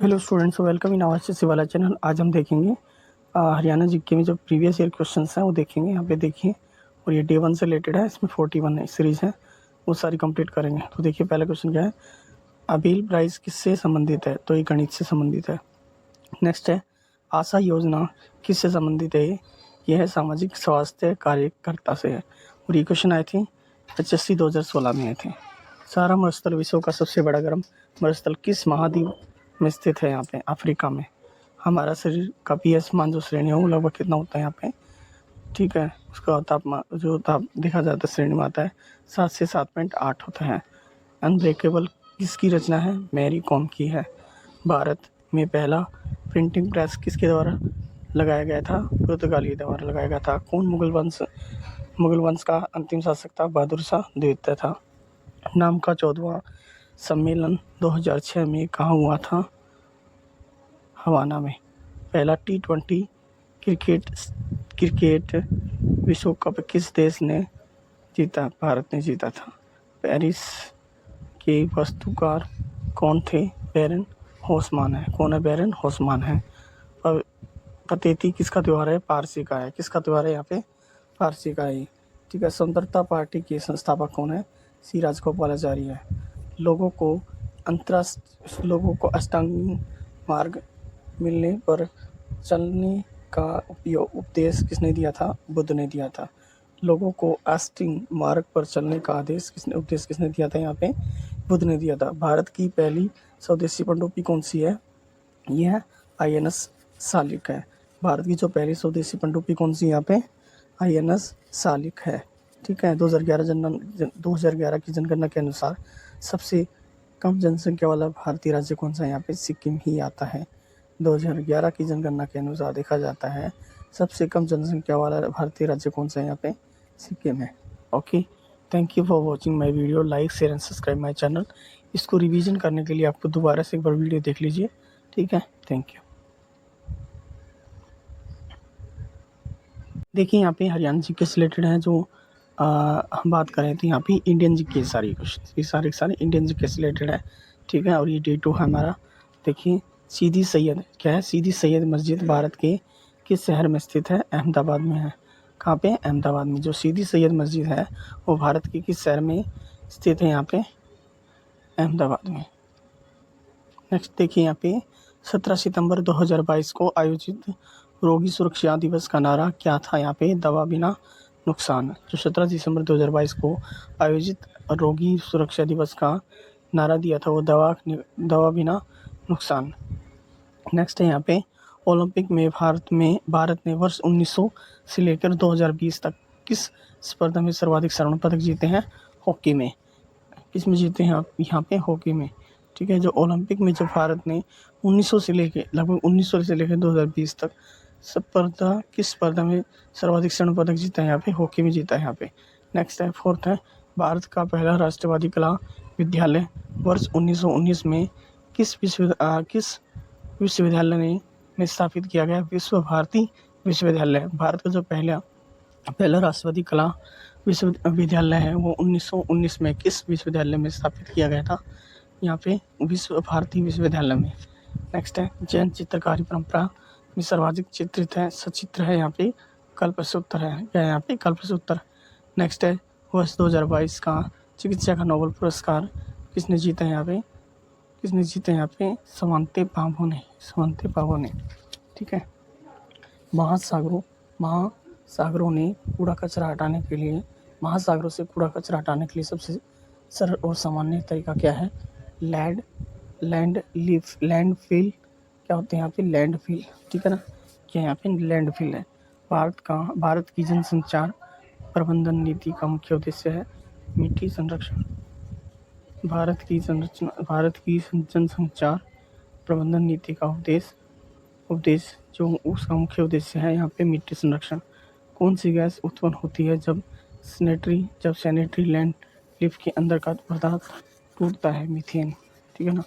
Hello students, welcome in our शिवाला channel. आज हम देखेंगे हरियाणा जीके में जो प्रीवियस ईयर क्वेश्चंस हैं वो देखेंगे। यहाँ पे देखिए, और ये डे 1 से रिलेटेड है। इसमें 41 सीरीज है, वो सारी कंप्लीट करेंगे। तो देखिए, पहला क्वेश्चन क्या है, अबील प्राइस किससे संबंधित है? तो ये गणित से संबंधित है। नेक्स्ट है, आशा योजना किससे संबंधित है? ये है सामाजिक स्वास्थ्य कार्यकर्ता से है। और ये क्वेश्चन आए थे HSC 2016 में आए थे। सारा मरुस्थल विश्व का सबसे बड़ा गर्म मरुस्थल किस महाद्वीप में स्थित है? यहाँ पे अफ्रीका में। हमारा शरीर का pH मान जो श्रेणी है वो लगभग कितना होता है यहाँ पे? ठीक है, उसका तापमान जो ताप देखा जाता है श्रेणी में आता है 7 से 7.8 होता है। अनब्रेकेबल किसकी रचना है? मैरी कॉम की है। भारत में पहला प्रिंटिंग प्रेस किसके द्वारा लगाया गया था? पुर्तगाली द्वारा लगाया गया था। कौन मुगल वंश का अंतिम शासक था? बहादुर शाह द्वितीय था। नाम का 14वां सम्मेलन 2006 में कहाँ हुआ था? हवाना में। पहला T20 क्रिकेट विश्व कप किस देश ने जीता? भारत ने जीता था। पेरिस के वास्तुकार कौन थे? बैरन होसमान है। कौन है? बैरन होसमान है। पतेती किसका त्योहार है? पारसी का है। किसका त्योहार है यहाँ पे? पारसी का है। ठीक है। स्वतंत्रता पार्टी के संस्थापक कौन है? सी राजगोपालाचारी है। लोगों को अष्टांग मार्ग मिलने पर चलने का उपदेश किसने दिया था? बुद्ध ने दिया था। लोगों को अष्टांग मार्ग पर चलने का उपदेश किसने दिया था? यहाँ पे बुद्ध ने दिया था। भारत की पहली स्वदेशी पनडुब्बी कौन सी है? यह INS सालिक है। भारत की जो पहली स्वदेशी पनडुब्बी कौन सी यहाँ पे? INS सालिक है। ठीक है। 2011 की जनगणना के अनुसार सबसे कम जनसंख्या वाला भारतीय राज्य कौन सा है? यहाँ पे सिक्किम ही आता है। 2011 की जनगणना के अनुसार देखा जाता है सबसे कम जनसंख्या वाला भारतीय राज्य कौन सा है? यहाँ पे सिक्किम है। Okay, thank you for watching my video. Like, share and subscribe my channel. इसको रिवीजन करने के लिए आपको दोबारा से एक बार वीडियो देख लीजिए। ठीक है, थैंक यू। देखिए, यहाँ पे हरियाणा जी के रिलेटेड है जो हम बात कर रहे थे। यहाँ पे इंडियन जी के सारे क्वेश्चन, ये सारे इंडियन जी के रिलेटेड है। ठीक है। और ये Day 2 है हमारा। देखिए, सीदी सैयद क्या है? सीदी सैयद मस्जिद भारत के किस शहर में स्थित है? अहमदाबाद में है। कहाँ पे? अहमदाबाद में। जो सीदी सैयद मस्जिद है वो भारत के किस शहर में स्थित है? यहाँ पे अहमदाबाद में। नेक्स्ट देखिए, यहाँ पे 17 सितंबर 2022 को आयोजित रोगी सुरक्षा दिवस का नारा क्या था? यहाँ पे दवा बिना नुकसान। जो 17 दिसंबर 2022 को आयोजित रोगी सुरक्षा दिवस का नारा दिया था वो दवा बिना नुकसान। नेक्स्ट है यहाँ पे, ओलंपिक में भारत ने वर्ष 1900 से लेकर 2020 तक किस स्पर्धा में सर्वाधिक स्वर्ण पदक जीते हैं? हॉकी में। किस में जीते हैं आप? यहाँ पे हॉकी में। ठीक है। जो ओलंपिक में जो भारत ने 1900 से लेके लगभग 1900 से लेकर 2020 तक किस स्पर्धा में सर्वाधिक स्वर्ण पदक जीता है? यहाँ पे हॉकी में जीता है यहाँ पे। नेक्स्ट है, फोर्थ है, भारत का पहला राष्ट्रवादी कला विद्यालय वर्ष 1919 में किस विश्वविद्यालय में स्थापित किया गया? विश्व भारती विश्वविद्यालय। भारत का जो पहला राष्ट्रवादी कला विश्वविद्यालय है वो 1919 में किस विश्वविद्यालय में स्थापित किया गया था? यहाँ पे विश्व भारती विश्वविद्यालय में। नेक्स्ट है, जैन चित्रकारी परंपरा में सर्वाधिक चित्रित है सचित्र है यहाँ पे कल्पसूत्र है। क्या है यहाँ पे? कल्पसूत्र। नेक्स्ट है, वर्ष 2022 का चिकित्सा का नोबेल पुरस्कार किसने जीता है? यहाँ पे किसने जीता है? यहाँ पे समंते पाबो ने। ठीक है। महासागरों ने कूड़ा कचरा हटाने के लिए महासागरों से कूड़ा कचरा हटाने के लिए सबसे सरल और सामान्य तरीका क्या है? लैंडफिल। क्या होते हैं यहाँ पे? लैंडफिल। ठीक है ना। क्या यहाँ पे? लैंडफिल है। भारत की जनसंचार प्रबंधन नीति का मुख्य उद्देश्य है मिट्टी संरक्षण। भारत की जनसंचार प्रबंधन नीति का उद्देश्य जो उसका मुख्य उद्देश्य है यहाँ पे मिट्टी संरक्षण। कौन सी गैस उत्पन्न होती है जब सैनिटरी लैंड लिफ्ट के अंदर का पदार्थ टूटता है? मीथेन। ठीक है ना।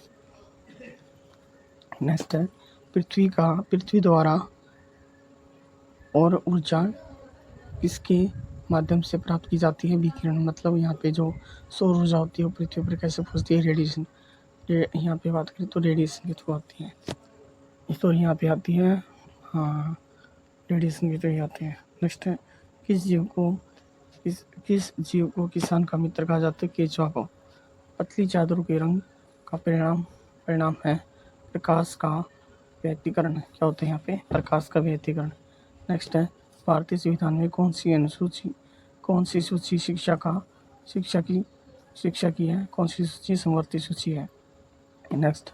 नेक्स्ट है, पृथ्वी द्वारा और ऊर्जा किसके माध्यम से प्राप्त की जाती है? विकिरण। मतलब यहाँ पे जो सौर ऊर्जा होती है वो पृथ्वी पर कैसे पहुँचती है? यहाँ पे बात करें तो रेडिएशन के थ्रू आती है। तो यहाँ पे आती है, हाँ, रेडिएशन के थ्रू आते हैं। नेक्स्ट है, किस जीव को किसान का मित्र कहा जाता है? केंचुआ को। पतली चादरों के रंग का परिणाम है प्रकाश का व्यतिकरण। क्या होता है यहाँ पे? प्रकाश का व्यतिकरण। नेक्स्ट है, भारतीय संविधान में कौन सी सूची शिक्षा की है? कौन सी सूची समवर्ती सूची है? नेक्स्ट,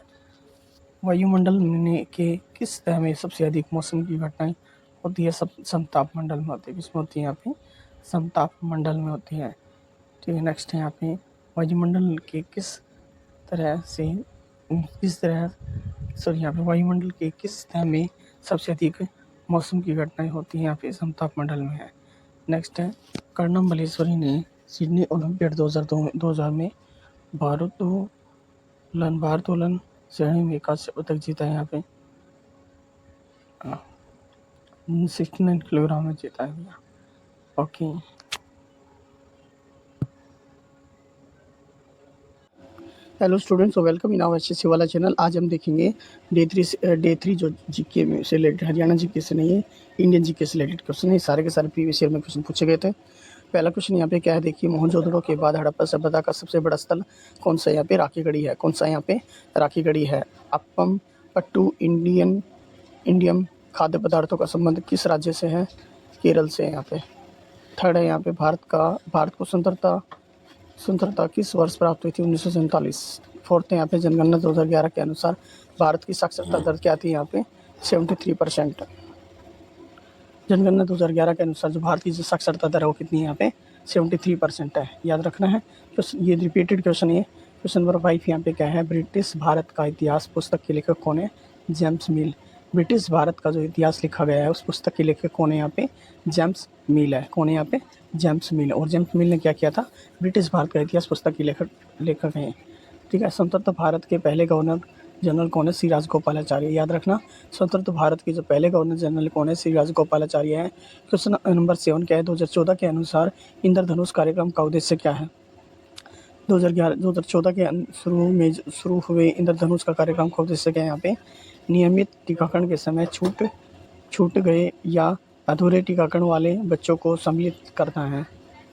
वायुमंडल में के किस तह में सबसे अधिक मौसम की घटनाएं होती है? समताप मंडल में होती है। किसमें होती है? यहाँ पे समताप मंडल में होती है। ठीक है। नेक्स्ट है यहाँ पे, वायुमंडल के वायुमंडल के किस तह में सबसे अधिक मौसम की घटनाएं होती हैं? यहाँ पे समताप मंडल में है। नेक्स्ट है, कर्णम मल्लेश्वरी ने सिडनी ओलंपियाड 2000 में भारोत्तोलन श्रेणी में कांस्य पदक जीता है। यहाँ पे 69 किलोग्राम में जीता है भैया। Okay, hello students, welcome in our HSC वाला चैनल। आज हम देखेंगे डे थ्री जो जीके से रिलेटेड, हरियाणा जीके से नहीं है, इंडियन जीके से रिलेटेड क्वेश्चन है। सारे के सारे प्रीवियस ईयर में क्वेश्चन पूछे गए थे। पहला क्वेश्चन यहाँ पे क्या है, देखिए, मोहनजोदड़ो के बाद हड़प्पा सभ्यता का सबसे बड़ा स्थल कौन सा? यहाँ पे राखीगढ़ी है। कौन सा? यहाँ पे राखीगढ़ी है। अप्पम पट्टू इंडियम खाद्य पदार्थों का संबंध किस राज्य से है? केरल से। यहाँ पे थर्ड है, यहाँ पे भारत को स्वतंत्रता किस वर्ष प्राप्त हुई थी? 1947। फोर्थ है यहाँ पे, जनगणना 2011 के अनुसार भारत की साक्षरता दर क्या थी? यहाँ पे 73%। जनगणना 2011 के अनुसार जो भारत की जो साक्षरता दर है वो कितनी है? यहाँ पे 73% है। याद रखना है। ये रिपीटेड क्वेश्चन है। क्वेश्चन नंबर 5 यहाँ पे क्या है, ब्रिटिश भारत का इतिहास पुस्तक के लेखक कौन है? जेम्स मिल। ब्रिटिश भारत का जो इतिहास लिखा गया है उस पुस्तक के लेखक कौन है? यहाँ पे जेम्स मिल है। कौन है यहाँ पे? जेम्स मिल। और जेम्स मिल ने क्या किया था? ब्रिटिश भारत का इतिहास पुस्तक के लेखक हैं। ठीक है। स्वतंत्र भारत के पहले गवर्नर जनरल कौन है? श्री राजगोपालाचार्य। याद रखना, स्वतंत्र भारत के जो पहले गवर्नर जनरल कौन है? श्री राजगोपालाचार्य है। क्वेश्चन नंबर 7 क्या है, 2014 के अनुसार इंद्रधनुष कार्यक्रम का उद्देश्य क्या है? 2014 के शुरू हुए इंद्रधनुष का कार्यक्रम का उद्देश्य क्या है? यहाँ पे नियमित टीकाकरण के समय छूट गए या अधूरे टीकाकरण वाले बच्चों को सम्मिलित करना है।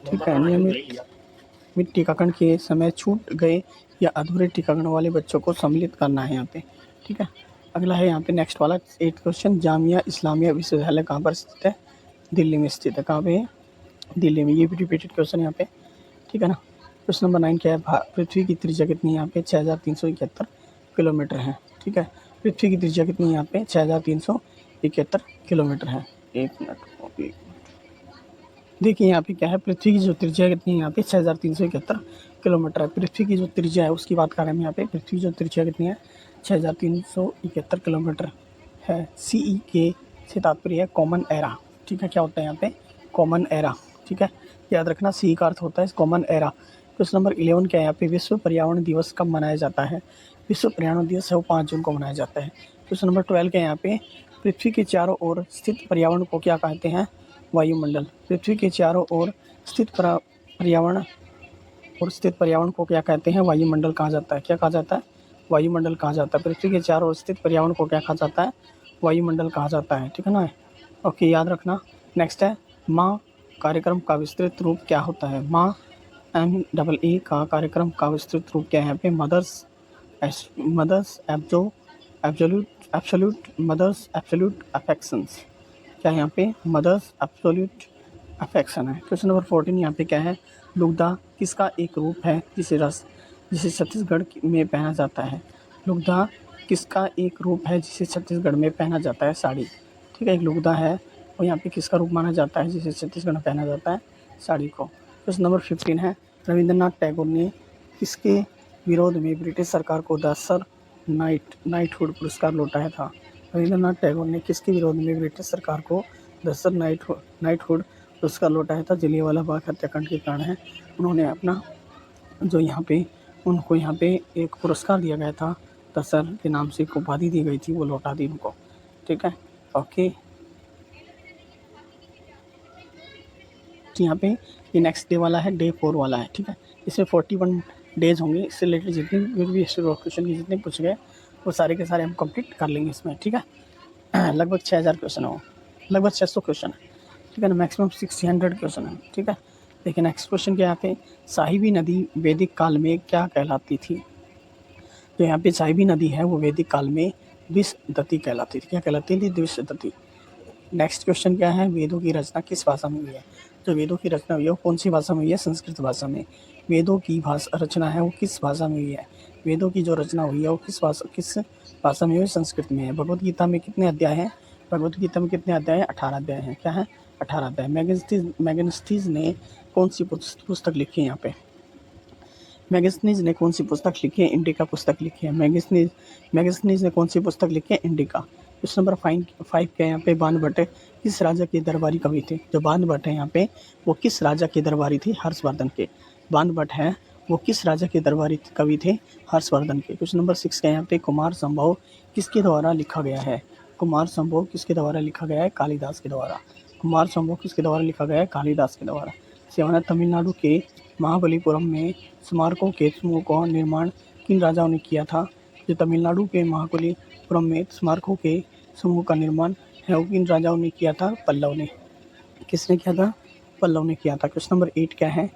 ठीक है। नियमित टीकाकरण के समय छूट गए या अधूरे टीकाकरण वाले बच्चों को सम्मिलित करना है यहाँ पे। ठीक है। अगला है यहाँ पे नेक्स्ट वाला 8 क्वेश्चन, जामिया इस्लामिया विश्वविद्यालय कहाँ पर स्थित है? दिल्ली में स्थित है। कहाँ पे है? दिल्ली में। ये भी रिपीटेड क्वेश्चन यहाँ पे। ठीक है ना। क्वेश्चन नंबर 9 क्या है, पृथ्वी की त्रिज्या कितनी है? यहाँ पे 6371 किलोमीटर है। ठीक है। पृथ्वी की त्रिज्या कितनी है? यहाँ पे 6371 किलोमीटर है। एक मिनट, देखिए यहाँ पे क्या है, पृथ्वी की जो त्रिज्या कितनी है? यहाँ पे 6371 किलोमीटर है। पृथ्वी की जो त्रिज्या है उसकी बात कर रहे हैं यहाँ पे। पृथ्वी की जो त्रिज्या कितनी है? 6371 किलोमीटर है। CE के से तात्पर्य है कॉमन एरा। ठीक है। क्या होता है यहाँ पे? Common era. ठीक है। याद रखना, CE का अर्थ होता है कॉमन एरा। क्वेश्चन नंबर 11 क्या है यहाँ पे, विश्व पर्यावरण दिवस कब मनाया जाता है? विश्व पर्यावरण दिवस है वो 5 जून को मनाया जाता है। क्वेश्चन नंबर 12 क्या है यहाँ पे, पृथ्वी के चारों ओर स्थित पर्यावरण को क्या कहते हैं? वायुमंडल। पृथ्वी के चारों ओर स्थित पर्यावरण को क्या कहते हैं? वायुमंडल कहा जाता है। क्या कहा जाता है? वायुमंडल कहा जाता है। पृथ्वी के चारों ओर स्थित पर्यावरण को क्या कहा जाता है? वायुमंडल कहा जाता है। ठीक है ना। ओके, याद रखना। नेक्स्ट है, माँ कार्यक्रम का विस्तृत रूप क्या होता है? माँ MAA का कार्यक्रम का विस्तृत रूप क्या है? यहाँ पे मदर्स एब्सोल्यूट अफेक्शंस। क्या है यहाँ पे? मदर्स एब्सोल्यूट अफेक्शन है। क्वेश्चन नंबर 14 यहाँ पे क्या है, लुगदा किसका एक रूप है जिसे छत्तीसगढ़ में पहना जाता है? लुगदा किसका एक रूप है जिसे छत्तीसगढ़ में पहना जाता है? साड़ी। ठीक है। एक लुगदा है और यहाँ पे किसका रूप माना जाता है जिसे छत्तीसगढ़ में पहना जाता है? साड़ी को। क्वेश्चन नंबर 15 है, रविंद्रनाथ टैगोर ने किसके विरोध में ब्रिटिश सरकार को द सर नाइटहुड पुरस्कार लौटाया था? रविंद्रनाथ टैगोर ने किसके विरोध में ब्रिटिश सरकार को द सर नाइटहुड पुरस्कार लौटाया था? जलियांवाला बाग हत्याकांड के कारण है। उन्होंने अपना जो उनको यहाँ पे एक पुरस्कार दिया गया था, द सर के नाम से एक उपाधि दी गई थी, वो लौटा दी उनको। ठीक है। ओके, तो यहाँ पे ये नेक्स्ट डे वाला है, डे 4 वाला है। ठीक है। इसमें 41 डेज होंगे, इससे रिलेटेड जितने भी हिस्ट्री क्वेश्चन की जितने पूछ गए वो सारे के सारे हम कंप्लीट कर लेंगे इसमें, ठीक है। लगभग 6000 क्वेश्चन हो, लगभग 600 क्वेश्चन है, ठीक है ना, मैक्सिमम 600 क्वेश्चन है, ठीक है। देखिए नेक्स्ट क्वेश्चन क्या यहाँ पे, साहिबी नदी वैदिक काल में क्या कहलाती थी। तो यहाँ पे साहिबी नदी है वो वैदिक काल में विषदती कहलाती थी। क्या कहलाती थी? विषदती। नेक्स्ट क्वेश्चन क्या है, वेदों की रचना किस भाषा में हुई है। जो वेदों की रचना हुई है वो कौन सी भाषा में हुई है? संस्कृत भाषा में। वेदों की रचना है वो किस भाषा में हुई है? वेदों की जो रचना हुई है वो किस भाषा में हुई है? संस्कृत में है। भगवत गीता में कितने अध्याय हैं? भगवत गीता में कितने अध्याय हैं? 18 अध्याय हैं। क्या है? 18 अध्याय। मैगस्थनीज ने कौन सी पुस्तक लिखी है यहाँ पे? मैगस्थनीज ने कौन सी पुस्तक लिखी है? इंडिका पुस्तक लिखी है। मैगस्थनीज ने कौन सी पुस्तक लिखी है? इंडिका। क्वेश्चन नंबर 5 क्या है यहाँ पे, बाणभट्ट किस राजा के दरबारी कवि थे। जो बाणभट्ट है यहाँ पे वो किस राजा के दरबारी थे? हर्षवर्धन के। बाणभट्ट है वो किस राजा के दरबारी कवि थे? हर्षवर्धन के। क्वेश्चन नंबर 6 क्या है यहाँ पे, कुमार संभव किसके द्वारा लिखा गया है। कुमार संभव किसके द्वारा लिखा गया है? कालिदास के द्वारा। कुमार संभव किसके द्वारा लिखा गया है? कालिदास के द्वारा। 7 तमिलनाडु के महाबलीपुरम में स्मारकों के समूह का निर्माण किन राजाओं ने किया था। जो तमिलनाडु के महाबलीपुरम में स्मारकों के समूह का निर्माण है वो किन राजाओं ने किया था? पल्लव ने। किसने किया था? पल्लव ने किया था। क्वेश्चन नंबर 8 क्या है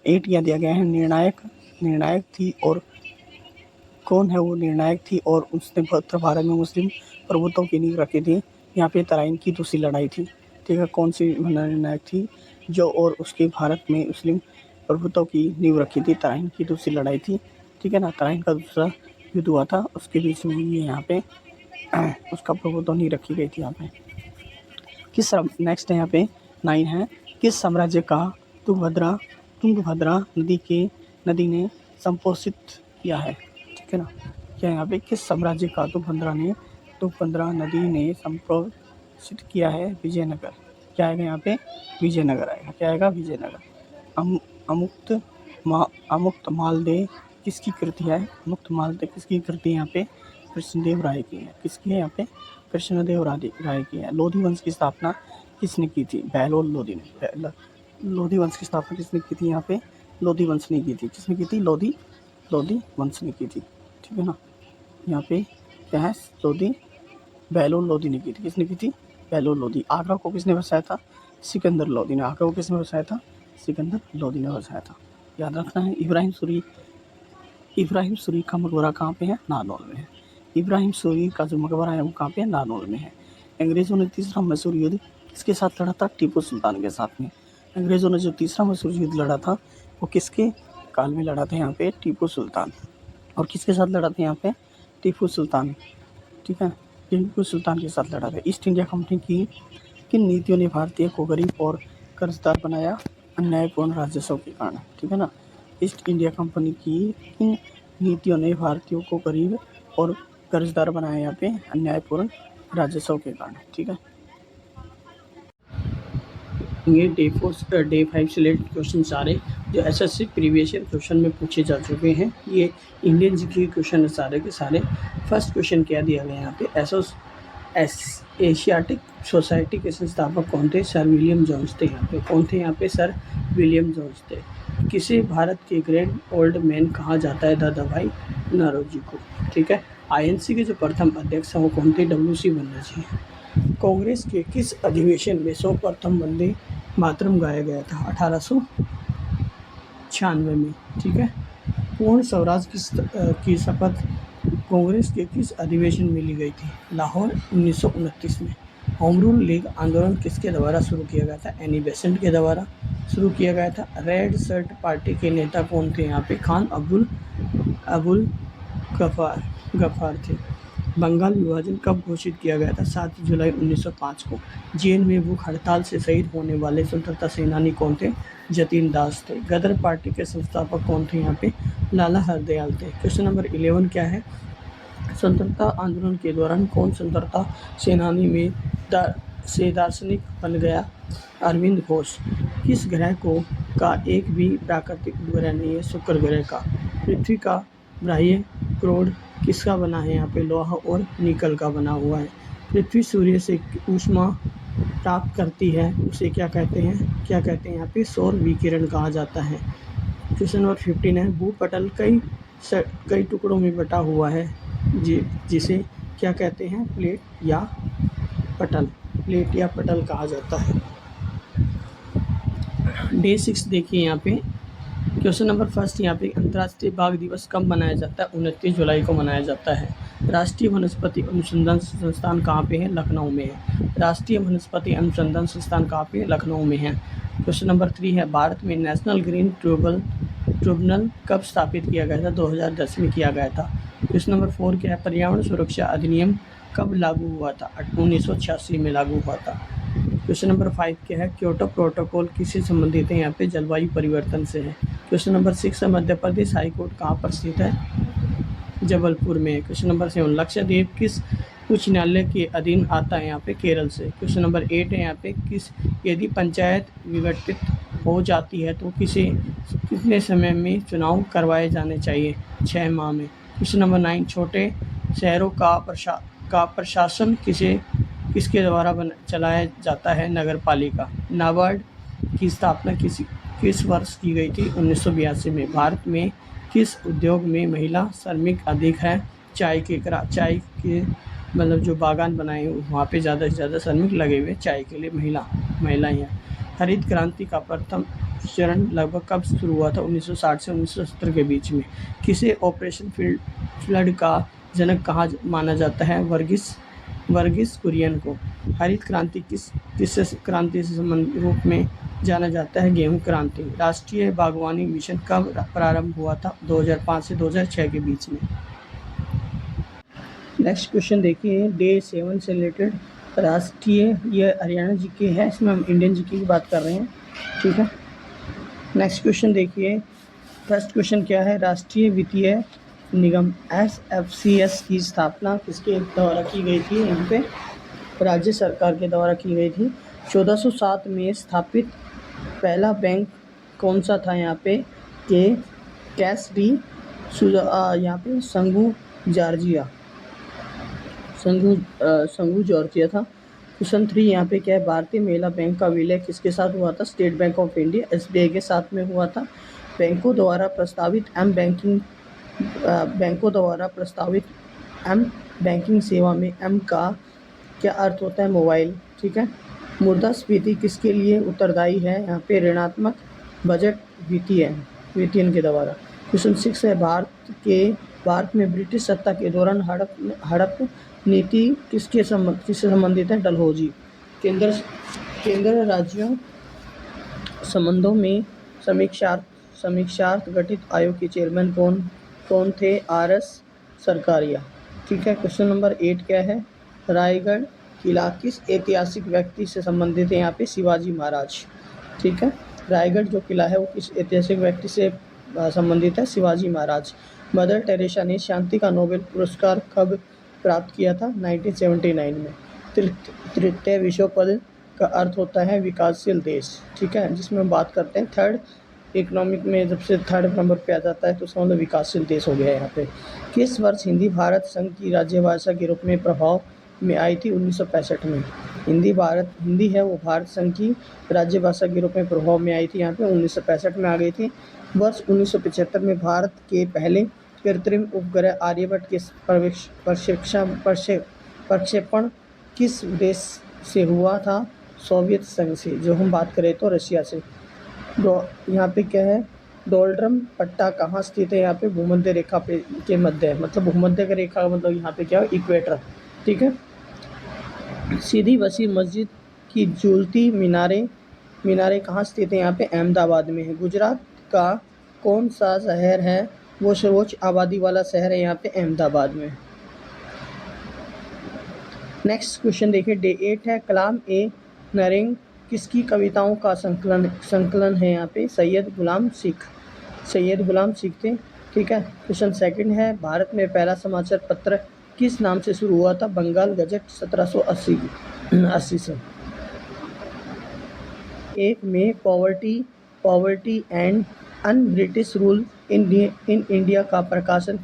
8 यह दिया गया है, निर्णायक थी और कौन है वो निर्णायक थी और उसने उत्तर भारत में मुस्लिम प्रभुत्व की नींव रखी थी। यहाँ पे तराइन की दूसरी लड़ाई थी, ठीक है। कौन सी निर्णायक थी जो और उसके भारत में मुस्लिम प्रभुत्व की नींव रखी थी? तराइन की दूसरी लड़ाई थी, ठीक है ना। तराइन का दूसरा युद्ध हुआ था, उसके बीच में ये यहाँ पे उसका प्रभुत्व नहीं रखी गई थी यहाँ पे। नेक्स्ट है यहाँ पे 9 है, किस साम्राज्य का तुंगभद्रा नदी ने संपोषित किया है, ठीक है ना। क्या यहाँ पे किस साम्राज्य का तुंगभद्रा नदी ने संपोषित किया है? विजयनगर। क्या आएगा यहाँ पे? विजयनगर आएगा। क्या आएगा? विजयनगर। अमुक्त मालदे किसकी कृति है? अमुक्त मालदे किसकी कृति है यहाँ पे? कृष्णदेव राय की है। किसकी है यहाँ पे? कृष्णदेव राय की है। लोधी वंश की स्थापना किसने की थी? बहलोल लोधी ने। लोधी वंश की स्थापना किसने की थी यहाँ पे? लोधी वंश ने की थी। किसने की थी? लोधी वंश ने की थी, ठीक है ना। यहाँ पे क्या है? बहलोल लोधी ने की थी। किसने की थी? बहलोल लोधी। आगरा को किसने बसाया था? सिकंदर लोधी ने। आगरा को किसने बसाया था? सिकंदर लोधी ने बसाया था। याद रखना है। इब्राहिम सूरी का मकबरा कहाँ पे है? नारनौल में है। इब्राहिम सूरी का जो मकबरा है वो कहाँ पे है? नारनौल में है। अंग्रेजों ने तीसरा मैसूर युद्ध किसके साथ लड़ा था? टीपू सुल्तान के साथ में। अंग्रेजों ने जो तीसरा मैसूर युद्ध लड़ा था वो किसके काल में लड़ा था? यहाँ पे टीपू सुल्तान। और किसके साथ लड़ा था यहाँ पे? टीपू सुल्तान, ठीक है। टीपू सुल्तान के साथ लड़ा था। ईस्ट इंडिया कंपनी की किन नीतियों ने भारतीय को गरीब और कर्जदार बनाया? अन्यायपूर्ण राजस्व के कारण, ठीक है ना। ईस्ट इंडिया कंपनी की किन नीतियों ने भारतीयों को गरीब और कर्जदार बनाया? यहाँ पे अन्यायपूर्ण राजस्व के कारण, ठीक है। ये डे 5 से रिलेटेड क्वेश्चन सारे जो एसएससी प्रीवियस ईयर क्वेश्चन में पूछे जा चुके हैं। ये इंडियन जीके क्वेश्चन है सारे के सारे। फर्स्ट क्वेश्चन क्या दिया गया यहाँ पे, एशियाटिक सोसाइटी के संस्थापक कौन थे? सर विलियम जोन्स थे। यहाँ पे कौन थे? यहाँ पे सर विलियम जोन्स थे। किसे भारत के ग्रैंड ओल्ड मैन कहा जाता है? दादा भाई नौरोजी को, ठीक है। आईएनसी के जो प्रथम अध्यक्ष हैं वो कौन थे? WC बनर्जी। कांग्रेस के किस अधिवेशन में सर्वप्रथम वंदे मातरम गाया गया था? 1896 में, ठीक है। पूर्ण स्वराज की शपथ कांग्रेस के किस अधिवेशन में ली गई थी? लाहौर 1929 में। होम रूल लीग आंदोलन किसके द्वारा शुरू किया गया था? एनी बेसेंट के द्वारा शुरू किया गया था। रेड शर्ट पार्टी के नेता कौन थे? यहाँ पे खान अबुल गफ्फार थे। बंगाल विभाजन कब घोषित किया गया था? 7 जुलाई 1905 को। जेल में भूख हड़ताल से शहीद होने वाले स्वतंत्रता सेनानी कौन थे? जतीन दास थे। गदर पार्टी के संस्थापक कौन थे? यहाँ पे लाला हरदयाल थे। क्वेश्चन नंबर 11 क्या है, स्वतंत्रता आंदोलन के दौरान कौन स्वतंत्रता सेनानी में से दार्शनिक बन गया? अरविंद घोष। किस ग्रह का एक भी प्राकृतिक उपग्रह नहीं है? शुक्र ग्रह का। पृथ्वी का बाह्य क्रोड किसका बना है? यहाँ पे लोहा और निकल का बना हुआ है। पृथ्वी सूर्य से ऊष्मा प्राप्त करती है, उसे क्या कहते हैं? यहाँ पे सौर विकिरण कहा जाता है। क्वेश्चन नंबर 15 है, भूपटल कई टुकड़ों में बटा हुआ है जिसे क्या कहते हैं, प्लेट या पटल कहा जाता है। डे 6 देखिए यहाँ पे क्वेश्चन नंबर फर्स्ट, यहाँ पे अंतर्राष्ट्रीय बाघ दिवस कब मनाया जाता है? 29 जुलाई को मनाया जाता है। राष्ट्रीय वनस्पति अनुसंधान संस्थान कहाँ पे है? लखनऊ में है। राष्ट्रीय वनस्पति अनुसंधान संस्थान कहाँ पे? लखनऊ में है। क्वेश्चन नंबर 3 है, भारत में नेशनल ग्रीन ट्रिब्यूनल कब स्थापित किया गया था? 2010 में किया गया था। क्वेश्चन नंबर 4 क्या है, पर्यावरण सुरक्षा अधिनियम कब लागू हुआ था? 1986 में लागू हुआ था। क्वेश्चन नंबर 5 क्या है, क्योटो प्रोटोकॉल किससे संबंधित है? यहाँ पे जलवायु परिवर्तन से है। क्वेश्चन नंबर 6 है, मध्य प्रदेश हाईकोर्ट कहाँ पर स्थित है? जबलपुर में। क्वेश्चन नंबर 7, लक्षद्वीप किस उच्च न्यायालय के अधीन आता है? यहाँ पे केरल से। क्वेश्चन नंबर 8 है, यहाँ पे यदि पंचायत विघटित हो जाती है तो कितने समय में चुनाव करवाए जाने चाहिए? 6 माह में। क्वेश्चन नंबर 9, छोटे शहरों का प्रशासन किसके द्वारा चलाया जाता है? नगर पालिका। नाबार्ड की स्थापना किस वर्ष की गई थी? 1982 में। भारत में किस उद्योग में महिला श्रमिक अधिक है? चाय के मतलब जो बागान बनाए वहाँ पे ज़्यादा से ज़्यादा श्रमिक लगे हुए चाय के लिए महिलाएं हैं। हरित क्रांति का प्रथम चरण लगभग कब शुरू हुआ था? 1960 से 1970 के बीच में। किसे ऑपरेशन फ्लड का जनक कहा माना जाता है? वर्गीस कुरियन को। हरित क्रांति किस क्रांति से संबंधित रूप में जाना जाता है? गेहूं क्रांति। राष्ट्रीय बागवानी मिशन कब प्रारंभ हुआ था? 2005 से 2006 के बीच में। नेक्स्ट क्वेश्चन देखिए, डे 7 से रिलेटेड राष्ट्रीय, ये हरियाणा जीके है, इसमें हम इंडियन जीके की बात कर रहे हैं, ठीक है। नेक्स्ट क्वेश्चन देखिए, फर्स्ट क्वेश्चन क्या है, राष्ट्रीय वित्तीय निगम SFCS की स्थापना किसके द्वारा की गई थी? यहाँ पे राज्य सरकार के द्वारा की गई थी। 1407 में स्थापित पहला बैंक कौन सा था? यहाँ पे कैसडी यहाँ पे संघू जॉर्जिया था। क्वेश्चन 3 यहाँ पे क्या है, भारतीय महिला बैंक का विलय किसके साथ हुआ था? State bank of India SBI के साथ में हुआ था। बैंकों द्वारा प्रस्तावित एम बैंकिंग सेवा में एम का क्या अर्थ होता है? मोबाइल, ठीक है। मुद्रास्फीति किसके लिए उत्तरदायी है? यहाँ पे ऋणात्मक बजट वित्तीयन के द्वारा। क्वेश्चन 6 है, भारत में ब्रिटिश सत्ता के दौरान हड़प नीति किससे संबंधित है? डलहौजी। केंद्र राज्यों संबंधों में समीक्षार्थ गठित आयोग के चेयरमैन कौन थे? RS सरकारिया, ठीक है। क्वेश्चन नंबर 8 क्या है, रायगढ़ किला किस ऐतिहासिक व्यक्ति से संबंधित है? यहाँ पे शिवाजी महाराज, ठीक है। रायगढ़ जो किला है वो किस ऐतिहासिक व्यक्ति से संबंधित है? शिवाजी महाराज। मदर टेरेसा ने शांति का नोबेल पुरस्कार कब प्राप्त किया था? 1979 में। तृतीय विश्व पद का अर्थ होता है विकासशील देश, ठीक है, जिसमें हम बात करते हैं थर्ड इकोनॉमिक में जब से थर्ड नंबर पे आ जाता है तो उसका मतलब विकासशील देश हो गया है यहाँ पे। किस वर्ष हिंदी भारत संघ की राज्य भाषा के रूप में प्रभाव में आई थी? 1965 में। हिंदी है वो भारत संघ की राज्य भाषा के रूप में प्रभाव में आई थी, यहाँ पे 1965 में आ गई थी। वर्ष 1975 में भारत के पहले कृत्रिम उपग्रह आर्यभट्ट के प्रक्षेपण किस देश से हुआ था? सोवियत संघ से। जो हम बात करें तो रशिया से। यहाँ पे क्या है, डोल्ड्रम पट्टा कहाँ स्थित है? यहाँ पे भूमध्य रेखा पे के मध्य है, मतलब भूमध्य का रेखा का मतलब यहाँ पे क्या है, इक्वेटर, ठीक है। सीधी वसीर मस्जिद की झूलती मीनारे कहाँ स्थित है? यहाँ पे अहमदाबाद में है। गुजरात का कौन सा शहर है वो सर्वोच्च आबादी वाला शहर है? यहाँ पे अहमदाबाद में। नेक्स्ट क्वेश्चन देखिए, डे 8 है, कलाम ए नरेंग किसकी कविताओं का संकलन है? यहाँ पे सैयद गुलाम सिख थे, ठीक है। क्वेश्चन 2 है, भारत में पहला समाचार पत्र किस नाम से शुरू हुआ था? बंगाल गजट 1780 से। 1 में poverty and British rule in India का प्रकाशन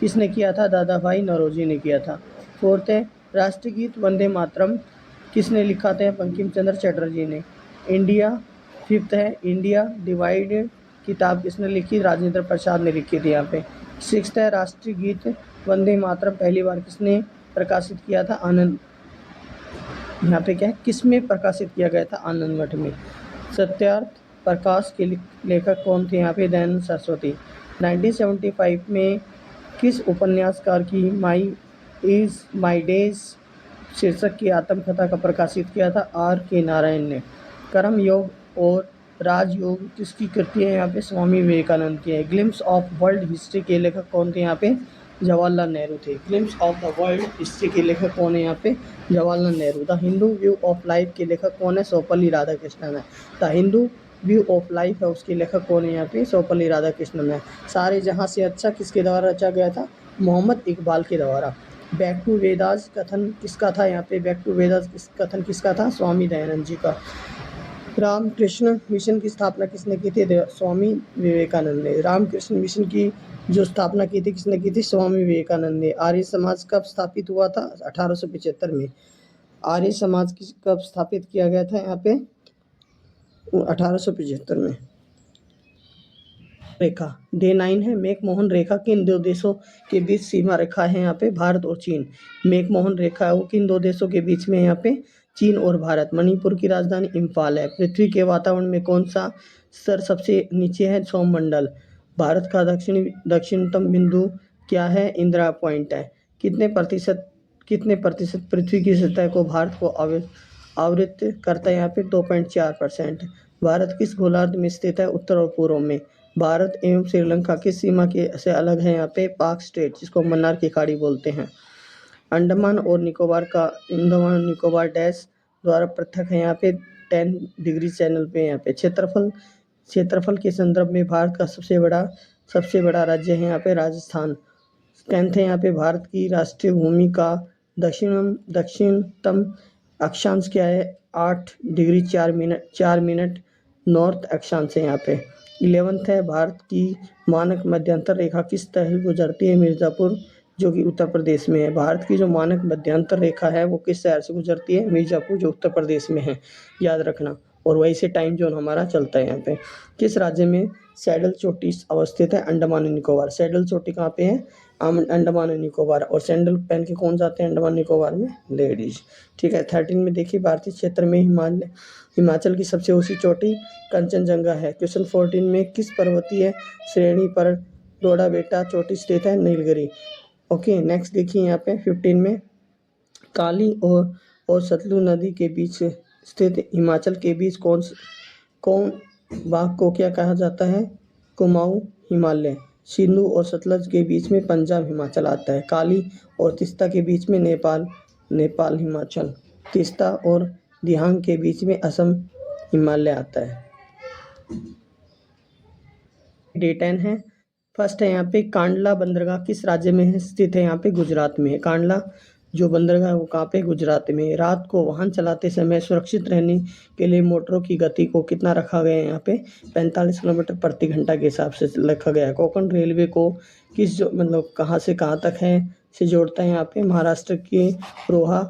किसने किया था? दादा भाई नौरोजी ने किया था। 4 है, राष्ट्रगीत वंदे मातरम किसने लिखा था? बंकिम चंद्र चटर्जी ने। 5 है, इंडिया किताब किसने लिखी? राजेंद्र प्रसाद ने लिखी थी यहाँ पे। 6th है राष्ट्रीय गीत वंदे मातरम पहली बार किसने प्रकाशित किया था? आनंद, यहाँ पे क्या है, किस में प्रकाशित किया गया था? आनंद मठ में। सत्यार्थ प्रकाश के लेखक कौन थे? यहाँ पे दयानंद सरस्वती। 1975 में किस उपन्यासकार की माई इज माई डेज शीर्षक की आत्मकथा का प्रकाशित किया था? R.K. नारायण ने। कर्म योग और राजयोग किसकी कृति है? यहाँ पे स्वामी विवेकानंद की है। ग्लिम्स ऑफ वर्ल्ड हिस्ट्री के लेखक कौन थे? यहाँ पे जवाहरलाल नेहरू थे। Glimpse of the world history के लेखक कौन है? यहाँ पे Jawaharlal Nehru. The Hindu view of life के लेखक कौन है? सर्वपल्ली राधाकृष्णन है। The Hindu view of life है उसके लेखक कौन है? यहाँ पे सर्वपल्ली राधाकृष्णन है। सारे जहाँ से अच्छा किसके द्वारा रचा गया था? मोहम्मद इकबाल के द्वारा। बैक टू वेदास कथन किसका था? यहाँ पे बैक टू वेदास कथन किसका था? स्वामी दयानंद जी का। रामकृष्ण मिशन की स्थापना किसने की थी? स्वामी विवेकानंद ने। रामकृष्ण मिशन की जो स्थापना की थी किसने की थी? स्वामी विवेकानंद ने। आर्य समाज कब स्थापित हुआ था? 1875 में। आर्य समाज कब स्थापित किया गया था? यहाँ पे 1875 में। रेखा डे 9 है। मैकमोहन रेखा किन दो देशों के बीच सीमा रेखा है? यहाँ पे भारत और चीन। मैकमोहन रेखा वो किन दो देशों के बीच में? यहाँ पे चीन और भारत। मणिपुर की राजधानी इम्फाल है। पृथ्वी के वातावरण में कौन सा स्तर सबसे नीचे है? सौरमंडल। भारत का दक्षिणतम बिंदु क्या है? इंदिरा पॉइंट है। कितने प्रतिशत पृथ्वी की सतह को भारत को आवृत करता है? यहाँ पे 2.4%। भारत किस गोलार्ध में स्थित है? उत्तर और पूर्व में। भारत एवं श्रीलंका किस सीमा के से अलग है? यहाँ पे पाक स्ट्रेट, जिसको मन्नार की खाड़ी बोलते हैं। अंडमान और निकोबार डैश द्वारा पृथक है। यहाँ पे 10 डिग्री चैनल पे। यहाँ पे क्षेत्रफल के संदर्भ में भारत का सबसे बड़ा राज्य है यहाँ पे राजस्थान। 10th है यहाँ पे भारत की राष्ट्रीय भूमि का दक्षिणतम अक्षांश क्या है? 8 डिग्री 4 मिनट नॉर्थ अक्षांश है यहाँ पे। 11th है भारत की मानक मध्यांतर रेखा किस तहसील गुजरती है? मिर्जापुर, जो कि उत्तर प्रदेश में है। भारत की जो मानक मध्यांतर रेखा है वो किस शहर से गुजरती है? मिर्जापुर, जो उत्तर प्रदेश में है, याद रखना। और वही से टाइम जोन हमारा चलता है यहाँ पे। किस राज्य में सैडल चोटी अवस्थित है? अंडमान एंड निकोबार। सैडल चोटी कहाँ पे है? अंडमान एंड निकोबार। और सैंडल पहन के कौन जाते हैं अंडमान निकोबार में? लेडीज। ठीक है। 13 में देखिए, भारतीय क्षेत्र में हिमाचल की सबसे ऊंची चोटी कंचनजंगा है। क्वेश्चन 14 में किस पर्वतीय श्रेणी पर डोडा बेटा चोटी स्थित है? नीलगिरी। ओके, नेक्स्ट देखिए यहाँ पे 15 में काली और सतलुज नदी के बीच स्थित हिमाचल के बीच कौन भाग को क्या कहा जाता है? कुमाऊं हिमालय। सिंधु और सतलज के बीच में पंजाब हिमाचल आता है। काली और तीस्ता के बीच में नेपाल हिमाचल। तीस्ता और दिहांग के बीच में असम हिमालय आता है। डे 10 है। फर्स्ट है यहाँ पे कांडला बंदरगाह किस राज्य में स्थित है? यहाँ पे गुजरात में है। कांडला जो बंदरगाह है वो कहाँ पे? गुजरात में। रात को वाहन चलाते समय सुरक्षित रहने के लिए मोटरों की गति को कितना रखा गया है? यहाँ पे 45 किलोमीटर प्रति घंटा के हिसाब से रखा गया है। कोंकण रेलवे को कहाँ से कहाँ तक है से जोड़ता है? यहाँ पे महाराष्ट्र के रोहा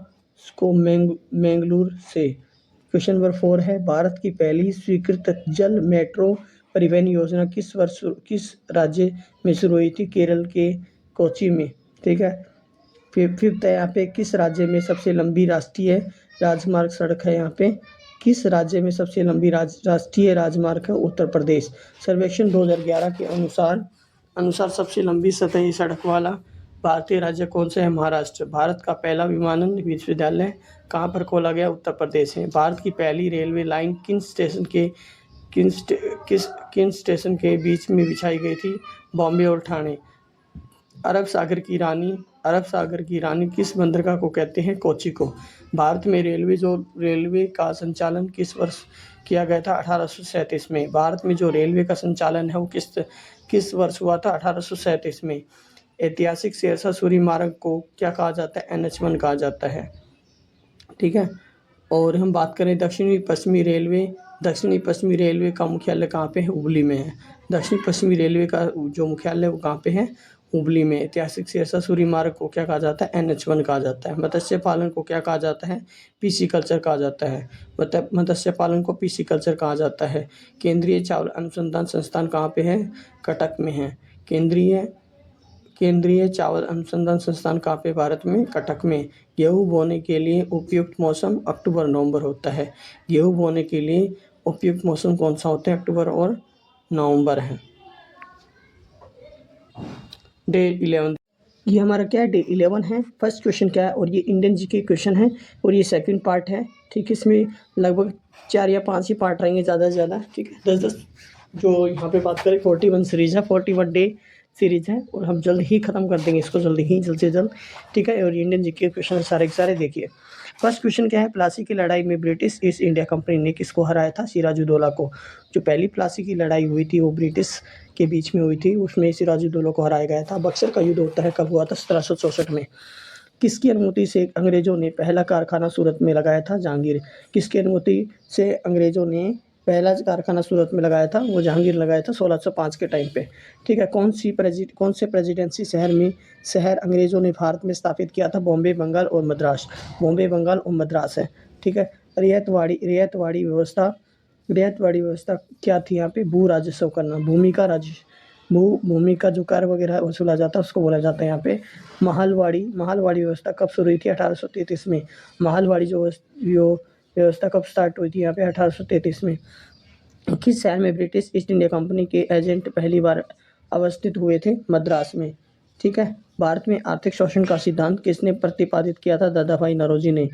को मैंगलोर से। क्वेश्चन नंबर 4 है भारत की पहली स्वीकृत जल मेट्रो परिवहन योजना किस राज्य में शुरू हुई थी? केरल के कोच्चि में। ठीक है। 5th है यहाँ पे किस राज्य में सबसे लंबी राष्ट्रीय राजमार्ग सड़क है? यहाँ पे किस राज्य में सबसे लंबी राष्ट्रीय राजमार्ग है? उत्तर प्रदेश। सर्वेक्षण 2011 के अनुसार सबसे लंबी सतही सड़क वाला भारतीय राज्य कौन सा है? महाराष्ट्र। भारत का पहला विमानन विश्वविद्यालय कहाँ पर खोला गया? उत्तर प्रदेश है। भारत की पहली रेलवे लाइन किन स्टेशन के बीच में बिछाई गई थी? बॉम्बे और ठाणे। अरब सागर की रानी किस बंदरगाह को कहते हैं? कोच्चि को। भारत में रेलवे का संचालन किस वर्ष किया गया था? 1837 में। भारत में जो रेलवे का संचालन है वो किस वर्ष हुआ था? 1837 में। ऐतिहासिक शेरशाह सूरी मार्ग को क्या कहा जाता है? NH1 कहा जाता है। ठीक है। और हम बात करें दक्षिणी पश्चिमी रेलवे का मुख्यालय कहाँ पे है? हुबली में है। दक्षिणी पश्चिमी रेलवे का जो मुख्यालय वो कहाँ पे है? हुबली में। ऐतिहासिक सिरसा सूरी मार्ग को क्या कहा जाता है? NH1 कहा जाता है। मत्स्य पालन को क्या कहा जाता है? पीसी कल्चर कहा जाता है। मत्स्य पालन को पीसी कल्चर कहा जाता है। केंद्रीय चावल अनुसंधान संस्थान कहाँ पे है? कटक में है। केंद्रीय चावल अनुसंधान संस्थान कहाँ पे? भारत में, कटक में। गेहूं बोने के लिए उपयुक्त मौसम अक्टूबर नवंबर होता है। गेहूं बोने के लिए उपयुक्त मौसम कौन सा होता है? अक्टूबर और नवंबर है। डे 11 ये हमारा क्या है? डे 11 है। फर्स्ट क्वेश्चन क्या है? और ये इंडियन जीके क्वेश्चन है और ये सेकंड पार्ट है। ठीक है, इसमें लगभग 4 या 5 ही पार्ट रहेंगे ज़्यादा से ज़्यादा। ठीक है, 10-10 जो यहाँ पे बात करें 41 सीरीज़ है, 41 डे सीरीज़ है और हम जल्द ही ख़त्म कर देंगे इसको, जल्द से जल्द। ठीक है, और इंडियन जीके क्वेश्चन सारे के सारे देखिए। फर्स्ट क्वेश्चन क्या है? प्लासी की लड़ाई में ब्रिटिश ईस्ट इंडिया कंपनी ने किसको हराया था? सिराजुद्दौला को। जो पहली प्लासी की लड़ाई हुई थी वो ब्रिटिश के बीच में हुई थी, उसमें सिराजुद्दौला को हराया गया था। बक्सर का युद्ध होता है कब हुआ था? 1764 में। किसकी अनुमति से अंग्रेजों ने पहला कारखाना सूरत में लगाया था? जहांगीर। किसकी अनुमति से अंग्रेजों ने पहला कारखाना सूरत में लगाया था? वो जहांगीर लगाया था 1605 के टाइम पे। ठीक है, कौन से प्रेसिडेंसी शहर अंग्रेजों ने भारत में स्थापित किया था? बॉम्बे, बंगाल और मद्रास। बॉम्बे, बंगाल और मद्रास है। ठीक है, रियायतवाड़ी व्यवस्था क्या थी यहाँ पे? भू राजस्व करना, भूमि का जो कर वगैरह वसूला जाता है उसको बोला जाता है यहाँ पे महलवाड़ी व्यवस्था कब शुरू हुई थी? 1833 में। महलवाड़ी जो व्यवस्था कब स्टार्ट हुई थी यहाँ पे? 1833 में। किस शहर में ब्रिटिश ईस्ट इंडिया कंपनी के एजेंट पहली बार अवस्थित हुए थे? मद्रास में। ठीक है, भारत में आर्थिक शोषण का सिद्धांत किसने प्रतिपादित किया था? दादाभाई नौरोजी ने।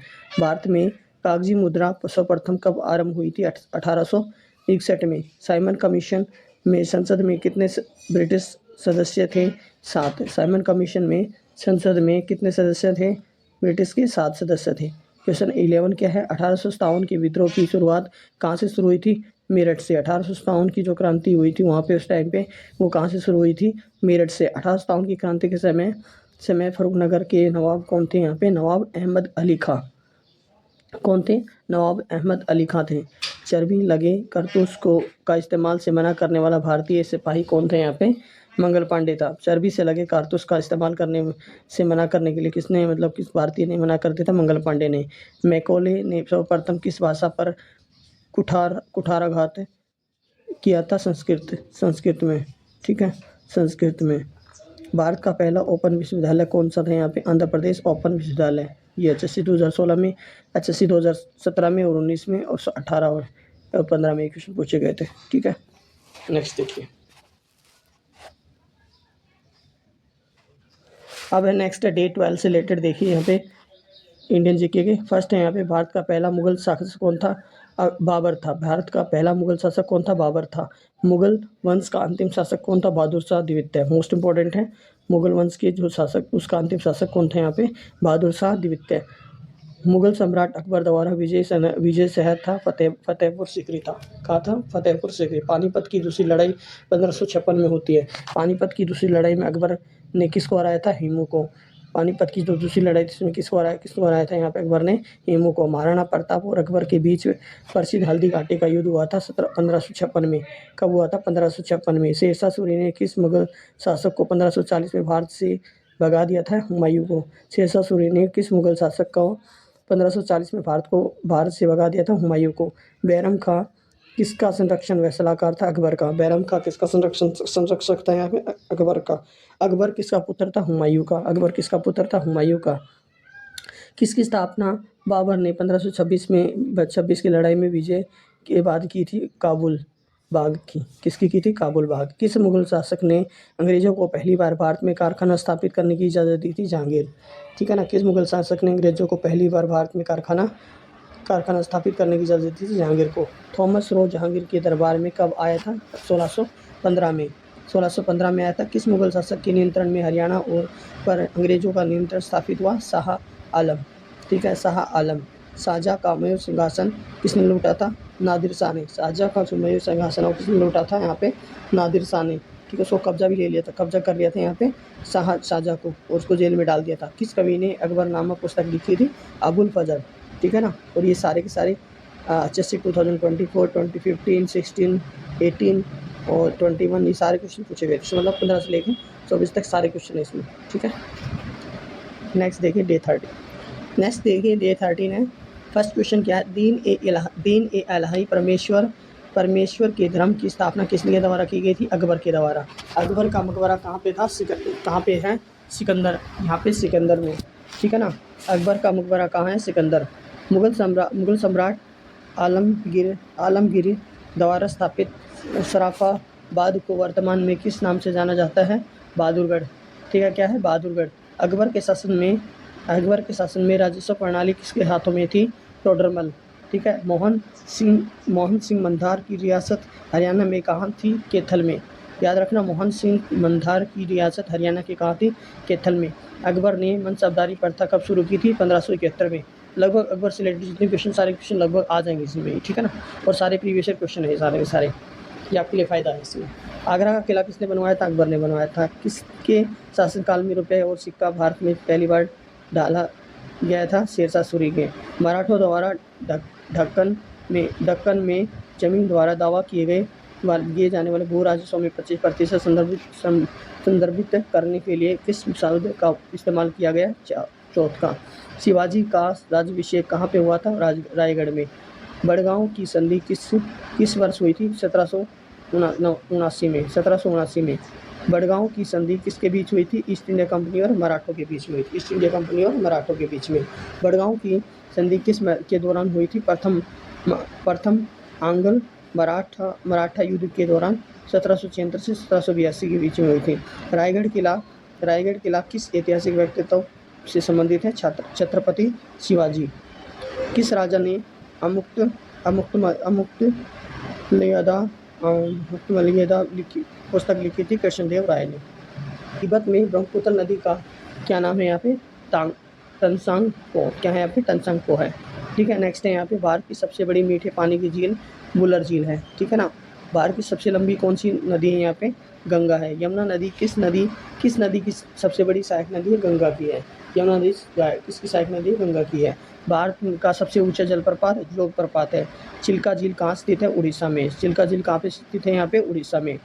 भारत में कागजी मुद्रा सर्वप्रथम कब आरंभ हुई थी? 1861 में। साइमन कमीशन में संसद में कितने ब्रिटिश सदस्य थे? 7। साइमन कमीशन में संसद में कितने सदस्य थे? ब्रिटिश के 7 सदस्य थे। क्वेश्चन 11 क्या है? 1857 के विद्रोह की शुरुआत कहाँ से शुरू हुई थी? मेरठ से। 1857 की जो क्रांति हुई थी वहाँ पे उस टाइम पे वो कहाँ से शुरू हुई थी? मेरठ से। 1857 की क्रांति के समय फर्रुखनगर के नवाब कौन थे? यहाँ पे नवाब अहमद अली खां। कौन थे? नवाब अहमद अली खां थे। चर्बी लगे कारतूस का इस्तेमाल से मना करने वाला भारतीय सिपाही कौन थे? यहाँ पे मंगल पांडे था। चर्बी से लगे कारतूस का इस्तेमाल करने से मना करने के लिए किसने किस भारतीय ने मना कर दिया था? मंगल पांडे ने। मैकॉले ने सर्वप्रथम किस भाषा पर कुठाराघात किया था? संस्कृत में। ठीक है, संस्कृत में। भारत का पहला ओपन विश्वविद्यालय कौन सा था? यहाँ पे आंध्र प्रदेश ओपन विश्वविद्यालय। ये HSC 2016 में, HSC 2017 में और 19 में और 18 और 15 में क्वेश्चन पूछे गए थे। ठीक है, नेक्स्ट देखिए। अब है नेक्स्ट है डे 12 से रिलेटेड। देखिए यहाँ पे इंडियन जीके के फर्स्ट है यहाँ पे भारत का पहला मुगल शासक कौन था? बाबर था। भारत का पहला मुगल शासक कौन था? बाबर था। मुगल वंश का अंतिम शासक कौन था? बहादुर शाह द्वितीय। मोस्ट इंपॉर्टेंट है, मुगल वंश के जो शासक उसका अंतिम शासक कौन था? यहाँ पे बहादुर शाह द्वितीय। मुगल सम्राट अकबर द्वारा विजय शहर था फतेहपुर सीकरी था। कहा था? फतेहपुर सीकरी। पानीपत की दूसरी लड़ाई 1556 में होती है। पानीपत की दूसरी लड़ाई में अकबर ने किसको हराया था? हेमू को। पानीपत की जो दूसरी लड़ाई थी उसमें किसको हराया था? यहाँ पे अकबर ने हेमू को। महाराणा प्रताप और अकबर के बीच प्रसिद्ध हल्दी घाटी का युद्ध हुआ था 1556 में। कब हुआ था? 1556 में। शेरशाह सूरी ने किस मुगल शासक को 1540 में भारत से भगा दिया था? हुमायूं को। शेरशाह सूरी ने किस मुगल शासक को 1540 में भारत से भगा दिया था? हुमायूं को। बैरम खां किसका संरक्षण व सलाहकार था? अकबर का। बैरम खां किसका संरक्षक था? यहाँ पे अकबर का। अकबर किसका पुत्र था? हुमायूं का। अकबर किसका पुत्र था? हुमायूं का। किसकी स्थापना बाबर ने 1526 की लड़ाई में विजय के बाद की थी? काबुल बाग की। किसकी की थी? काबुल बाग। किस मुगल शासक ने अंग्रेजों को पहली बार भारत में कारखाना स्थापित करने की इजाज़त दी थी? जहांगीर। ठीक है ना, किस मुगल शासक ने अंग्रेजों को पहली बार भारत में कारखाना स्थापित करने की इजाज़त दी थी? जहांगीर को। थॉमस रो जहांगीर के दरबार में कब आया था? 1615 में। 1615 में आया था। किस मुगल शासक के नियंत्रण में हरियाणा और पर अंग्रेजों का नियंत्रण स्थापित हुआ? शाह आलम। ठीक है, शाह आलम। शाहजहाँ का मयूर सिंहासन किसने लूटा था? नादिर शाह ने। शाहजहाँ का जो मयूर सिंहासन किसने लूटा था? यहाँ पे नादिर शाह ने। ठीक है, उसको कब्जा भी ले लिया था, कब्जा कर लिया था यहाँ पे शाहजहाँ को और उसको जेल में डाल दिया था। किस कवि ने अकबर नामक पुस्तक लिखी थी? अबुल फजल। ठीक है ना, और ये सारे के सारे HSC 2024, 2015, 16, 18 और 21 ये सारे क्वेश्चन पूछे गए थे, मतलब 15 से लेकर 24 तक सारे क्वेश्चन है इसमें, ठीक है। नेक्स्ट देखिए डे 13 है। फर्स्ट क्वेश्चन क्या है, दीन ए इलाही परमेश्वर के धर्म की स्थापना किसके द्वारा की गई थी? अकबर के द्वारा। अकबर का मकबरा कहाँ पे था? कहाँ पे है? सिकंदर, यहाँ पे सिकंदर में, ठीक है ना। अकबर का मकबरा कहाँ है? सिकंदर। मुगल सम्राट आलमगीर द्वारा स्थापित शराफाबाद को वर्तमान में किस नाम से जाना जाता है? बहादुरगढ़, ठीक है। क्या है? बहादुरगढ़। अकबर के शासन में राजस्व प्रणाली किसके हाथों में थी? टोडरमल, ठीक है। मोहन सिंह मंधार की रियासत हरियाणा में कहाँ थी? कैथल में। याद रखना, मोहन सिंह मंधार की रियासत हरियाणा की कहाँ थी? कैथल में। अकबर ने मनसबदारी प्रथा कब शुरू की थी? 1571 में। लगभग अकबर से रिलेटेड जितने क्वेश्चन, सारे क्वेश्चन लगभग आ जाएंगे इसमें, ठीक है ना। और सारे प्रीवियस ईयर क्वेश्चन है सारे के सारे, ये आपके लिए फ़ायदा है इसमें। आगरा का किला किसने बनवाया था? अकबर ने बनवाया था। किसके शासनकाल में रुपये और सिक्का भारत में पहली बार डाला गया था? शेरशाह सूरी के। मराठों द्वारा दक्कन में जमीन द्वारा दावा किए जाने वाले भू राजस्व में 25% संदर्भित करने के लिए किस शब्द का इस्तेमाल किया गया? चौथ। शिवाजी का राज्याभिषेक कहाँ पे हुआ था? रायगढ़ में। बड़गांव की संधि किस वर्ष हुई थी? 1779 में। बड़गांव की संधि किसके बीच हुई थी? ईस्ट इंडिया कंपनी और मराठों के बीच में हुई थी। बड़गांव की संधि किस के दौरान हुई थी? प्रथम आंग्ल मराठा युद्ध के दौरान 1776 से 1782 के बीच में हुई थी। रायगढ़ किला किस ऐतिहासिक व्यक्तित्व से संबंधित है? छत्रपति शिवाजी। किस राजा ने मुक्तमर्यादा पुस्तक लिखी थी? कृष्णदेव राय ने। तिब्बत में ब्रह्मपुत्र नदी का क्या नाम है? यहाँ पे तनसांगपो। क्या है यहाँ पे? तनसांगपो है, ठीक है। नेक्स्ट है यहाँ पे भारत की सबसे बड़ी मीठे पानी की झील वुलर झील है, ठीक है ना। भारत की सबसे लंबी कौन सी नदी है? यहाँ पे गंगा है। यमुना नदी किस नदी की सबसे बड़ी सहायक नदी है? गंगा की है। यमुना नदी किसकी सहायक नदी है? गंगा की है। भारत का सबसे ऊंचा जलप्रपात जोग प्रपात है। चिल्का झील कहाँ स्थित है? उड़ीसा में। चिल्का झील कहाँ पे स्थित है? यहाँ पे उड़ीसा में।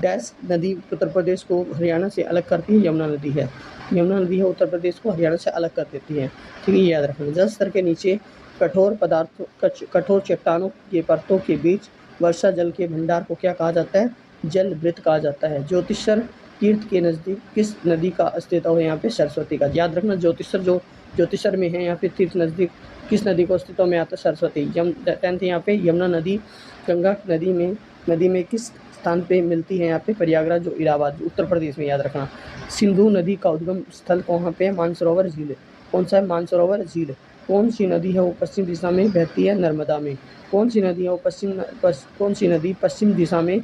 डैश नदी उत्तर प्रदेश को हरियाणा से अलग करती है? यमुना नदी है। यमुना नदी है उत्तर प्रदेश को हरियाणा से अलग कर देती है, ठीक है, ये याद रखना। जल स्तर के नीचे कठोर चट्टानों के परतों के बीच वर्षा जल के भंडार को क्या कहा जाता है? जल वृत्त कहा जाता है। ज्योतिषर तीर्थ के नज़दीक किस नदी का अस्तित्व है? यहाँ पे सरस्वती का। याद रखना, ज्योतिषर में है यहाँ पे तीर्थ नज़दीक किस नदी को अस्तित्व में आता है? सरस्वती। 10th यहाँ पे यमुना नदी गंगा नदी में किस स्थान पे मिलती है? यहाँ पे प्रयागराज, जो इलाहाबाद उत्तर प्रदेश में। याद रखना, सिंधु नदी का उद्गम स्थल कहाँ पे? मानसरोवर झील। कौन सा है? मानसरोवर झील। कौन सी नदी है वो पश्चिम दिशा में बहती है? नर्मदा में। कौन सी नदी है वो पश्चिम दिशा में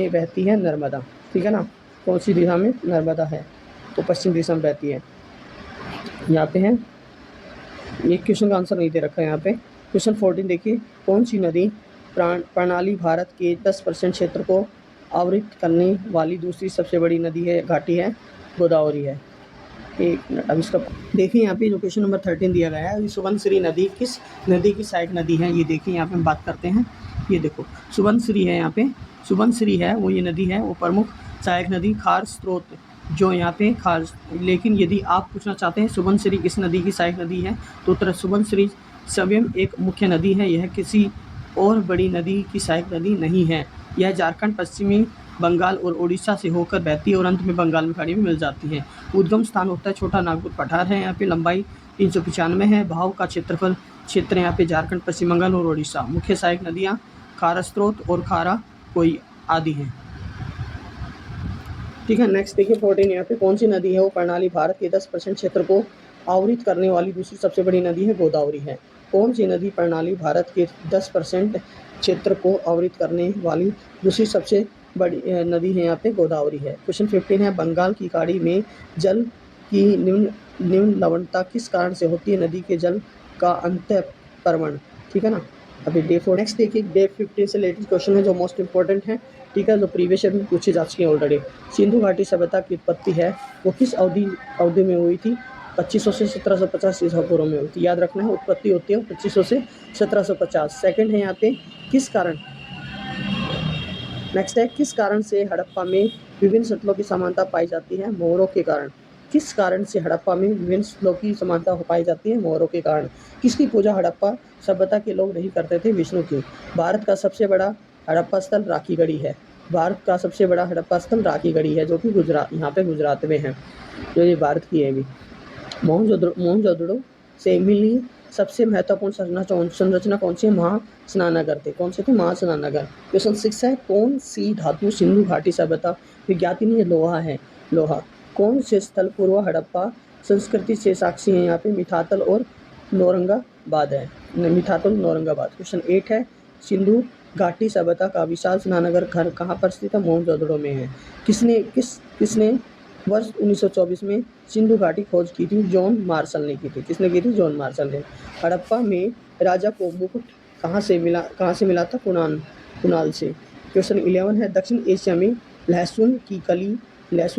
बहती है? नर्मदा, ठीक है ना। कौन सी दिशा में? नर्मदा है, तो पश्चिम दिशा में बहती है। यहाँ पे है, एक क्वेश्चन का आंसर नहीं दे रखा है यहाँ पे। क्वेश्चन 14 देखिए, कौन सी नदी प्रणाली भारत के 10% क्षेत्र को आवृत करने वाली दूसरी सबसे बड़ी नदी है? घाटी है? गोदावरी है। एक मिनट, अब इसका देखिए यहाँ पे जो क्वेश्चन नंबर 13 दिया गया है, सुबनसिरी नदी किस नदी की सहायक नदी है? ये देखिए यहाँ पे हम बात करते हैं, ये देखो सुबनसिरी है। यहाँ पे सुबनसिरी है वो ये नदी है, वो प्रमुख सहायक नदी खार स्रोत जो यहाँ पे खार। लेकिन यदि आप पूछना चाहते हैं सुबनसिरी किस नदी की सहायक नदी है, तो उत्तर सुबनसिरी स्वयं एक मुख्य नदी है। यह किसी और बड़ी नदी की सहायक नदी नहीं है। यह झारखंड, पश्चिमी बंगाल और उड़ीसा से होकर बहती है और अंत में बंगाल में खाड़ी में मिल जाती है। उद्गम स्थान होता है छोटा नागपुर पठार है। यहाँ पे लंबाई 395 है। भाव का क्षेत्र यहाँ पे झारखंड, पश्चिम बंगाल और उड़ीसा। मुख्य सहायक नदियाँ खारा स्रोत और खारा कोई आदि हैं, ठीक है। नेक्स्ट देखिए 14 यहाँ पे, कौन सी नदी है वो प्रणाली भारत के 10% क्षेत्र को आवृत करने वाली दूसरी सबसे बड़ी नदी है? गोदावरी है। कौन सी नदी प्रणाली भारत के 10% क्षेत्र को आवृत करने वाली दूसरी सबसे बड़ी नदी है? यहाँ पे गोदावरी है। क्वेश्चन 15 है, बंगाल की खाड़ी में जल की निम्न लवणता किस कारण से होती है? नदी के जल का अंतःप्रवण, ठीक है ना। अभी डे 4 नेक्स्ट देखिए, डे 15 से लेटेस्ट क्वेश्चन है जो मोस्ट इंपॉर्टेंट है, ठीक है, जो प्रीवियस ईयर में पूछी जा चुकी है ऑलरेडी। सिंधु घाटी सभ्यता की उत्पत्ति है वो किस अवधि में हुई थी? 2500 से 1750 ईसा पूर्व में हुई थी। याद रखना है, उत्पत्ति होती है 2500 से 1750। सेकंड है यहाँ पे, किस कारण नेक्स्ट है, किस कारण से हड़प्पा में विभिन्न शक्लों की समानता पाई जाती है? मोहरों के कारण। किस कारण से हड़प्पा में विभिन्न शक्लों की समानता पाई जाती है? मोहरों के कारण। किसकी पूजा हड़प्पा सभ्यता के लोग नहीं करते थे? विष्णु की। भारत का सबसे बड़ा हड़प्पा स्थल राखीगढ़ी है। भारत का सबसे बड़ा हड़प्पा स्थल राखीगढ़ी है, जो कि यहाँ पे गुजरात में है, जो ये भारत की है भी। मोहनजोदड़ो से मिली सबसे महत्वपूर्ण संरचना कौन सी है? महास्नानगर थे। कौन से थे? महास्नानगर। क्वेश्चन 6 है, कौन सी धातु सिंधु घाटी सभ्यता विज्ञात नहीं है? लोहा है, लोहा। कौन से स्थल पूर्व हड़प्पा संस्कृति से साक्षी है? यहाँ पे मिठातल और नौरंगाबाद है, मिठातल नौरंगाबाद। क्वेश्चन 8 है, सिंधु घाटी सभ्यता का विशाल स्नानगर घर कहाँ पर स्थित है? मोहनजोदड़ो में है। किसने वर्ष 1924 में सिंधु घाटी खोज की थी? जॉन मार्शल ने की थी। किसने की थी? जॉन मार्शल ने। हड़प्पा में राजा को मुकुट कहाँ से मिला था? कुणाल से। क्वेश्चन 11 है, दक्षिण एशिया में लहसुन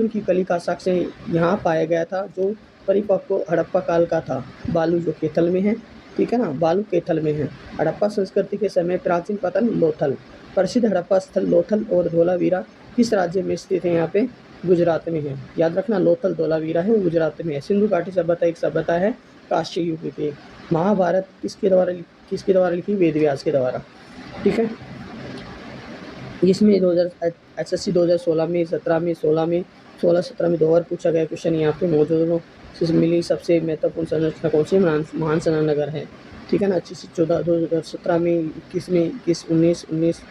की कली का साक्ष्य यहाँ पाया गया था, जो परिपक्व हड़प्पा काल का था। बालू जो कैथल में है, ठीक है ना, बालू कैथल में है। हड़प्पा संस्कृति के समय प्राचीन पतन लोथल। प्रसिद्ध हड़प्पा स्थल लोथल और धोलावीरा किस राज्य में स्थित है? यहाँ पे गुजरात में है। याद रखना, लोथल धोलावीरा है वो गुजरात में है। सिंधु घाटी सभ्यता एक सभ्यता है कांस्य युग की। महाभारत किसके द्वारा लिखी? वेद व्यास के द्वारा, ठीक है। इसमें SSC 2016 में, 17 में, 16 में, 16-17 में 2 बार पूछा गया क्वेश्चन। यहाँ पे मौजूद से मिली सबसे महत्वपूर्ण संरचना कौन सी? महान स्नानगर है, ठीक है ना। 14 2017 में, 21 में, 21, 19,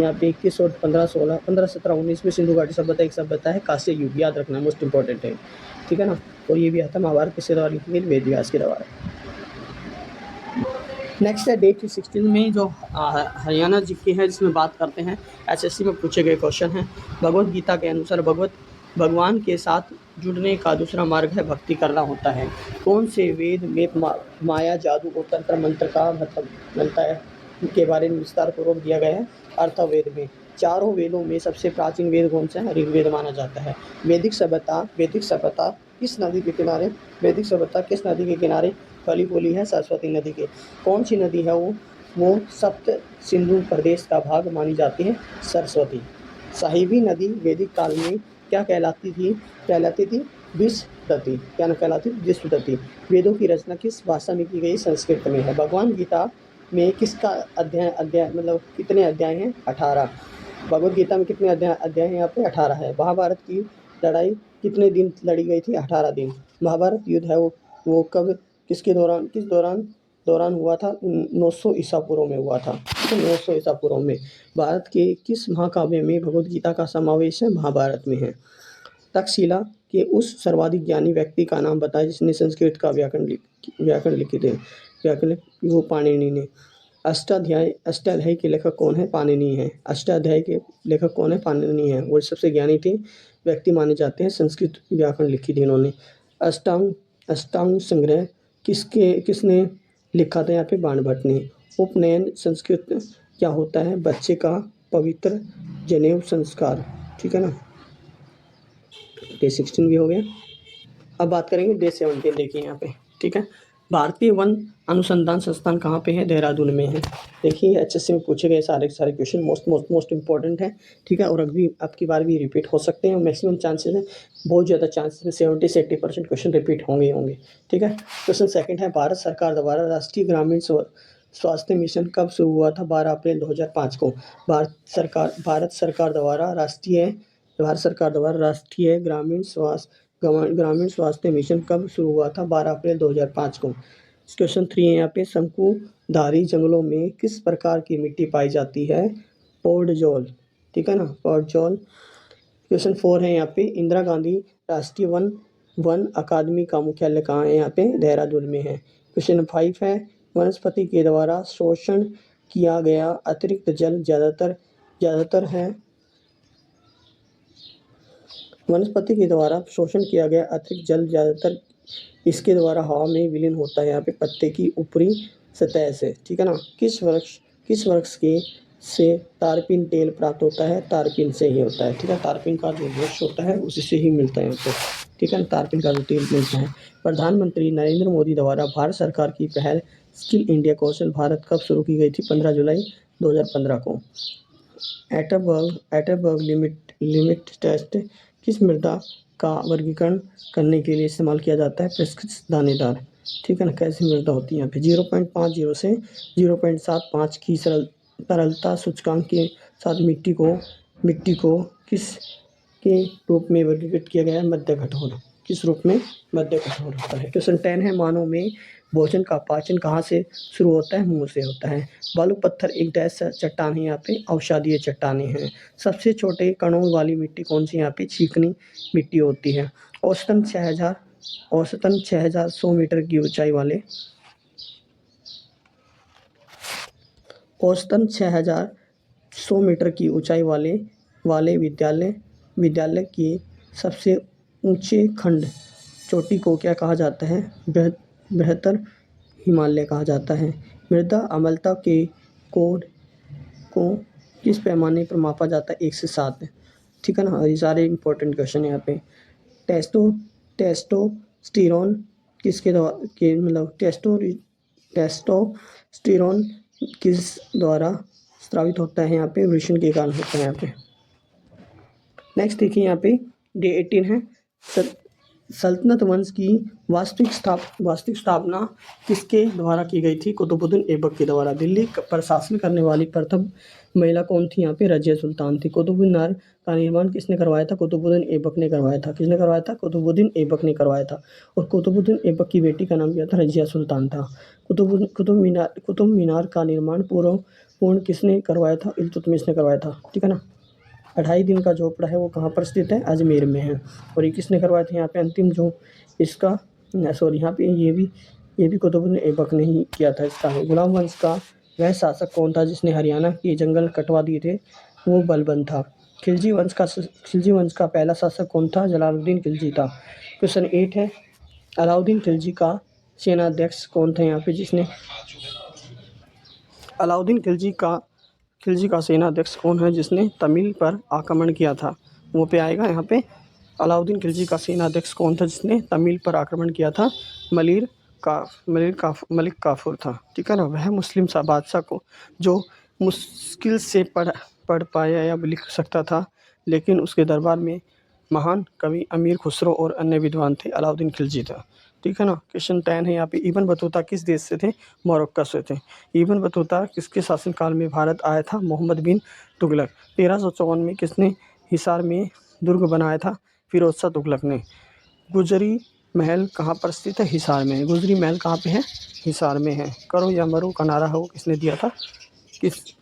यहाँ पे 21 और 15, 16, 15, 17, 19 में सिंधु घाटी सभ्यता एक सभ्यता है कांस्य युग। याद रखना, मोस्ट इंपॉर्टेंट है, ठीक है ना। और ये भी आता है महाभारत किसके द्वारा लिखी गई? वेद व्यास के द्वारा। नेक्स्ट है डे 316 में जो हरियाणा जीके है, जिसमें बात करते हैं, SSC में पूछे गए क्वेश्चन हैं। भगवत गीता के अनुसार भगवान के साथ जुड़ने का दूसरा मार्ग है भक्ति करना होता है। कौन से वेद में माया, जादू और तंत्र मंत्र का मतलब मिलता है के बारे में विस्तार पूर्वक दिया गया है? अर्थवेद में। चारों वेदों में सबसे प्राचीन वेद कौन सा है? ऋग्वेद माना जाता है। वैदिक सभ्यता किस नदी के किनारे? वैदिक सभ्यता किस नदी के किनारे फली फूली है? सरस्वती नदी के। कौन सी नदी है वो सप्त सिंधु प्रदेश का भाग मानी जाती है? सरस्वती। साहिबी नदी वैदिक काल में क्या कहलाती थी? विश्वदती। क्या कहलाती? विश्वदती। वेदों की रचना किस भाषा में की गई? संस्कृत में है। भगवान गीता में किसका अध्याय मतलब कितने अध्याय हैं? 18। भगवत गीता में कितने अध्याय हैं? यहाँ पे 18 है। महाभारत की लड़ाई कितने दिन लड़ी गई थी? 18 दिन। महाभारत युद्ध है वो कब, किस दौरान हुआ था? 900 ईसा पूर्व में हुआ था, 900 ईसा पूर्व में। भारत के किस महाकाव्य में भगवत गीता का समावेश है? महाभारत में है। तक्षशिला के उस सर्वाधिक ज्ञानी व्यक्ति का नाम बताएं जिसने संस्कृत का व्याकरण लिखे थे? व्याकरण वो पाणिनि ने। अष्टाध्यायी के लेखक कौन है? पाणिनि है। अष्टाध्यायी के लेखक कौन है? पाणिनि है। वो सबसे ज्ञानी थे व्यक्ति माने जाते हैं, संस्कृत व्याकरण लिखी थी इन्होंने। अष्टांग संग्रह किसने लिखा था? यहाँ पे बाणभट्ट ने। उपनयन संस्कृत क्या होता है? बच्चे का पवित्र जनेऊ संस्कार, ठीक है ना। डे 16 भी हो गया। अब बात करेंगे डे 17, देखिए यहाँ पे, ठीक है। भारतीय वन अनुसंधान संस्थान कहाँ पे है? देहरादून में है। देखिए HSC में पूछे गए सारे क्वेश्चन मोस्ट इंपॉर्टेंट है, ठीक है। और अभी आपकी बार भी रिपीट हो सकते हैं, मैक्सिमम चांसेस है, बहुत ज़्यादा चांसेस में 70 से 80% क्वेश्चन रिपीट होंगे, ठीक है। क्वेश्चन 2 है, भारत सरकार द्वारा राष्ट्रीय ग्रामीण स्वास्थ्य मिशन कब शुरू हुआ था? 12 अप्रैल 2005 को। भारत सरकार द्वारा राष्ट्रीय ग्रामीण स्वास्थ्य मिशन कब शुरू हुआ था? 12 अप्रैल 2005 को। क्वेश्चन 3 है यहाँ पे, शंकुधारी जंगलों में किस प्रकार की मिट्टी पाई जाती है? पोडजोल, ठीक है ना, पोडजोल। क्वेश्चन 4 है यहाँ पे, इंदिरा गांधी राष्ट्रीय वन अकादमी का मुख्यालय कहाँ है? यहाँ पे देहरादून में है। क्वेश्चन 5 है, वनस्पति के द्वारा शोषण किया गया अतिरिक्त जल ज्यादातर है। वनस्पति के द्वारा शोषण किया गया अतिरिक्त जल ज्यादातर इसके द्वारा हवा में विलीन होता है यहाँ पे पत्ते की ऊपरी सतह से, ठीक है ना। किस वृक्ष से तारपीन तेल प्राप्त होता है? तारपीन से ही होता है, ठीक है। तारपीन का जो वृक्ष होता है उसी से ही मिलता है यहाँ पे, ठीक है ना, तारपीन का जो तेल मिलता है। प्रधानमंत्री नरेंद्र मोदी द्वारा भारत सरकार की पहल स्किल इंडिया कौशल भारत कब शुरू की गई थी? 15 जुलाई 2015 को। एटरबर्ग लिमिट टेस्ट किस मृदा का वर्गीकरण करने के लिए इस्तेमाल किया जाता है? प्रिस्क्रिप्स दानेदार, ठीक है ना। कैसी मृदा होती है यहाँ पे? 0.50 से 0.75 की तरलता सूचकांक के साथ मिट्टी को किस के रूप में वर्गीकृत किया गया है? मध्य कठोर। किस रूप में? मध्य कठोर होता है। क्वेश्चन 10 है, मानव में भोजन का पाचन कहाँ से शुरू होता है? मुंह से होता है। बालू पत्थर एक डैश चट्टान है, यहाँ पे औषधीय चट्टानें हैं। सबसे छोटे कणों वाली मिट्टी कौन सी? यहाँ पे चिकनी मिट्टी होती है। औसतन 6100 मीटर की ऊंचाई वाले औसतन 6100 मीटर की ऊंचाई वाले विद्यालय के सबसे ऊंचे खंड चोटी को क्या कहा जाता है? बेहतर हिमालय कहा जाता है। मृदा अम्लता के कोड को किस पैमाने पर मापा जाता है? 1 से 7, ठीक है ना। ये सारे इंपॉर्टेंट क्वेश्चन है यहाँ पे। टेस्टोस्टेरोन किसके द्वारा टेस्टोस्टेरोन किस द्वारा स्रावित होता है? यहाँ पे वृषण के कारण होता है यहाँ पे। नेक्स्ट देखिए यहाँ पे डे 18 है, सल्तनत वंश की वास्तविक स्थापना किसके द्वारा की गई थी? कुतुबुद्दीन ऐबक के द्वारा। दिल्ली पर शासन करने वाली प्रथम महिला कौन थी? यहाँ पे रजिया सुल्तान थी। कुतुब मीनार का निर्माण किसने करवाया था? कुतुबुद्दीन ऐबक ने करवाया था। किसने करवाया था? कुतुबुद्दीन ऐबक ने करवाया था। और कुतुबुद्दीन ऐबक की बेटी का नाम क्या था? रजिया सुल्तान था। कुतुब मीनार का निर्माण पूर्ण किसने करवाया था? इल्तुतमिश ने करवाया था, ठीक है ना। 2.5 दिन का झोपड़ा है वो कहाँ पर स्थित है? अजमेर में है। और ये किसने करवाया था? यहाँ पे अंतिम जो इसका सॉरी यहाँ पे ये भी कुतुबुद्दीन ऐबक ने ही किया था इसका। गुलाम वंश का वह शासक कौन था जिसने हरियाणा के जंगल कटवा दिए थे? वो बलबन था। खिलजी वंश का पहला शासक कौन था? जलालुद्दीन खिलजी था। क्वेश्चन 8 है, अलाउद्दीन खिलजी का सेनाध्यक्ष कौन था? यहाँ पे जिसने अलाउद्दीन खिलजी का सेनाध्यक्ष कौन है जिसने तमिल पर आक्रमण किया था? वो पे आएगा यहाँ पे। अलाउद्दीन खिलजी का सेनाध्यक्ष कौन था जिसने तमिल पर आक्रमण किया था? मलिक काफूर था, ठीक है ना। वह मुस्लिम बादशाह को जो मुश्किल से पढ़ पाया या लिख सकता था, लेकिन उसके दरबार में महान कवि अमीर खुसरो और अन्य विद्वान थे। अलाउद्दीन खिलजी था, ठीक है ना। क्वेश्चन 10 है यहाँ पे, इब्न बतूता किस देश से थे? मोरक्को से थे। इब्न बतूता किसके शासनकाल में भारत आया था? मोहम्मद बिन तुगलक। 1354 में किसने हिसार में दुर्ग बनाया था? फिरोज शाह तुगलक ने। गुजरी महल कहाँ पर स्थित है? हिसार में है। गुजरी महल कहाँ पे है? हिसार में है। करो या मरो का नारा है वो किसने दिया था?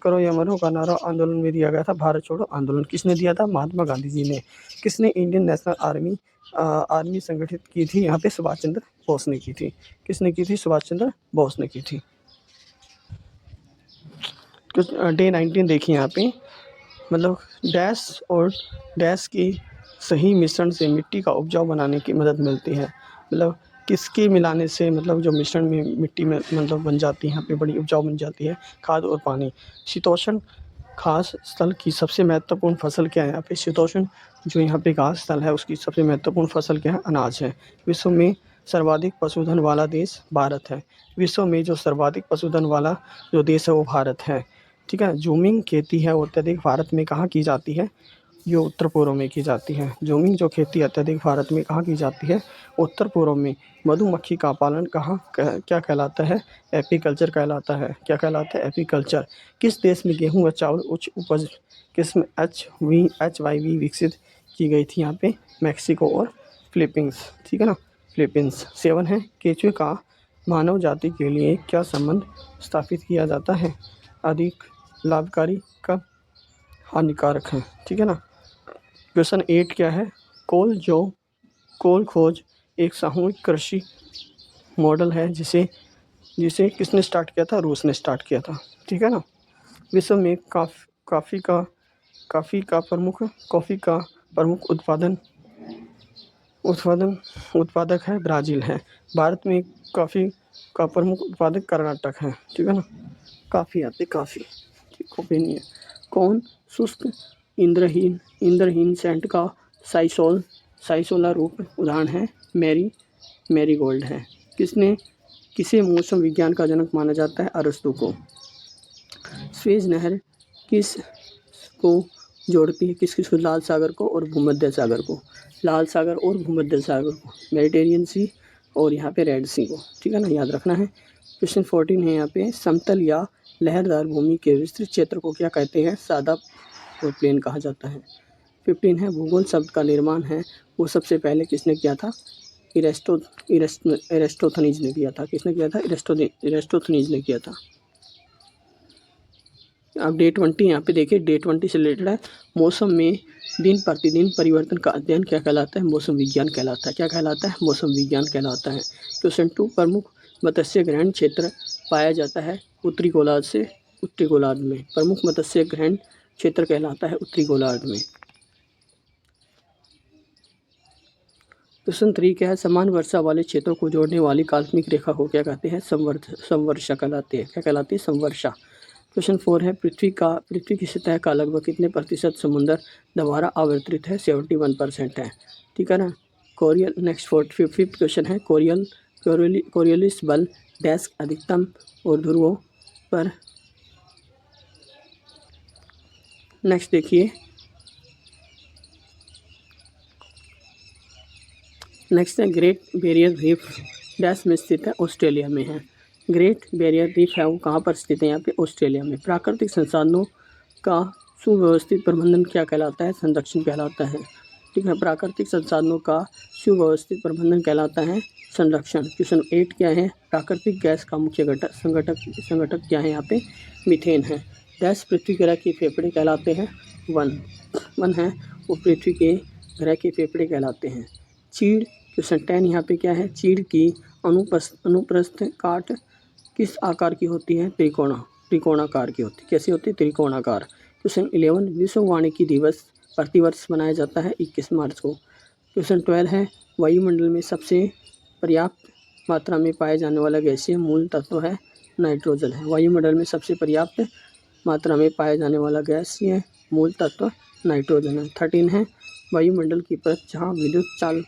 करो या मरो का नारा आंदोलन में दिया गया था, भारत छोड़ो आंदोलन। किसने दिया था? महात्मा गांधी जी ने। किसने इंडियन नेशनल आर्मी संगठित की थी? यहाँ पे सुभाष चंद्र बोस ने की थी। किसने की थी? सुभाष चंद्र बोस ने की थी। डे 19 देखिए यहाँ पे, मतलब डैश और डैश की सही मिश्रण से मिट्टी का उपजाऊ बनाने की मदद मिलती है। मतलब किसके मिलाने से, मतलब जो मिश्रण में मिट्टी में मतलब बन जाती है, यहाँ पे बड़ी उपजाऊ बन जाती है? खाद और पानी। शीतोष्ण घास स्थल की सबसे महत्वपूर्ण फसल क्या है? यहाँ पे शीतोष्ण जो यहाँ पे घास स्थल है उसकी सबसे महत्वपूर्ण फसल क्या है? अनाज है। विश्व में सर्वाधिक पशुधन वाला देश भारत है। विश्व में जो सर्वाधिक पशुधन वाला जो देश है वो भारत है, ठीक है। जूमिंग खेती है वो अत्यधिक भारत में कहाँ की जाती है? ये उत्तर पूर्व में की जाती है। जूमिंग जो खेती अत्यधिक भारत में कहाँ की जाती है? उत्तर पूर्व में। मधुमक्खी का पालन क्या कहलाता है? एपीकल्चर कहलाता है। क्या कहलाता है? एपीकल्चर। किस देश में गेहूं व चावल उच्च उपज किस्म HYV विकसित की गई थी? यहाँ पे मैक्सिको और फिलीपींस, ठीक है ना। फिलीपींस। 7 है, केंचुए का मानव जाति के लिए क्या संबंध स्थापित किया जाता है? अधिक लाभकारी कब हानिकारक है, ठीक है ना। क्वेश्चन 8 क्या है? कोल खोज एक सामूहिक कृषि मॉडल है जिसे किसने स्टार्ट किया था? रूस ने स्टार्ट किया था, ठीक है ना। विश्व में कॉफ़ी का प्रमुख उत्पादक है ब्राज़ील है। भारत में कॉफ़ी का प्रमुख उत्पादक कर्नाटक है, ठीक है ना। काफ़ी आते काफ़ी, ठीक, कॉफ़ी नहीं है। कौन शुष्क इंद्रहीन सेंट का साइसोला रूप उदाहरण है? मैरीगोल्ड है। किसे मौसम विज्ञान का जनक माना जाता है? अरस्तु को। स्वेज नहर को जोड़ती है, किस किस को, लाल सागर को और भूमध्य सागर को, लाल सागर और भूमध्य सागर को, मेडिटेरियन सी और यहाँ पे रेड सी को, ठीक है ना, याद रखना है। क्वेश्चन 14 है यहाँ पे, समतल या लहरदार भूमि के विस्तृत क्षेत्र को क्या कहते हैं, सादा और प्लेन कहा जाता है। 15 है, भूगोल शब्द का निर्माण है वो सबसे पहले किसने किया था, एरिस्टोथनीज ने किया था। किसने किया था, एरिस्टोथनीज ने किया था। अब डे 20 यहाँ पे देखिए, डे 20 से रिलेटेड है, मौसम में दिन प्रतिदिन परिवर्तन का अध्ययन क्या कहलाता है, मौसम विज्ञान कहलाता है। क्या कहलाता है, मौसम विज्ञान कहलाता है। क्वेश्चन 2, प्रमुख मत्स्य ग्रहण क्षेत्र पाया जाता है उत्तरी गोलार्ध से उत्तरी गोलार्ध में, प्रमुख मत्स्य ग्रहण क्षेत्र कहलाता है उत्तरी गोलार्ध में। क्वेश्चन 3 क्या है, समान वर्षा वाले क्षेत्रों को जोड़ने वाली काल्पनिक रेखा को क्या कहते हैं, संवर्षा कहलाती है। क्या कहलाती है, संवर्षा। क्वेश्चन 4 है, पृथ्वी की सतह का लगभग कितने प्रतिशत समुद्र द्वारा आवृत्त है, 71% है, ठीक है ना। कोरियल, नेक्स्ट 5th क्वेश्चन है, कोरियलिस बल डैश अधिकतम और ध्रुवों पर। नेक्स्ट देखिए, नेक्स्ट है, ग्रेट बैरियर रीफ डैश में स्थित है, ऑस्ट्रेलिया में है। ग्रेट बैरियर रीफ है वो कहाँ पर स्थित है, यहाँ पे ऑस्ट्रेलिया में। प्राकृतिक संसाधनों का सुव्यवस्थित प्रबंधन क्या कहलाता है, संरक्षण कहलाता है, ठीक है। प्राकृतिक संसाधनों का सुव्यवस्थित प्रबंधन कहलाता है संरक्षण। क्वेश्चन 8 क्या है, प्राकृतिक गैस का मुख्य संगठक क्या है, यहाँ पे मीथेन है। डैश पृथ्वी ग्रह के फेफड़े कहलाते हैं, वन है वो पृथ्वी के ग्रह के फेफड़े कहलाते हैं। चीड़, क्वेश्चन 10 यहाँ पे क्या है, चीड़ की अनुप्रस्थ काट किस आकार की होती है, त्रिकोणाकार की होती है। कैसी होती है, त्रिकोणाकार। क्वेश्चन 11, विश्व वानिकी दिवस प्रतिवर्ष मनाया जाता है 21 मार्च को। क्वेश्चन 12 है, वायुमंडल में सबसे पर्याप्त मात्रा में पाए जाने वाला गैसीय मूल तत्व है नाइट्रोजन है। वायुमंडल में सबसे पर्याप्त मात्रा में पाया जाने वाला गैसीय मूल तत्व नाइट्रोजन है। 13 है, वायुमंडल की परत जहाँ विद्युत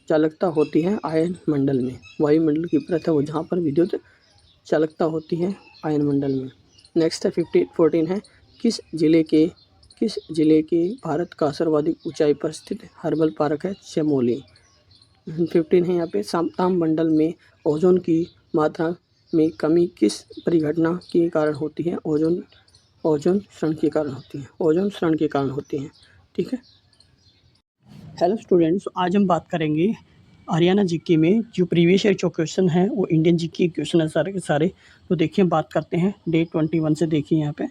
चालकता होती है आयन मंडल में। वायुमंडल की परत है वो जहाँ पर विद्युत चालकता होती है आयन मंडल में। नेक्स्ट है 14 है, किस जिले के भारत का सर्वाधिक ऊंचाई पर स्थित हर्बल पार्क है, चमोली। 15 है यहाँ पे, ताप मंडल में ओजोन की मात्रा में कमी किस परिघटना के कारण होती है, ओजोन क्षरण के कारण होती है, ओजोन क्षरण के कारण होती है, ठीक है। हेलो स्टूडेंट्स, आज हम बात करेंगे हरियाणा जीके में जो प्रीवियस ईयर जो क्वेश्चन है वो इंडियन जीके क्वेश्चन है सारे के सारे। तो देखिए बात करते हैं डे 21 से। देखिए यहाँ पे,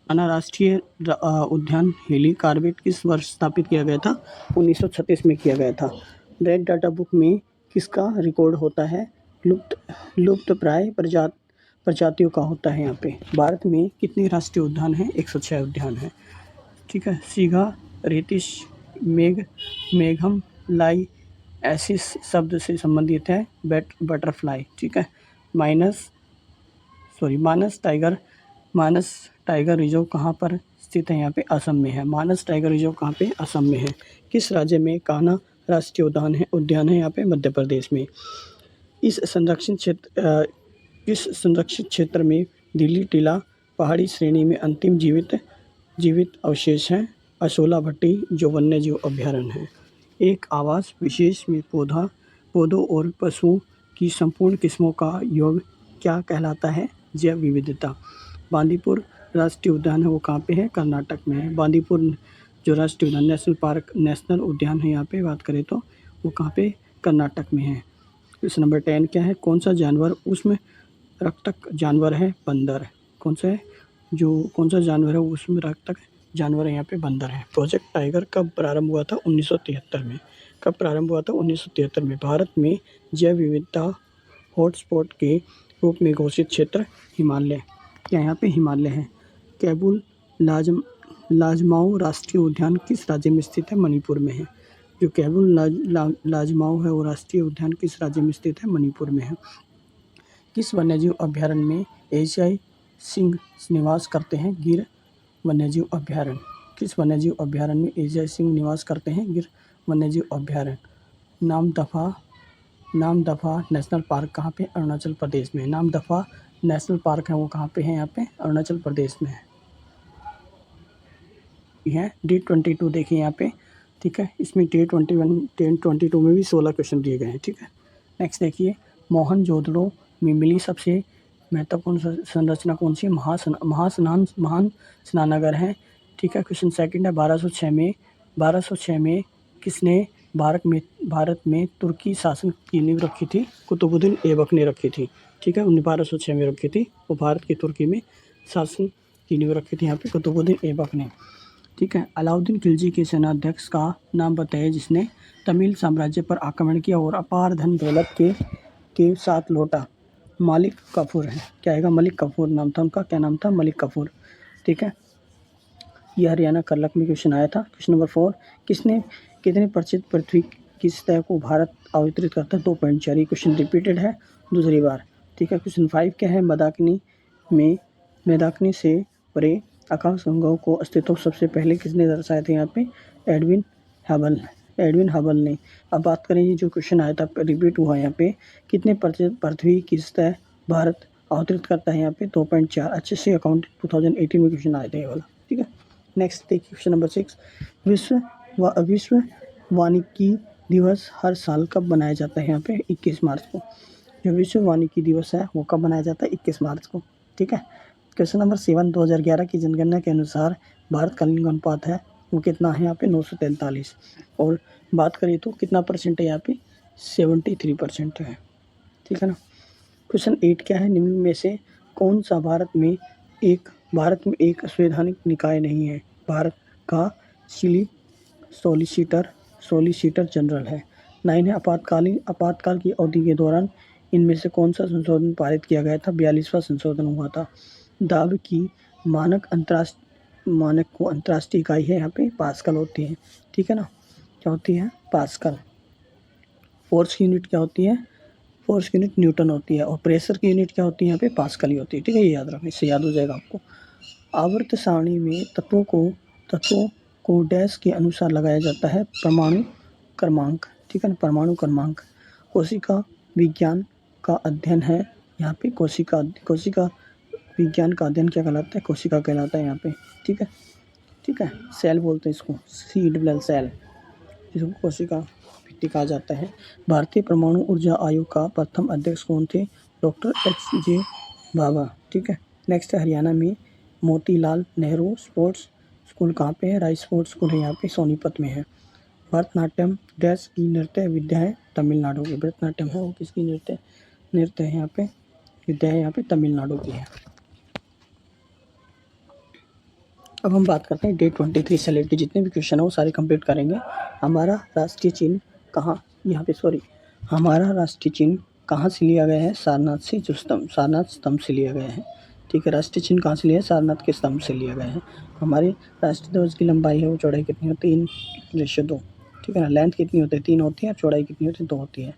राष्ट्रीय उद्यान हिली कार्बेट किस वर्ष स्थापित किया गया था, 1936 में किया गया था। रेड डाटा बुक में किसका रिकॉर्ड होता है, लुप्त प्राय प्रजातियों का होता है। यहाँ पे भारत में कितने राष्ट्रीय उद्यान हैं, 106 उद्यान हैं, ठीक है। सीगा, रेतिश, मेघम, लाई ऐसी शब्द से संबंधित है बटरफ्लाई, ठीक है। मानस टाइगर रिजर्व कहाँ पर स्थित है, यहाँ पे असम में है। मानस टाइगर रिजर्व कहाँ पे, असम में है। किस राज्य में कान्हा राष्ट्रीय उद्यान है, यहाँ पे मध्य प्रदेश में। इस संरक्षित क्षेत्र में दिल्ली टीला पहाड़ी श्रेणी में अंतिम जीवित अवशेष हैं असोला भट्टी जो वन्यजीव अभ्यारण्य है। एक आवास विशेष में पौधों और पशुओं की संपूर्ण किस्मों का योग क्या कहलाता है, जैव विविधता। बांदीपुर राष्ट्रीय उद्यान है वो कहाँ पे है, कर्नाटक में है। बांदीपुर जो राष्ट्रीय उद्यान नेशनल उद्यान है यहाँ पे बात करें तो वो कहाँ पे, कर्नाटक में है। क्वेश्चन नंबर 10 क्या है, कौन सा जानवर उष्ण रक्तक जानवर है, बंदर। कौन सा जानवर है उष्ण रक्तक जानवर है, यहाँ पे बंदर है। प्रोजेक्ट टाइगर कब प्रारंभ हुआ था, 1973 में। कब प्रारंभ हुआ था, 1973 में। भारत में जैव विविधता हॉटस्पॉट के रूप में घोषित क्षेत्र हिमालय, क्या यहाँ पे हिमालय है। कैबुल लाजमाओ राष्ट्रीय उद्यान किस राज्य में स्थित है, मणिपुर में है। जो कैबुल लाजमाओ है वो राष्ट्रीय उद्यान किस राज्य में स्थित है, मणिपुर में है। किस वन्यजीव अभ्यारण्य में एशियाई सिंह निवास करते हैं, गिर वन्यजीव अभ्यारण्य। किस वन्यजीव अभ्यारण्य में एशियाई सिंह निवास करते हैं, गिर वन्यजीव अभ्यारण्य। नामदफा नेशनल पार्क कहाँ पे, अरुणाचल प्रदेश में। नामदफा नेशनल पार्क है वो कहाँ पे है, यहाँ पे अरुणाचल प्रदेश में है। हैं। D22 देखिए यहाँ पे, ठीक है, इसमें D22 में भी 16 क्वेश्चन दिए गए हैं, ठीक है। नेक्स्ट देखिए, मोहनजोदड़ो में मिली सबसे महत्वपूर्ण संरचना कौन सी है? महान स्नानागार है, ठीक है। क्वेश्चन सेकंड है, 1206 में किसने भारत में तुर्की शासन की नींव रखी थी? कुतुबुद्दीन ऐबक ने रखी थी, ठीक है। 1206 में रखी थी, वो भारत की तुर्की में शासन की नींव रखी थी यहाँ पे कुतुबुद्दीन ऐबक ने, ठीक है। अलाउद्दीन खिलजी के सेनाध्यक्ष का नाम बताइए जिसने तमिल साम्राज्य पर आक्रमण किया और अपार धन दौलत के साथ लौटा। मलिक काफूर है, क्या आएगा? मलिक काफूर नाम था उनका, क्या नाम था? मलिक काफूर, ठीक है। यह हरियाणा कर्लक में क्वेश्चन आया था। क्वेश्चन नंबर 4, कितने प्रतिशत पृथ्वी की सतह को भारत आवंटित करता है? 2.4। ये क्वेश्चन रिपीटेड है दूसरी बार, ठीक है। क्वेश्चन 5 क्या है? मेदाकिनी से परे आकाशगंगाओं को अस्तित्व सबसे पहले किसने दर्शाया था? यहाँ पे एडविन हबल ने। अब बात करें, ये जो क्वेश्चन आया था रिपीट हुआ यहाँ पे, कितने प्रतिशत पृथ्वी की सतह भारत आवंटित करता है? यहाँ पे 2.4। अच्छे से अकाउंट 2018 में क्वेश्चन आए थे ये वाला, ठीक है। नेक्स्ट देखिए क्वेश्चन नंबर 6, विश्व वानिकी दिवस हर साल कब मनाया जाता है? यहाँ पे 21 मार्च को। जो विश्व वानिकी दिवस है वो कब मनाया जाता है? 21 मार्च को, ठीक है। क्वेश्चन नंबर 7, 2011 की जनगणना के अनुसार भारत का लिंग अनुपात है वो कितना है? यहाँ पे 943। और बात करें तो कितना परसेंट है? यहाँ पे 73% है, ठीक है ना। क्वेश्चन 8 क्या है? निम्न में से कौन सा भारत में एक संवैधानिक निकाय नहीं है? भारत का सॉलिसिटर जनरल है। 9 है, आपातकाल की अवधि के दौरान इनमें से कौन सा संशोधन पारित किया गया था? 42वां संशोधन हुआ था। दाब की मानक को अंतर्राष्ट्रीय इकाई है यहाँ पे पास्कल होती है, ठीक है ना। क्या होती है? पास्कल। फोर्स की यूनिट क्या होती है? फोर्स की यूनिट न्यूटन होती है। और प्रेशर की यूनिट क्या होती है? यहाँ पे पास्कल ही होती है, ठीक है। ये याद रखना, इससे याद हो जाएगा आपको। आवर्त सारणी में तत्वों को डैश के अनुसार लगाया जाता है? परमाणु क्रमांक, ठीक है ना, परमाणु क्रमांक। कोशिका विज्ञान का अध्ययन है यहाँ पे कोशिका विज्ञान का अध्ययन क्या कहलाता है? कोशिका कहलाता है यहाँ पे, ठीक है। सेल बोलते हैं इसको, सीड ब्लड सेल, जिसको कोशिका भित्ति कहा जाता है। भारतीय परमाणु ऊर्जा आयोग का प्रथम अध्यक्ष कौन थे? डॉक्टर HJ भाभा, ठीक है। नेक्स्ट है, हरियाणा में मोतीलाल नेहरू स्पोर्ट्स स्कूल कहाँ पे है? राय स्पोर्ट्स स्कूल है यहाँ पे सोनीपत में है। भरतनाट्यम डैश की नृत्य विद्या है? तमिलनाडु की। भरतनाट्यम है वो किसकी नृत्य है यहाँ पे? विद्या है यहाँ पे तमिलनाडु की है। अब हम बात करते हैं Day 23 से रिलेटेड जितने भी क्वेश्चन है वो सारे कंप्लीट करेंगे। हमारा राष्ट्रीय चिन्ह कहाँ हमारा राष्ट्रीय चिन्ह कहाँ से लिया गया है? सारनाथ स्तंभ से लिया गया है, ठीक है। राष्ट्रीय चिन्ह कहाँ से लिया है? सारनाथ के स्तंभ से लिया गया है। हमारे राष्ट्रीय ध्वज की लंबाई है वो चौड़ाई कितनी होती है? 3:2, ठीक है ना। लेंथ कितनी होती है? 3 होती है। चौड़ाई कितनी होती है? 2 होती है,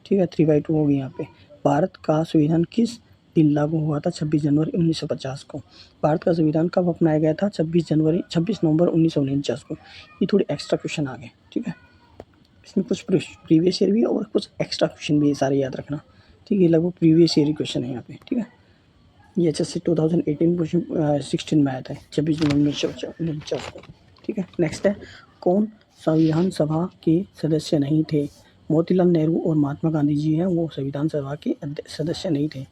ठीक है। 3/2 होगी यहाँ पे। भारत का संविधान किस दिन लागू हुआ था? 26 जनवरी 1950 को। भारत का संविधान कब अपनाया गया था? 26 नवंबर 1949 को। ये थोड़ी एक्स्ट्रा क्वेश्चन आ गए, ठीक है। इसमें कुछ प्रीवियस ईयर भी है और कुछ एक्स्ट्रा क्वेश्चन भी है, सारे याद रखना, ठीक है। लगभग प्रीवियस ईयर क्वेश्चन है यहाँ पे, ठीक है। ये HSC 2018-16 में आया था 26 जनवरी 1949 को, ठीक है। नेक्स्ट है, कौन संविधान सभा के सदस्य नहीं थे? मोतीलाल नेहरू और महात्मा गांधी जी हैं, वो संविधान सभा के सदस्य नहीं थे।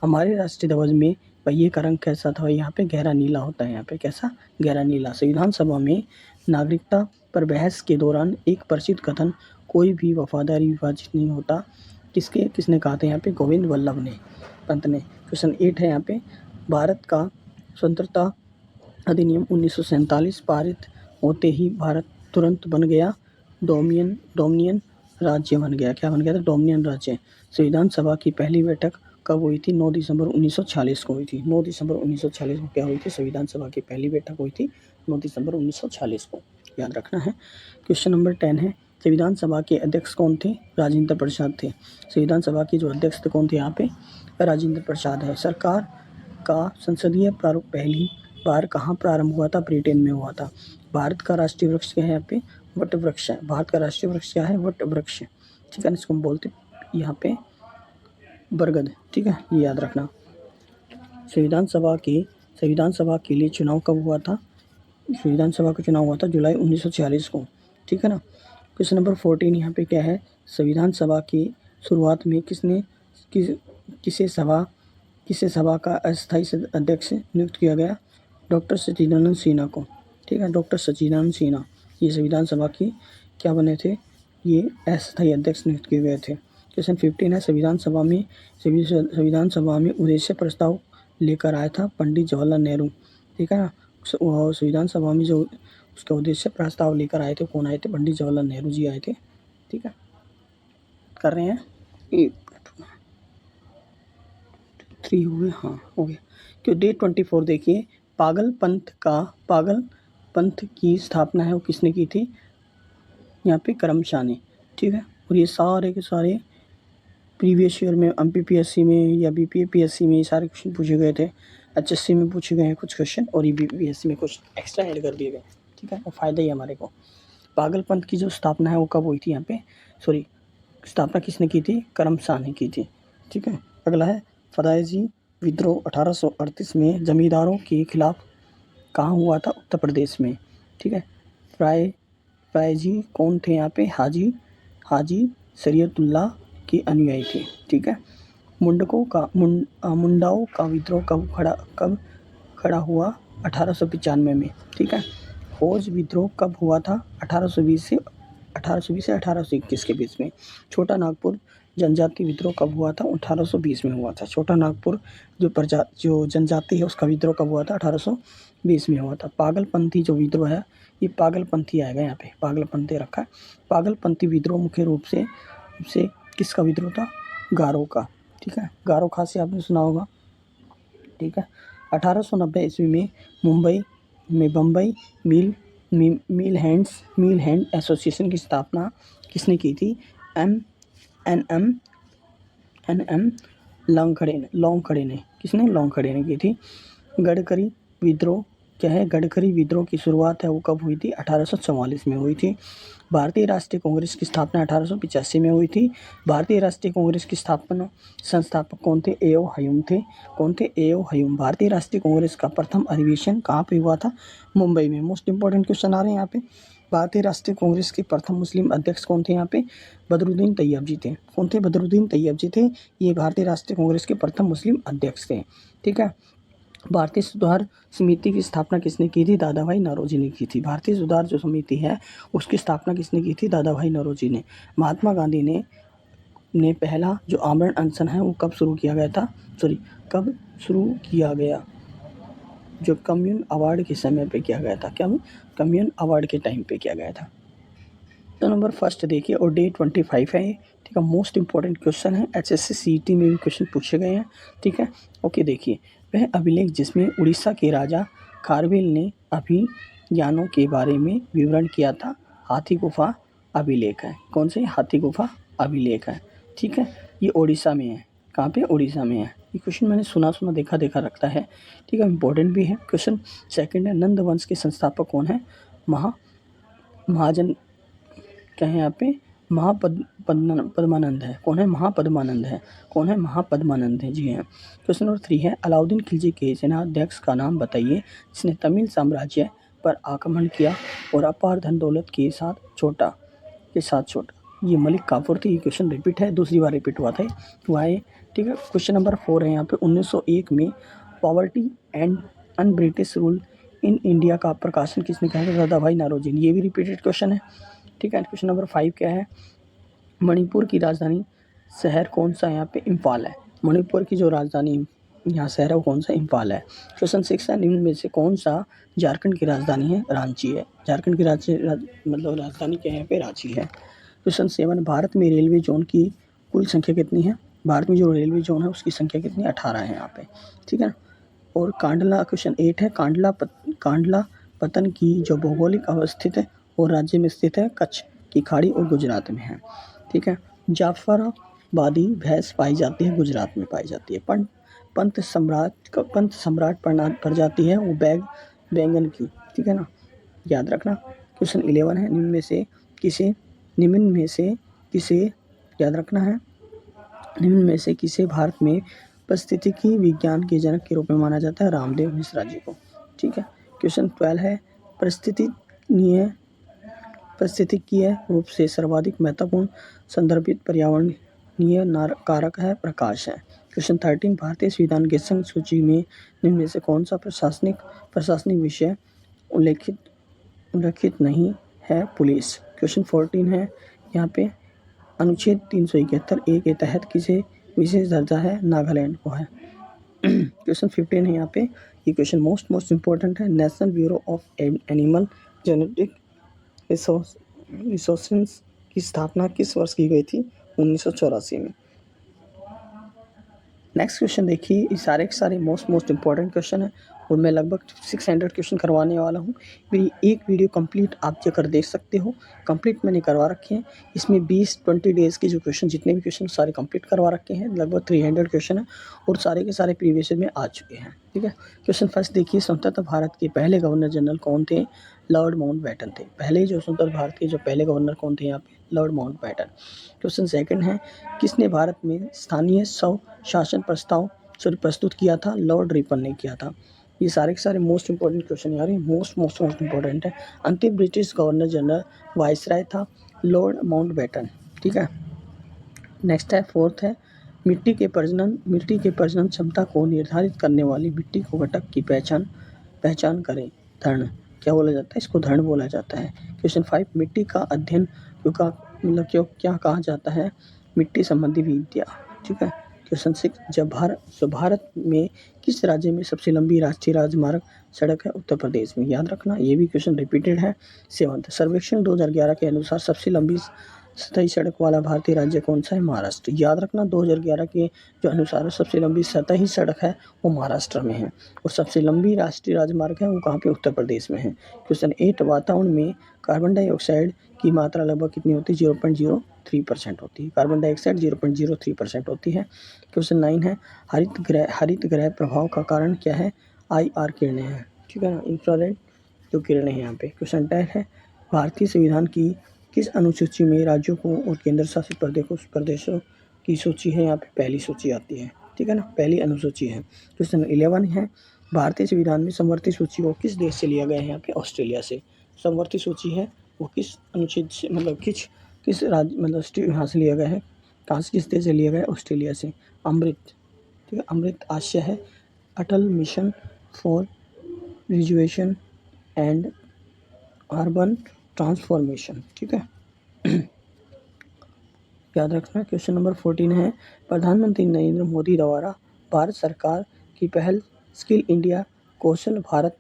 हमारे राष्ट्रीय ध्वज में पहिए का रंग कैसा था? यहाँ पे गहरा नीला होता है, यहाँ पे कैसा? गहरा नीला। संविधान सभा में नागरिकता पर बहस के दौरान एक प्रसिद्ध कथन, कोई भी वफादारी विभाजित नहीं होता, किसने कहा था? यहाँ पे गोविंद वल्लभ पंत ने। क्वेश्चन 8 है यहाँ पे, भारत का स्वतंत्रता अधिनियम 1947 पारित होते ही भारत तुरंत बन गया डोमिनियन राज्य बन गया। क्या बन गया था? डोमिनियन राज्य। संविधान सभा की पहली बैठक कब हुई थी? 9 दिसंबर 1946 को हुई थी। 9 दिसंबर 1946 को क्या हुई थी? संविधान सभा की पहली बैठक हुई थी 9 दिसंबर 1946 को, याद रखना है। क्वेश्चन नंबर 10 है, संविधान सभा के अध्यक्ष कौन थे? राजेंद्र प्रसाद थे। संविधान सभा के जो अध्यक्ष थे कौन थे? यहाँ पे राजेंद्र प्रसाद है। सरकार का संसदीय प्रारूप पहली बार कहाँ प्रारंभ हुआ था? ब्रिटेन में हुआ था। भारत का राष्ट्रीय वृक्ष क्या है? यहाँ पे वट वृक्ष है। भारत का राष्ट्रीय वृक्ष क्या है? वट वृक्ष, ठीक है। इसको हम बोलते यहाँ पे बरगद, ठीक है, ये याद रखना। संविधान सभा के लिए चुनाव कब हुआ था? संविधान सभा का चुनाव हुआ था जुलाई 1946 को, ठीक है ना। क्वेश्चन नंबर 14 यहाँ पे क्या है, संविधान सभा की शुरुआत में किसे सभा का अस्थायी अध्यक्ष नियुक्त किया गया? डॉक्टर सच्चिदानंद सिन्हा को, ठीक है, डॉक्टर सच्चिदानंद सिन्हा ये संविधान सभा की क्या बने थे, ये अस्थायी अध्यक्ष नियुक्त किए गए थे। क्वेश्चन 15 है, संविधान सभा में उद्देश्य प्रस्ताव लेकर आया था पंडित जवाहरलाल नेहरू, ठीक है ना। संविधान सभा में जो उसका उद्देश्य प्रस्ताव लेकर आए थे, कौन आए थे? पंडित जवाहरलाल नेहरू जी आए थे, ठीक है। कर रहे हैं 3 हो गए, हाँ हो गया। क्यों डे 24 देखिए, पागल पंथ की स्थापना है वो किसने की थी? यहाँ पे करमशाह ने, ठीक है। और ये सारे के सारे प्रीवियस ईयर में MPPSC में या BPSC में ये सारे क्वेश्चन पूछे गए थे, HSC में पूछे गए हैं कुछ क्वेश्चन, और ये BPSC में कुछ एक्स्ट्रा ऐड कर दिए गए, ठीक है। और फ़ायदा ही हमारे को। पागल पंथ की जो स्थापना है वो कब हुई थी? यहाँ पे स्थापना किसने की थी? करमशाह ने की थी, ठीक है। अगला है फदायजी विद्रोह 1838 में जमींदारों के खिलाफ कहाँ हुआ था? उत्तर प्रदेश में, ठीक है। फदायजी कौन थे यहाँ पे? हाजी शरीयतुल्लाह के अनुयायी थे, ठीक है। मुंडाओं का विद्रोह कब खड़ा हुआ? 1895 में, ठीक है। हौज विद्रोह कब हुआ था? 1820 से 1821 के बीच में। छोटा नागपुर जनजाति विद्रोह कब हुआ था? 1820 में हुआ था। छोटा नागपुर जो जनजाति है उसका विद्रोह कब हुआ था? 1820 में हुआ था। पागलपंथी जो विद्रोह है, ये पागलपंथी आएगा यहाँ पे, पागलपंथी रखा है। पागलपंथी विद्रोह मुख्य रूप से किसका विद्रोह था? गारो का, ठीक है। गारो खासी आपने सुना होगा, ठीक है। 1890 ईस्वी में मुंबई में बम्बई मिल हैंड एसोसिएशन की स्थापना किसने की थी? NM लॉन्गखड़े ने। किसने? लॉन्गखड़े ने की थी। गडकरी विद्रोह क्या है? गडकरी विद्रोह की शुरुआत है वो कब हुई थी? 1844 में हुई थी। भारतीय राष्ट्रीय कांग्रेस की स्थापना 1885 में हुई थी। भारतीय राष्ट्रीय कांग्रेस की संस्थापक कौन थे? A.O. ह्यूम थे। कौन थे? A.O. ह्यूम। भारतीय राष्ट्रीय कांग्रेस का प्रथम अधिवेशन कहाँ पे हुआ था? मुंबई में। मोस्ट इंपॉर्टेंट क्वेश्चन आ रहे हैं यहाँ पे। भारतीय राष्ट्रीय कांग्रेस के प्रथम मुस्लिम अध्यक्ष कौन थे? यहाँ पे बदरुद्दीन तैयब जी थे। कौन थे? बदरुद्दीन तैयब जी थे। ये भारतीय राष्ट्रीय कांग्रेस के प्रथम मुस्लिम अध्यक्ष थे, ठीक है। भारतीय सुधार समिति की स्थापना किसने की थी? दादा भाई नौरोजी ने की थी। भारतीय सुधार जो समिति है उसकी स्थापना किसने की थी? दादा भाई नौरोजी ने। महात्मा गांधी ने पहला जो आमरण अनशन है वो कब शुरू किया गया था? कब शुरू किया गया? जो कम्युन अवार्ड के समय पे किया गया था। क्या? कम्युन अवार्ड के टाइम पे किया गया था। तो नंबर फर्स्ट देखिए, और डे 25 है ये, ठीक है। मोस्ट इंपॉर्टेंट क्वेश्चन है, HSC CET में भी क्वेश्चन पूछे गए हैं, ठीक है। ओके, देखिए, वह अभिलेख जिसमें उड़ीसा के राजा खारवेल ने अभियानों के बारे में विवरण किया था, हाथी गुफा अभिलेख है। कौन से? हाथी गुफा अभिलेख है, ठीक है। ये उड़ीसा में है। कहाँ पे? उड़ीसा में है। ये क्वेश्चन मैंने सुना देखा रखता है, ठीक है। इंपॉर्टेंट भी है क्वेश्चन। सेकंड है, नंद वंश के संस्थापक कौन है? महाजन क्या है यहाँ पे? पद्मानंद है। कौन है? महापद्मानंद है। कौन है? महापद्मानंद है, जी हाँ। क्वेश्चन नंबर 3 है, अलाउद्दीन खिलजी के सेनाध्यक्ष का नाम बताइए जिसने तमिल साम्राज्य पर आक्रमण किया और अपार धन दौलत के साथ छोटा। ये मलिक काफूर थे। ये क्वेश्चन रिपीट है, दूसरी बार रिपीट हुआ है, ठीक है। क्वेश्चन नंबर 4 है यहाँ पे, 1901 में poverty and un British rule in India का प्रकाशन किसने किया था? दादा भाई नौरोजी ने। ये भी रिपीटेड क्वेश्चन है, ठीक है। क्वेश्चन नंबर 5 क्या है, मणिपुर की राजधानी शहर कौन सा? यहाँ पे इम्फाल है। मणिपुर की जो राजधानी यहाँ शहर है वो कौन सा? इम्फाल है। क्वेश्चन 6 है, निम्न में से कौन सा झारखंड की राजधानी है? रांची है। झारखंड की राजधानी क्या है? यहाँ पे रांची है। क्वेश्चन 7, भारत में रेलवे जोन की कुल संख्या कितनी है? भारत में जो रेलवे जोन है उसकी संख्या कितनी? 18 है यहाँ पे, ठीक है। और कांडला, क्वेश्चन 8 है, कांडला पतन की जो भौगोलिक अवस्थित है और राज्य में स्थित है, कच्छ की खाड़ी और गुजरात में है, ठीक है। जाफराबादी भैंस पाई जाती है, गुजरात में पाई जाती है। पंत सम्राट प्रजाति है वो बैंगन की, ठीक है ना, याद रखना। क्वेश्चन 11 है, निम्न में से किसे याद रखना है, निम्न में से किसे भारत में पारिस्थितिकी विज्ञान के जनक के रूप में माना जाता है? रामदेव मिश्रा जी को, ठीक है। क्वेश्चन 12 है, पारिस्थितिकीय रूप से सर्वाधिक महत्वपूर्ण संदर्भित पर्यावरणीय कारक है प्रकाश है। क्वेश्चन 13 भारतीय संविधान के संघ सूची में निम्न में से कौन सा प्रशासनिक विषय उल्लेखित नहीं है? पुलिस। क्वेश्चन 14 है यहाँ पे अनुच्छेद 371 ए के तहत किसे विशेष दर्जा है? नागालैंड को है। क्वेश्चन 15 है यहाँ पे, ये क्वेश्चन मोस्ट इम्पोर्टेंट है। National bureau of animal genetic resources की स्थापना किस वर्ष की गई थी? 1984 में। नेक्स्ट क्वेश्चन देखिए, ये सारे के सारे मोस्ट इम्पॉर्टेंट क्वेश्चन है और मैं लगभग 600 क्वेश्चन करवाने वाला हूँ। मेरी एक वीडियो कंप्लीट आप जाकर देख सकते हो, कंप्लीट मैंने करवा रखे हैं। इसमें 20-20 डेज़ के जो क्वेश्चन, जितने भी क्वेश्चन सारे कंप्लीट करवा रखे हैं, लगभग 300 क्वेश्चन है और सारे के सारे प्रीवियस में आ चुके हैं। ठीक है, क्वेश्चन फर्स्ट देखिए, स्वतंत्र भारत के पहले गवर्नर जनरल कौन थे? लॉर्ड माउंटबेटन थे। पहले जो स्वतंत्र भारत के जो पहले गवर्नर कौन थे यहाँ पे? Lord Mountbatten. क्वेश्चन सेकंड है, किसने भारत में स्थानीय स्वशासन प्रस्ताव प्रस्तुत किया था? लॉर्ड रिपन ने किया था। ये सारे के सारे मोस्ट इंपॉर्टेंट क्वेश्चन यार, ये मोस्ट इंपॉर्टेंट है। अंतिम ब्रिटिश गवर्नर जनरल वाइसराय था लॉर्ड माउंटबेटन। ठीक है, नेक्स्ट है फोर्थ है, मिट्टी के प्रजनन क्षमता को निर्धारित करने वाली मिट्टी को घटक की पहचान करें। धर्ण क्या बोला जाता है? इसको धर्ण बोला जाता है। क्वेश्चन 5, मिट्टी का अध्ययन क्यों क्या कहा जाता है? मिट्टी संबंधी विद्या। ठीक है, क्वेश्चन 6, जब भारत में किस राज्य में सबसे लंबी राष्ट्रीय राजमार्ग सड़क है? उत्तर प्रदेश में। याद रखना, ये भी क्वेश्चन रिपीटेड है। 7, सर्वेक्षण 2011 के अनुसार सबसे लंबी सतही सड़क वाला भारतीय राज्य कौन सा है? महाराष्ट्र। याद रखना, 2011 के जो अनुसार सबसे लंबी सतही सड़क है वो महाराष्ट्र में है और सबसे लंबी राष्ट्रीय राजमार्ग है वो कहाँ पे? उत्तर प्रदेश में है। क्वेश्चन 8, वातावरण में कार्बन डाइऑक्साइड की मात्रा लगभग कितनी होती है? 0.03% होती है। कार्बन डाइऑक्साइड 0.03% होती है। क्वेश्चन 9 है, हरित ग्रह प्रभाव का कारण क्या है? IR किरणें हैं। ठीक है ना, इंफ्रारेड जो किरणें हैं यहाँ पे। क्वेश्चन 10 है, भारतीय संविधान की किस अनुसूची में राज्यों को और केंद्र शासित प्रदेशों की सूची है? यहाँ पे पहली सूची आती है। ठीक है ना, पहली अनुसूची है। क्वेश्चन 11 है, भारतीय संविधान में समवर्ती सूची को किस देश से लिया गया है? यहाँ पे ऑस्ट्रेलिया से। समवर्ती सूची है वो किस अनुच्छेद से, मतलब किस राज्य, मतलब यहाँ से लिया गया है? कहाँ से, किस देश से लिया गया है? ऑस्ट्रेलिया से। अमृत, ठीक है, अमृत आशय है Atal mission for rejuvenation and urban transformation. ठीक है, याद रखना। क्वेश्चन नंबर 14 है, प्रधानमंत्री नरेंद्र मोदी द्वारा भारत सरकार की पहल स्किल इंडिया कौशल भारत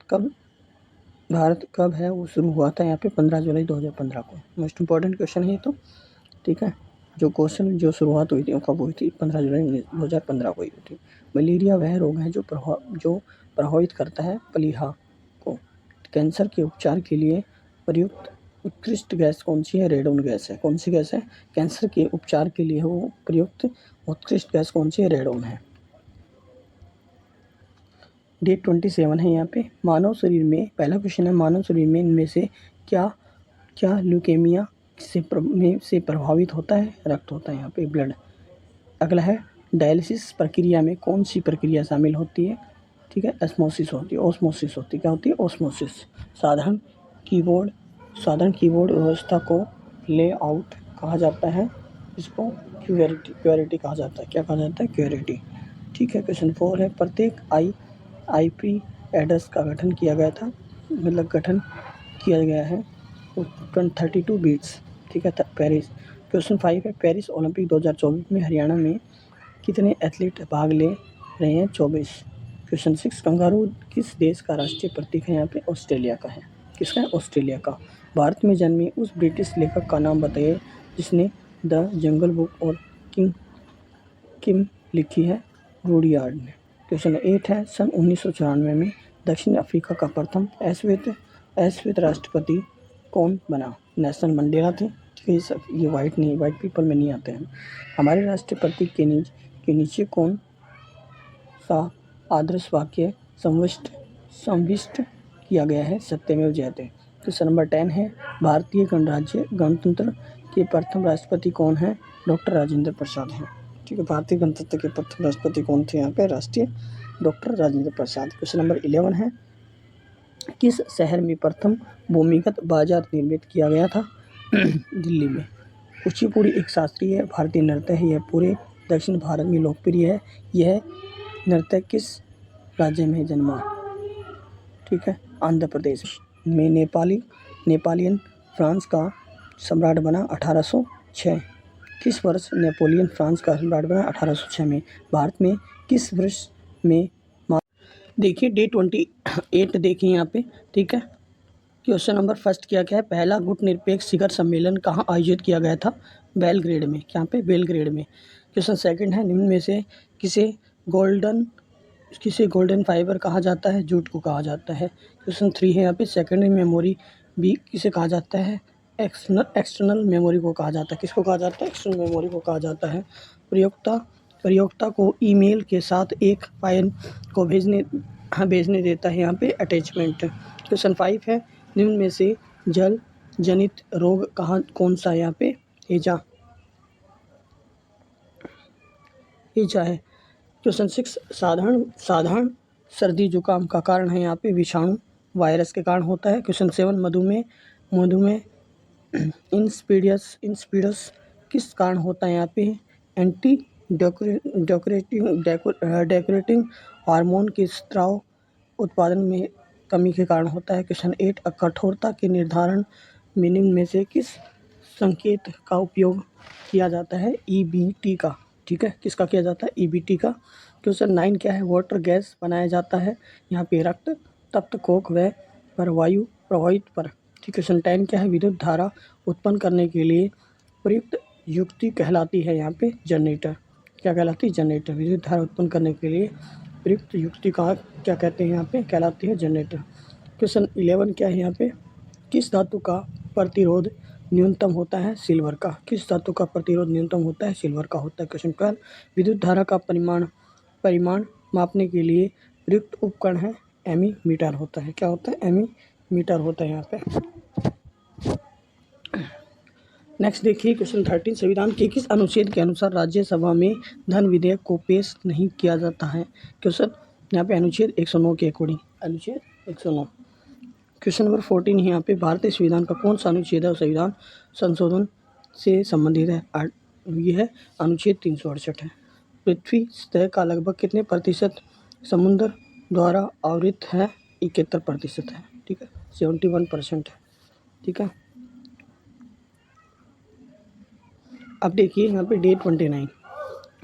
कब है वो शुरू हुआ था? यहाँ पे 15 जुलाई 2015 को। मोस्ट इंपॉर्टेंट क्वेश्चन है ये तो। ठीक है, जो शुरुआत हुई थी वो कब हुई थी? 15 जुलाई 2015 को हुई थी। मलेरिया वह रोग है जो प्रभावित करता है प्लीहा को। कैंसर के उपचार के लिए प्रयुक्त उत्कृष्ट गैस कौन सी है? रेडोन गैस है। कौन सी गैस है? कैंसर के उपचार के लिए वो प्रयुक्त उत्कृष्ट गैस कौन सी है? रेडोन है। डेट 27 है यहाँ पे। मानव शरीर में, पहला क्वेश्चन है, मानव शरीर में इनमें से क्या ल्यूकेमिया से प्रभावित होता है? रक्त होता है यहाँ पे, ब्लड। अगला है, डायलिसिस प्रक्रिया में कौन सी प्रक्रिया शामिल होती है? ठीक है, ऑस्मोसिस होती है। क्या होती है? ऑस्मोसिस। साधारण कीबोर्ड व्यवस्था को लेआउट कहा जाता है, इसको क्यूरिटी कहा जाता है। क्या कहा जाता है? क्यूरिटी। ठीक है, क्वेश्चन 4 है, प्रत्येक IP एड्रेस का गठन किया गया था, मतलब गठन किया गया है 32 बिट्स। ठीक है, पेरिस। क्वेश्चन 5 है, पेरिस ओलंपिक 2024 में हरियाणा में कितने एथलीट भाग ले रहे हैं? 24। क्वेश्चन 6, कंगारू किस देश का राष्ट्रीय प्रतीक है? यहाँ पे ऑस्ट्रेलिया का है। किसका है? ऑस्ट्रेलिया का। भारत में जन्मे उस ब्रिटिश लेखक का नाम बताइए जिसने द जंगल बुक और किम लिखी है? रूडयार्ड ने। क्वेश्चन 8 है, सन 1994 में दक्षिण अफ्रीका का प्रथम अश्वेत राष्ट्रपति कौन बना? नेल्सन मंडेला थे। ठीक है, ये वाइट पीपल में नहीं आते हैं। हमारे राष्ट्रीय प्रतीक के नीचे कौन सा आदर्श वाक्य संविष्ट किया गया है? सत्यमेव जयते। क्वेश्चन नंबर 10 है, भारतीय गणतंत्र के प्रथम राष्ट्रपति कौन है? डॉक्टर राजेंद्र प्रसाद हैं। ठीक है, भारतीय गणतंत्र के प्रथम राष्ट्रपति कौन थे? यहाँ पे राष्ट्रीय doctor Rajendra Prasad. Question number 11 है, किस शहर में प्रथम भूमिगत बाजार निर्मित किया गया था? दिल्ली में। कुचिपुड़ी एक शास्त्रीय भारतीय नृत्य है। यह पूरे दक्षिण भारत में लोकप्रिय है। यह नृत्य किस राज्य में जन्मा? ठीक है, आंध्र प्रदेश में। नेपोलियन फ्रांस का सम्राट बना 1806। किस वर्ष नेपोलियन फ्रांस का सम्राट बना? 1806 में। भारत में किस वर्ष में देखिए डे 28 देखिए यहाँ पे, ठीक है। क्वेश्चन नंबर फर्स्ट क्या है? पहला गुटनिरपेक्ष शिखर सम्मेलन कहाँ आयोजित किया गया था? बेलग्रेड में। क्या पे? बेलग्रेड में। क्वेश्चन सेकंड है, निम्न में से किसे गोल्डन फाइबर कहा जाता है? जूट को कहा जाता है। क्वेश्चन 3 है यहाँ पे, सेकेंडरी मेमोरी भी किसे कहा जाता है? एक्सटर्नल मेमोरी को कहा जाता है। किसको कहा जाता है? एक्सटर्नल मेमोरी को कहा जाता है। प्रयोक्ता को ईमेल के साथ एक फाइल को भेजने देता है यहाँ पे अटैचमेंट। क्वेश्चन 5 है, निम्न में से जल जनित रोग कौन सा है? यहाँ पे हैजा है। क्वेश्चन 6, साधारण सर्दी जुकाम का कारण है यहाँ पे विषाणु वायरस के कारण होता है। क्वेश्चन 7, मधुमेह इंसिपिडस किस कारण होता है? यहाँ पे एंटी डेकोरेटिंग हार्मोन के स्राव उत्पादन में कमी के कारण होता है। क्वेश्चन 8, कठोरता के निर्धारण में निम्न में से किस संकेत का उपयोग किया जाता है? EBT का। ठीक है, किसका किया जाता है? EBT का। क्वेश्चन 9 क्या है? वाटर गैस बनाया जाता है यहाँ पे रक्त तप्त कोक व परवायु प्रवाहित पर। ठीक। क्वेश्चन 10 क्या है? विद्युत धारा उत्पन्न करने के लिए प्रयुक्त युक्ति कहलाती है यहाँ पे जनरेटर। क्या कहलाती है? जनरेटर। विद्युत धारा उत्पन्न करने के लिए प्रयुक्त युक्ति का क्या कहते हैं? यहाँ पे कहलाती है जनरेटर। क्वेश्चन 11 क्या है यहाँ पे? किस धातु का प्रतिरोध न्यूनतम होता है? सिल्वर का। किस धातु का प्रतिरोध न्यूनतम होता है? सिल्वर का होता है। क्वेश्चन 12, विद्युत धारा का परिमाण मापने के लिए प्रयुक्त उपकरण है एमीमीटर होता है। क्या होता है? एमीमीटर होता है यहाँ पे। नेक्स्ट देखिए क्वेश्चन 13, संविधान के किस अनुच्छेद के अनुसार राज्यसभा में धन विधेयक को पेश नहीं किया जाता है? क्वेश्चन यहाँ पे अनुच्छेद 109 के अकॉर्डिंग। अनुच्छेद 109। क्वेश्चन नंबर 14 यहाँ पे, भारतीय संविधान का कौन सा अनुच्छेद है और संविधान संशोधन से संबंधित है? ये है अनुच्छेद 368 है। पृथ्वी सतह का लगभग कितने प्रतिशत समुद्र द्वारा आवृत है? 71% है। ठीक है, 71% है। ठीक है, अब देखिए यहाँ पे डे 29।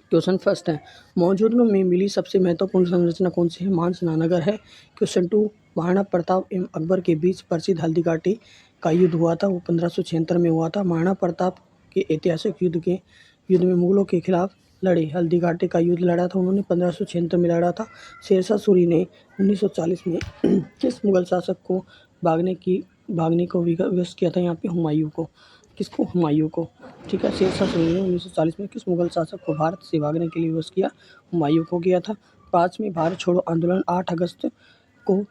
क्वेश्चन फर्स्ट है, मौजूदों में मिली सबसे महत्वपूर्ण संरचना कौन सी है? मानसनानगर है। क्वेश्चन 2, महाराणा प्रताप एवं अकबर के बीच प्रसिद्ध हल्दीघाटी का युद्ध हुआ था, वो 1576 में हुआ था। महाराणा प्रताप के ऐतिहासिक युद्ध में मुगलों के खिलाफ लड़े। हल्दीघाटी का युद्ध लड़ा था उन्होंने 1576 में लड़ा था। शेरशाह सूरी ने 1940 में किस मुगल शासक को भागने को विवश किया था? यहाँ पे हुमायूं को। किसको? हुमायूं को। ठीक है, शेरशाह सूरी ने 1940 में किस मुगल शासक को भारत से भागने के लिए विवश किया? हुमायूं को किया था। 5वीं भारत छोड़ो आंदोलन 8 अगस्त को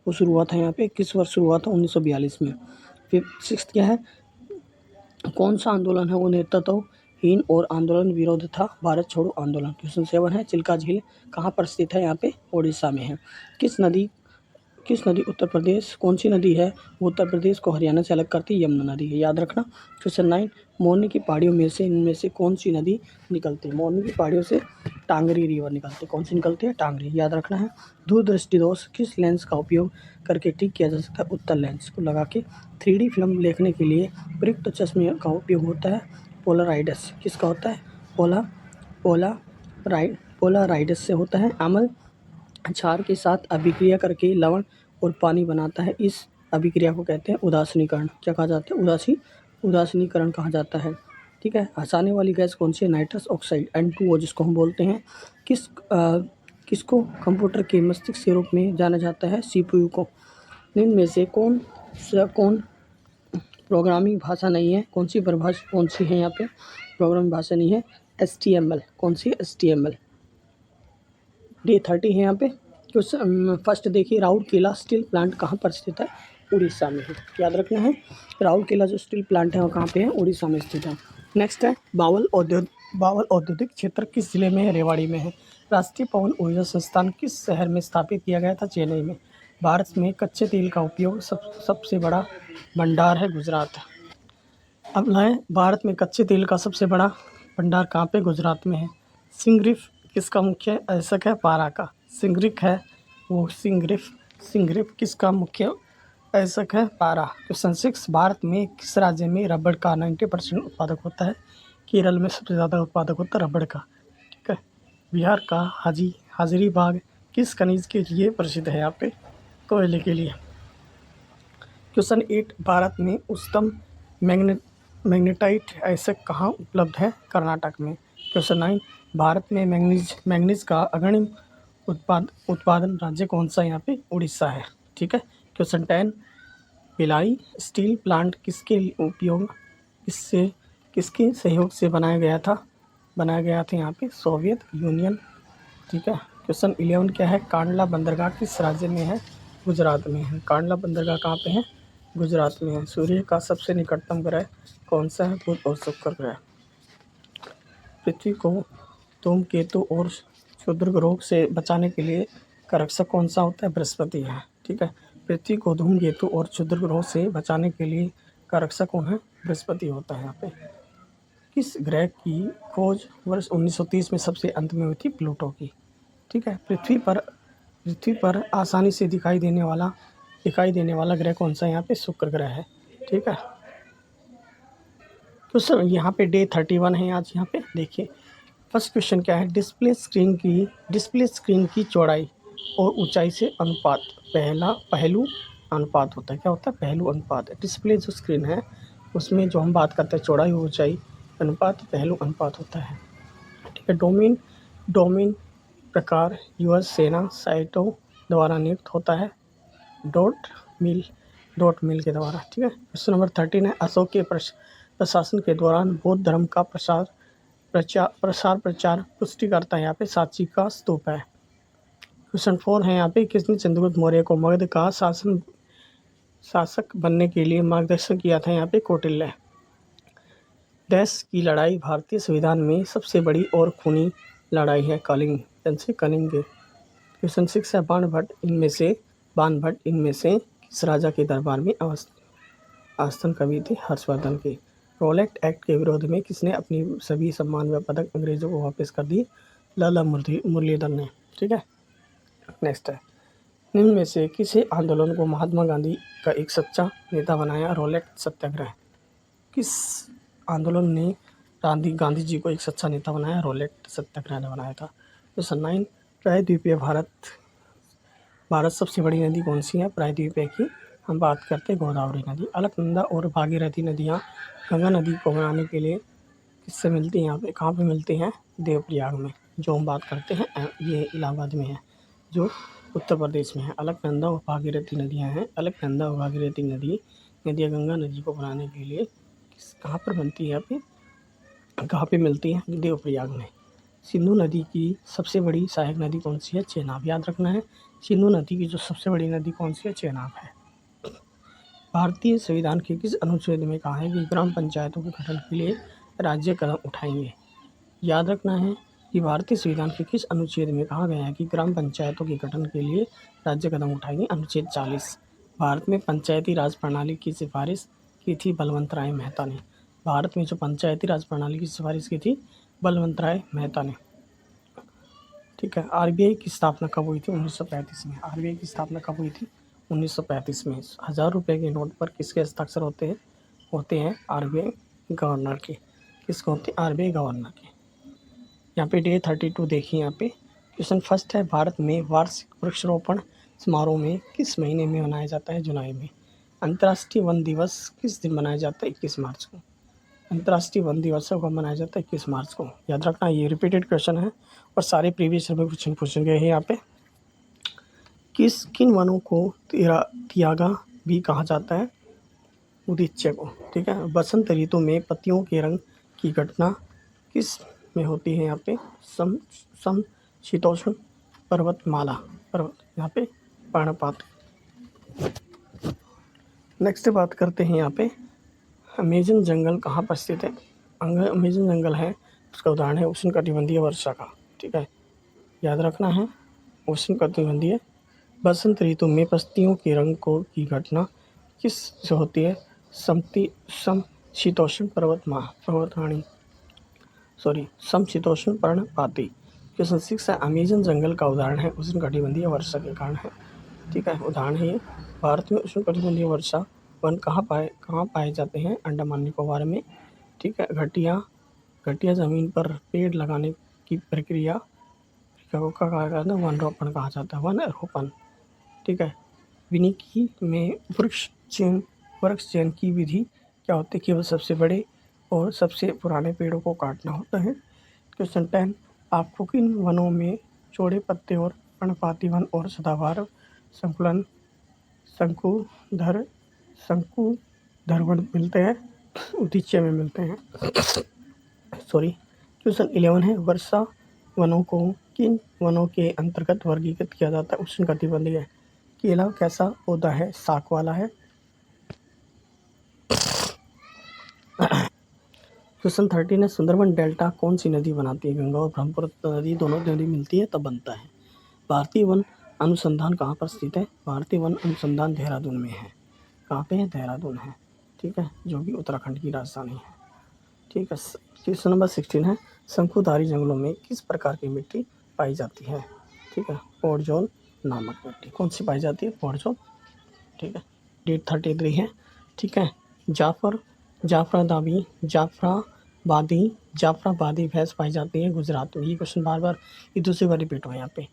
शुरू हुआ था। यहाँ पे किस वर्ष शुरू हुआ था? 1942 में। फिर 6 क्या है? कौन सा आंदोलन है वो नेतृत्वहीन और आंदोलन विरोध था? भारत छोड़ो आंदोलन। क्वेश्चन 7 है, चिल्का झील कहाँ पर स्थित है? यहाँ पे ओडिशा में है। किस नदी उत्तर प्रदेश, कौन सी नदी है वो उत्तर प्रदेश को हरियाणा से अलग करती है? यमुना नदी है, याद रखना। क्वेश्चन 9, मोरनी की पहाड़ियों में से इनमें से कौन सी नदी निकलती है? मोरनी की पहाड़ियों से टांगरी रिवर निकलती है। कौन सी निकलती है? टांगरी, याद रखना है। दूरदृष्टि दोष किस लेंस का उपयोग करके ठीक किया जा सकता है? उत्तल लेंस को लगा के। 3D फिल्म देखने के लिए प्रयुक्त चश्मे का उपयोग होता है पोलराइडस। किसका होता है? पोलराइडस से होता है। अम्ल क्षार के साथ अभिक्रिया करके लवण और पानी बनाता है। इस अभिक्रिया को कहते हैं उदासीनीकरण। क्या कहा जाता है? उदासीनीकरण कहा जाता है। ठीक है, हंसाने वाली गैस कौन सी है? नाइट्रस ऑक्साइड N2O जिसको हम बोलते हैं। किसको कंप्यूटर के मस्तिष्क के रूप में जाना जाता है? CPU को। निम्न में से कौन प्रोग्रामिंग भाषा नहीं है? कौन सी परिभाषा कौन सी है यहाँ पे? प्रोग्रामिंग भाषा नहीं है, HTML। कौन सी? HTML। डे 30 है यहाँ पे। क्वेश्चन फर्स्ट देखिए, राउरकेला स्टील प्लांट कहाँ पर स्थित है? उड़ीसा में है, याद रखना है। राउरकेला जो स्टील प्लांट है वो कहाँ पे है? उड़ीसा में स्थित है। नेक्स्ट है, बावल औद्योगिक क्षेत्र किस जिले में है? रेवाड़ी में है। राष्ट्रीय पवन ऊर्जा संस्थान किस शहर में स्थापित किया गया था? चेन्नई में। भारत में कच्चे तेल का उपयोग सबसे बड़ा भंडार है गुजरात। अब लाएँ भारत में कच्चे तेल का सबसे बड़ा भंडार कहाँ पे? गुजरात में है। सिंगरिफ किसका मुख्य ऐसक है? पारा का। सिंगरिक है वो सिंगरिफ किसका मुख्य ऐसक है? पारा। क्वेश्चन 6, भारत में किस राज्य में रबड़ का 90% उत्पादक होता है? केरल में सबसे ज़्यादा उत्पादक होता है रबड़ का। ठीक है। बिहार का हाजिरी बाग किस खनिज के लिए प्रसिद्ध है? यहाँ पे कोयले के लिए। क्वेश्चन 8, भारत में उच्चतम मैग्नेटाइट ऐसक कहाँ उपलब्ध है? कर्नाटक में। क्वेश्चन 9, भारत में मैंगनीज का अग्रणी उत्पादन राज्य कौन सा? यहाँ पे उड़ीसा है। ठीक है। क्वेश्चन 10, भिलाई स्टील प्लांट किसके सहयोग से बनाया गया था यहाँ पे? Soviet union. ठीक है। क्वेश्चन 11 क्या है? कांडला बंदरगाह किस राज्य में है? गुजरात में है। कांडला बंदरगाह कहाँ पे है? गुजरात में है। सूर्य का सबसे निकटतम ग्रह कौन सा है? बुध और शुक्र ग्रह। पृथ्वी को धूमकेतु और क्षुद्र ग्रहों से बचाने के लिए का रक्षक कौन सा होता है? बृहस्पति है। ठीक है। पृथ्वी को धूमकेतु और क्षुद्र ग्रहों से बचाने के लिए का रक्षक कौन है? बृहस्पति होता है। यहाँ पे किस ग्रह की खोज वर्ष 1930 में सबसे अंत में हुई थी? प्लूटो की। ठीक है। पृथ्वी पर आसानी से दिखाई देने वाला ग्रह कौन सा? यहाँ पे शुक्र ग्रह है। ठीक है। क्वेश्चन यहाँ पे डे 31 है आज। यहाँ पे देखिए फर्स्ट क्वेश्चन क्या है? डिस्प्ले स्क्रीन की चौड़ाई और ऊंचाई से अनुपात पहलू अनुपात होता है। क्या होता है? पहलू अनुपात। डिस्प्ले जो स्क्रीन है उसमें जो हम बात करते हैं चौड़ाई और ऊंचाई अनुपात पहलू अनुपात होता है। ठीक है। डोमेन प्रकार यूएस सेना साइटों द्वारा नियुक्त होता है डॉट मिल के द्वारा। ठीक है। क्वेश्चन नंबर 13 है, अशोक के प्रशासन के दौरान बौद्ध धर्म का प्रचार पुष्टि करता है। यहाँ पे सांची का स्तूप है। क्वेश्चन 4 है यहाँ पे, किसने चंद्रगुप्त मौर्य को मगध का शासक बनने के लिए मार्गदर्शन किया था? यहाँ पे कौटिल्य। देश की लड़ाई भारतीय संविधान में सबसे बड़ी और खूनी लड़ाई है कलिंग के। क्वेश्चन 6 है, बाणभट्ट इनमें से किस राजा के दरबार में आस्थान कवि थे? हर्षवर्धन के। रोलेट एक्ट के विरोध में किसने अपनी सभी सम्मान व पदक अंग्रेजों को वापस कर दिए? लाला मुरलीधर ने। ठीक है। नेक्स्ट है, निम्न में से किसी आंदोलन को महात्मा गांधी का एक सच्चा नेता बनाया? रोलेट सत्याग्रह। किस आंदोलन ने गांधी जी को एक सच्चा नेता बनाया? रोलेट सत्याग्रह ने बनाया था। क्वेश्चन 9, प्रायद्वीपीय भारत सबसे बड़ी नदी कौन सी है? प्रायद्वीपीय की हम बात करते हैं गोदावरी नदी। अलकनंदा और भागीरथी नदियाँ गंगा नदी को बनाने के लिए किससे मिलती हैं? यहाँ पे कहाँ पे मिलती हैं? देवप्रयाग में। जो हम बात करते हैं ये इलाहाबाद में है, जो उत्तर प्रदेश में है। अलकनंदा और भागीरथी नदियाँ हैं। अलकनंदा और भागीरथी नदियाँ गंगा नदी को बनाने के लिए कहाँ पर बनती है? यहाँ पे कहाँ पे मिलती है? देवप्रयाग में। सिंधु नदी की सबसे बड़ी सहायक नदी कौन सी है? चेनाब। याद रखना है, सिंधु नदी की जो सबसे बड़ी नदी कौन सी है? चेनाब है। भारतीय संविधान के किस अनुच्छेद में कहा है कि ग्राम पंचायतों के गठन के लिए राज्य कदम उठाएंगे? याद रखना है कि भारतीय संविधान के किस अनुच्छेद में कहा गया है कि ग्राम पंचायतों के गठन के लिए राज्य कदम उठाएंगे? अनुच्छेद 40। भारत में पंचायती राज प्रणाली की सिफारिश की थी बलवंत राय मेहता ने। भारत में जो पंचायती राज प्रणाली की सिफारिश की थी बलवंत राय मेहता ने। ठीक है। आरबीआई की स्थापना कब हुई थी? 1935 में। आरबीआई की स्थापना कब हुई थी? 1935 में। 1000 रुपये के नोट पर किसके हस्ताक्षर होते हैं? आरबीआई गवर्नर के। किसको होते हैं? आरबीआई गवर्नर के। यहाँ पे डे 32 देखिए। यहाँ पे क्वेश्चन फर्स्ट है, भारत में वार्षिक वृक्षारोपण समारोह में किस महीने में मनाया जाता है? जुलाई में। अंतर्राष्ट्रीय वन दिवस किस दिन मनाया जाता है? 21 मार्च को। अंतर्राष्ट्रीय वन दिवस कब मनाया जाता है? 21 मार्च को। याद रखना, ये रिपीटेड क्वेश्चन है और सारे प्रीवियस ईयर में क्वेश्चन पूछे गए हैं। यहाँ पे किन वनों को तियागा भी कहा जाता है? उदीच्य को। ठीक है। बसंत ऋतु में पत्तियों के रंग की घटना किस में होती है? यहाँ पे समशीतोष्ण पर्वतमाला यहाँ पे पर्णपात। नेक्स्ट बात करते हैं यहाँ पे अमेजन जंगल कहाँ पर स्थित है? अमेजन जंगल है, उसका उदाहरण है उष्णकटिबंधीय वर्षा का। ठीक है। याद रखना है, उष्णकटिबंधीय बसंत ऋतु में पत्तियों के रंग को की घटना किस से होती है? समशीतोष्ण पर्वतरानी समशीतोष्ण पर्णपाती। क्वेश्चन 6 है, अमेजन जंगल का उदाहरण है उष्णकटिबंधीय वर्षा के कारण है। ठीक है, उदाहरण है ये। भारत में उष्णकटिबंधीय वर्षा वन कहाँ पाए जाते हैं? अंडमान निकोबार में। ठीक है, घटिया जमीन पर पेड़ लगाने की प्रक्रिया को कहा जाता है? वन रोपण कहा जाता है, वन रोपण। ठीक है, वानिकी में वृक्ष चयन की विधि क्या होती है? केवल सबसे बड़े और सबसे पुराने पेड़ों को काटना होता है। क्वेश्चन 10, आपको किन वनों में चौड़े पत्ते और पर्णपाती वन और सदाबहार शंकुधर वन मिलते हैं? उदीच्य में मिलते हैं। क्वेश्चन 11 है, वर्षा वनों को किन वनों के अंतर्गत वर्गीकृत किया जाता है? उष्णकटिबंधीय। केला कैसा पौधा है? साख वाला है। क्वेश्चन 13 है, सुंदरबन डेल्टा कौन सी नदी बनाती है? गंगा और ब्रह्मपुत्र नदी, दोनों नदी मिलती है तब बनता है। भारतीय वन अनुसंधान कहाँ पर स्थित है? भारतीय वन अनुसंधान देहरादून में है। कहाँ पे है? देहरादून है। ठीक है, जो कि उत्तराखंड की राजधानी है। ठीक है, क्वेश्चन नंबर 16 है, शंकुधारी जंगलों में किस प्रकार की मिट्टी पाई जाती है? ठीक है, पोडजोल नामक मिट्टी। कौन सी पाई जाती है? पोडजोल। ठीक है, डेट 33 है। ठीक है, जाफराबादी भैंस पाई जाती है गुजरात में। ये क्वेश्चन बार ये दूसरी बार रिपीट हुआ है यहाँ पे।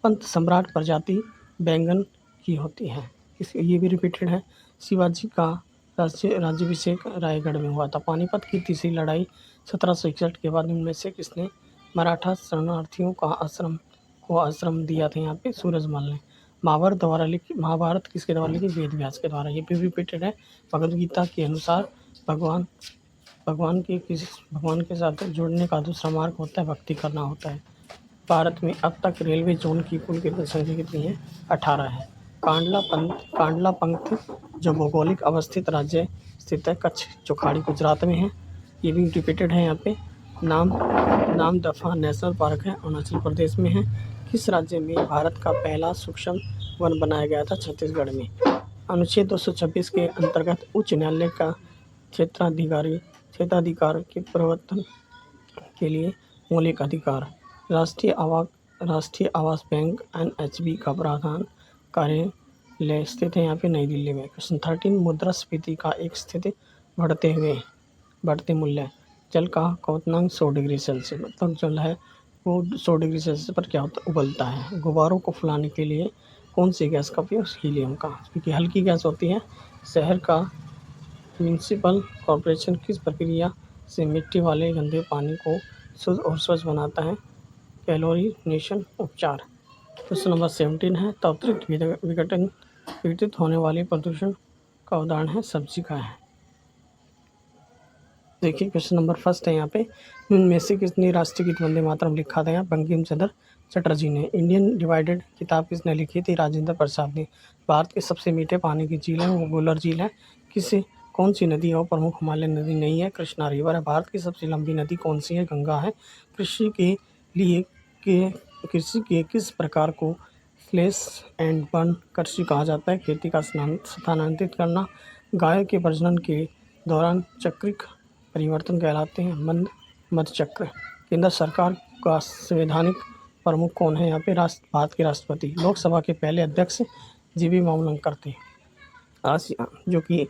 पंत सम्राट प्रजाति बैंगन की होती है। ये भी रिपीटेड है। शिवाजी का राज्याभिषेक रायगढ़ में हुआ था। पानीपत की तीसरी लड़ाई 1761 के बाद इनमें से किसने मराठा शरणार्थियों को आश्रम दिया था? यहाँ पे सूरजमल ने। महाभारत किसके द्वारा लिखी? वेद व्यास के द्वारा। ये भी रिपीटेड है। भगवद गीता के अनुसार भगवान के साथ जुड़ने का दूसरा मार्ग होता है भक्ति करना होता है। भारत में अब तक रेलवे जोन की कुल संख्या कितनी है? 18 है। कांडला पंथ जो भौगोलिक अवस्थित राज्य स्थित है कच्छ जो खाड़ी गुजरात में है। ये भी रिपीटेड है यहाँ पे। नामदफा नेशनल पार्क है अरुणाचल प्रदेश में है। किस राज्य में भारत का पहला सूक्ष्म वन बनाया गया था? छत्तीसगढ़ में। अनुच्छेद 226 के अंतर्गत उच्च न्यायालय का क्षेत्राधिकार के प्रवर्तन के लिए मौलिक अधिकार। राष्ट्रीय आवास बैंक NHB का प्रधान कार्यालय स्थित है यहाँ पे नई दिल्ली में। क्वेश्चन 13, मुद्रास्फीति का एक स्थिति बढ़ते मूल्य। जल का क्वथनांक 100 डिग्री सेल्सियस, मतलब जल है वो 100 डिग्री सेल्सियस पर क्या होता है? उबलता है। गुब्बारों को फुलाने के लिए कौन सी गैस का उपयोग? हीलियम का, क्योंकि हल्की गैस होती है। शहर का म्यूनिसिपल कॉर्पोरेशन किस प्रक्रिया से मिट्टी वाले गंदे पानी को शुद्ध और स्वच्छ बनाता है? क्लोरीनेशन उपचार। क्वेश्चन नंबर 17 है, अतिरिक्त विघटित होने वाले प्रदूषण का उदाहरण है सब्जी का है। देखिए क्वेश्चन नंबर 1 है यहाँ पे, इनमें से किसने राष्ट्रीय गीत वंदे मातरम लिखा था? बंकिम चंद्र चटर्जी ने। इंडियन डिवाइडेड किताब किसने लिखी थी? राजेंद्र प्रसाद ने। भारत के सबसे मीठे पानी की झील है वो वुलर झील है। कौन सी नदी है वो प्रमुख हिमालय नदी नहीं है? कृष्णा रिवर है। भारत की सबसे लंबी नदी कौन सी है? गंगा है। कृषि के किस प्रकार को स्लैश एंड बर्न कृषि कहा जाता है? खेती का स्थानांतरित करना। गायों के प्रजनन के दौरान चक्रिक परिवर्तन कहलाते हैं मध्य चक्र। केंद्र सरकार का संवैधानिक प्रमुख कौन है? यहाँ पे भारत के राष्ट्रपति। लोकसभा के पहले अध्यक्ष जीवी मावलंकर थे। जो कि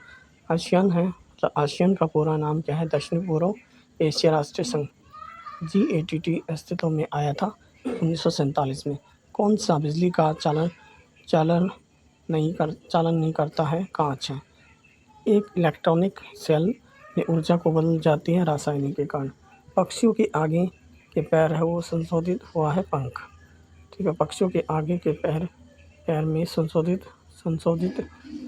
आसियान है, तो आसियान का पूरा नाम क्या है? दक्षिण पूर्व एशिया राष्ट्रीय संघ GATT अस्तित्व में आया था 1947 में। कौन सा बिजली का चालन नहीं करता है? कांच है। एक इलेक्ट्रॉनिक सेल में ऊर्जा को बदल जाती है रासायनिक के कारण। पक्षियों के आगे के पैर है वो संशोधित हुआ है पंख। ठीक है, पक्षियों के आगे के पैर में संशोधित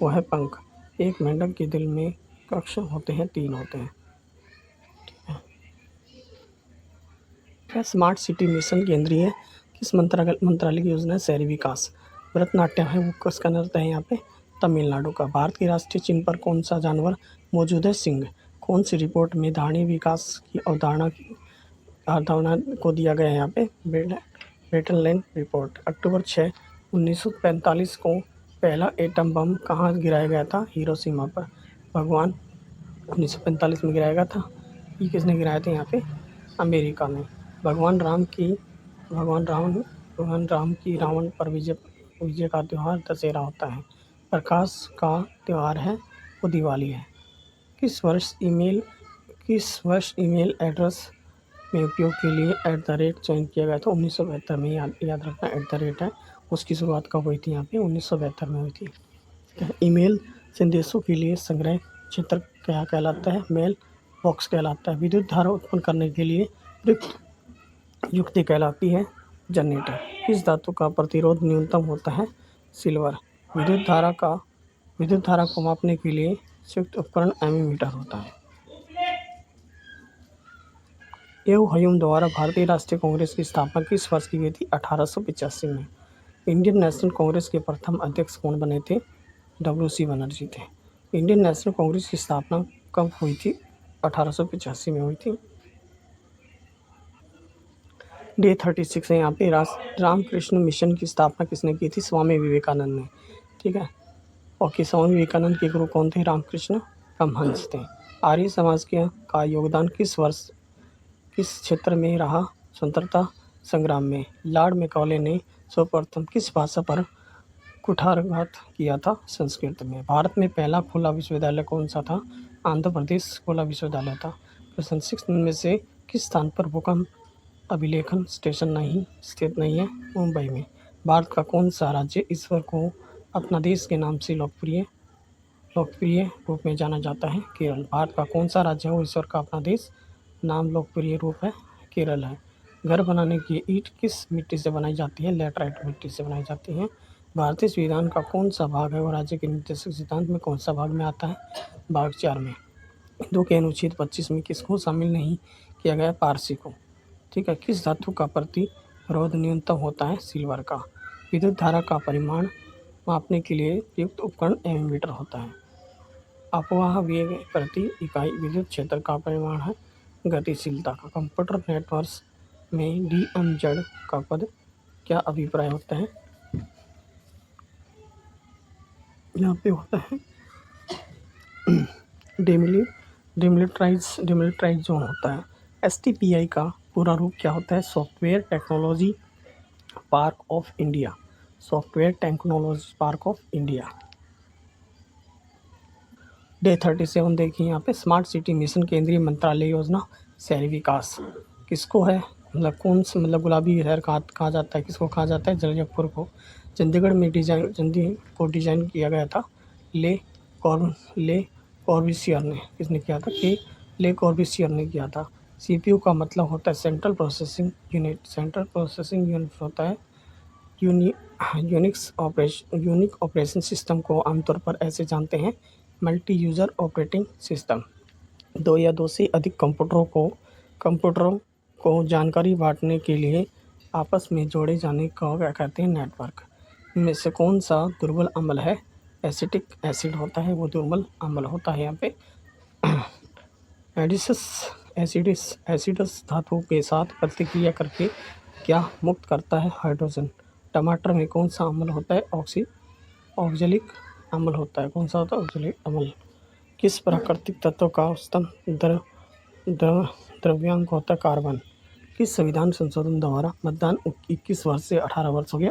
हुआ है पंख। एक मेंढक के दिल में कक्ष होते हैं? 3 होते हैं। ठीक है, स्मार्ट सिटी मिशन केंद्रीय किस मंत्रालय की योजना है? शहरी विकास। भरतनाट्यम है वो किसका नृत्य है? यहाँ पे तमिलनाडु का। भारत के राष्ट्रीय चिन्ह पर कौन सा जानवर मौजूद है? सिंह। कौन सी रिपोर्ट में धारणीय विकास की अवधारणा को दिया गया है? यहाँ पे बेटललैंड रिपोर्ट। अक्टूबर 6, 1945 को पहला एटम बम कहाँ गिराया गया था? हिरोशिमा पर। भगवान 1945 में गिराया गया था। ये किसने गिराया था? यहाँ पे अमेरिका में। भगवान राम की रावण पर विजय का त्यौहार दशहरा होता है। प्रकाश का त्यौहार है वो दिवाली है। किस वर्ष ईमेल एड्रेस में उपयोग के लिए @ चयन किया गया था? 1972 में। याद रखना @ है, उसकी शुरुआत कब हुई थी? यहाँ पे 1972 में हुई थी। ईमेल संदेशों के लिए संग्रह क्षेत्र क्या कहलाता है? मेल बॉक्स कहलाता है। विद्युत धारा उत्पन्न करने के लिए प्रयुक्त युक्ति कहलाती है जनरेटर। किस धातु का प्रतिरोध न्यूनतम होता है? सिल्वर। विद्युत धारा को मापने के लिए संयुक्त उपकरण एमीमीटर होता है। एओ हयूम द्वारा भारतीय राष्ट्रीय कांग्रेस की स्थापना किस वर्ष की गई थी? 1885 में। इंडियन नेशनल कांग्रेस के प्रथम अध्यक्ष कौन बने थे? WC बनर्जी थे। इंडियन नेशनल कांग्रेस की स्थापना कब हुई थी? 1885 में हुई थी। डे 36 है यहाँ पे। रामकृष्ण मिशन की स्थापना किसने की थी? स्वामी विवेकानंद ने। ठीक है। और कि स्वामी विवेकानंद के गुरु कौन थे? रामकृष्ण परमहंस थे। आर्य समाज का योगदान किस क्षेत्र में रहा? स्वतंत्रता संग्राम में। लॉर्ड मैकॉले ने सर्वप्रथम किस भाषा पर कुठारघात किया था? संस्कृत में। भारत में पहला खुला विश्वविद्यालय कौन सा था? आंध्र प्रदेश खुला विश्वविद्यालय था। क्वेश्चन 6 में से किस स्थान पर भूकंप अभिलेखन स्टेशन स्थित नहीं है? मुंबई में। भारत का कौन सा राज्य ईश्वर को अपना देश के नाम से लोकप्रिय रूप में जाना जाता है? केरल। भारत का कौन सा राज्य है ईश्वर का अपना देश नाम लोकप्रिय रूप है? केरल है। घर बनाने की ईंट किस मिट्टी से बनाई जाती है? लैटराइट मिट्टी से बनाई जाती है। भारतीय संविधान का कौन सा भाग है और राज्य के निर्देशक सिद्धांत में कौन सा भाग में आता है? भाग 4 में। हिंदू के अनुच्छेद 25 में किसको शामिल नहीं किया गया? पारसी को। ठीक है। किस धातु का प्रतिरोध न्यूनतम होता है? सिल्वर का। विद्युत धारा का परिमाण मापने के लिए प्रयुक्त उपकरण एमीमीटर होता है। अपवाह वेग प्रति इकाई विद्युत क्षेत्र का परिमाण है गतिशीलता का। कंप्यूटर नेटवर्क में DMZ का पद क्या अभिप्राय होता है? यहाँ पे होता है डिमिलिटराइज जोन होता है। STPI का पूरा रूप क्या होता है? Software technology park of India. Software technology park of India. Day 37 देखिए यहाँ पे। स्मार्ट सिटी मिशन केंद्रीय मंत्रालय योजना शहरी विकास किसको है? मतलब कौन से गुलाबी शहर कहा जाता है? किसको कहा जाता है? जलियापुर को। चंडीगढ़ में डिज़ाइन किया गया था ले कॉर्बूसियर ने। किसने किया था? ले कॉर्बूसियर ने किया था। CPU का मतलब होता है सेंट्रल प्रोसेसिंग यूनिट होता है। यूनिक ऑपरेशन सिस्टम को आमतौर पर ऐसे जानते हैं मल्टी यूज़र ऑपरेटिंग सिस्टम। 2 या 2 से अधिक कंप्यूटरों को जानकारी बांटने के लिए आपस में जोड़े जाने को क्या कहते हैं? नेटवर्क। इनमें से कौन सा दुर्बल अम्ल है? एसिटिक एसिड होता है वो दुर्बल अम्ल होता है। यहाँ पे एसिडस धातु के साथ प्रतिक्रिया करके क्या मुक्त करता है? हाइड्रोजन। टमाटर में कौन सा अम्ल होता है? ऑक्जेलिक अम्ल होता है। कौन सा होता है? ऑक्जेलिक अम्ल। किस प्राकृतिक तत्व का उच्चतम द्रव्यांक होता है? कार्बन। किस संविधान संशोधन द्वारा मतदान 21 वर्ष से 18 वर्ष हो गया?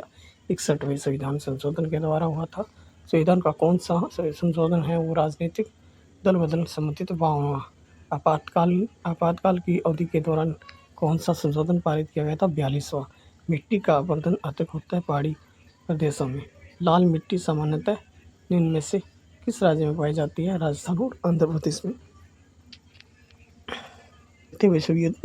61वें संविधान संशोधन के द्वारा हुआ था। संविधान का कौन सा संशोधन है वो राजनीतिक दल बदल संबंधित 52वां। आपातकाल की अवधि के दौरान कौन सा संशोधन पारित किया गया था? 42वां। मिट्टी का अपरदन अधिक होता है पहाड़ी प्रदेशों में। लाल मिट्टी सामान्यतः निम्न में से किस राज्य में पाई जाती है? राजस्थान और आंध्र प्रदेश में।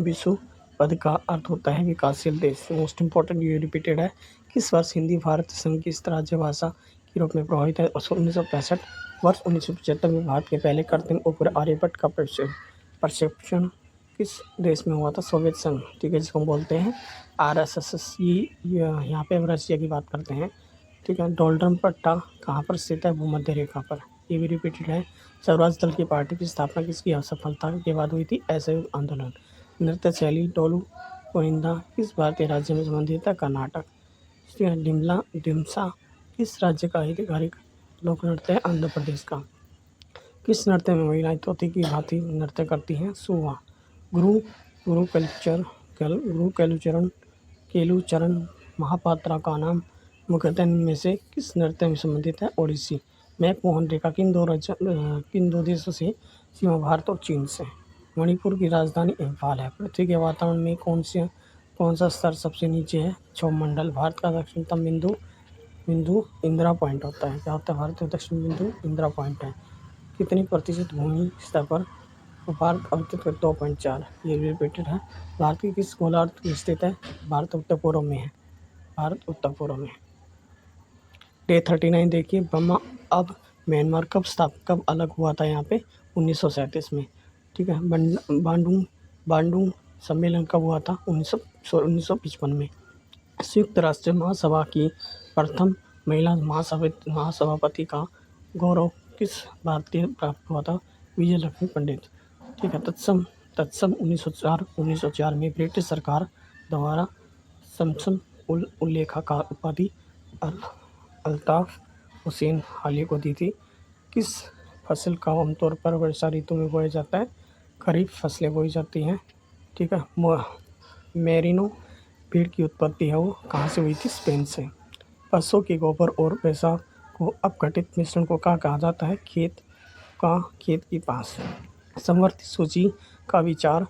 विश्व पद का अर्थ होता है विकासशील देश। मोस्ट इंपॉर्टेंट ये रिपीटेड है। किस वर्ष हिंदी भारत संघ की राज्य भाषा के रूप में प्रभावित है? 1965। वर्ष 1975 में भारत के पहले कृत्रिम उपग्रह आर्यभट्ट का प्रक्षेपण किस देश में हुआ था? सोवियत संघ। ठीक है, जिसको हम बोलते हैं RSS। यहाँ पे हम रशिया की बात करते हैं। ठीक है। डोल्ड्रम पट्टा कहाँ पर स्थित है? भूमध्य रेखा पर। ये भी रिपीटेड है। स्वराज दल की पार्टी की स्थापना किसकी असफलता के बाद हुई थी? असहयोग आंदोलन। नृत्य शैली डोलू गोविंदा किस भारतीय राज्य में संबंधित है? कर्नाटक। डिमला डिमसा किस राज्य का आधिकारिक लोक नृत्य है? आंध्र प्रदेश का। किस नृत्य में महिलाएं तोती की भांति नृत्य करती हैं? सुआ। गुरु गुरु केलुचरण महापात्रा का नाम मुख्यतः इनमें से किस नृत्य में संबंधित है? ओडिसी। मैकमोहन रेखा किन दो देशों से सीमा? भारत और चीन से। मणिपुर की राजधानी इम्फाल है। पृथ्वी के वातावरण में कौन सा स्तर सबसे नीचे है? क्षोभमंडल। भारत का दक्षिणतम बिंदु इंदिरा पॉइंट होता है। क्या होता है? भारत का दक्षिण बिंदु इंदिरा पॉइंट है। कितनी प्रतिशत भूमि स्तर पर भारत अवस्थित है? 2.4। ये रिपीटेड है। भारत की किस गोलार्ध में स्थित है? भारत उत्तर पूर्व में है। भारत उत्तर पूर्व में। डे 39 देखिए, बर्मा अब म्यांमार कब अलग हुआ था? यहाँ पे 1937 में। ठीक है। बांडुंग सम्मेलन कब हुआ था? 1955 में। संयुक्त राष्ट्र महासभा की प्रथम महिला महासभापति का गौरव किस भारतीय प्राप्त हुआ था? विजय लक्ष्मी पंडित। ठीक है। तत्सम 1904 में ब्रिटिश सरकार द्वारा समसम उल्लेखकार उपाधि अल्ताफ हुसैन हाली को दी थी। किस फसल का आमतौर पर वर्षा ऋतु में बोया जाता है? खरीफ फसलें बोई जाती हैं। ठीक है। मेरिनो भेड़ की उत्पत्ति है वो कहाँ से हुई थी? स्पेन से। पशुओं के गोबर और पेशाब को अपघटित मिश्रण को क्या कहा जाता है? खेत की पास। समवर्ती सूची का विचार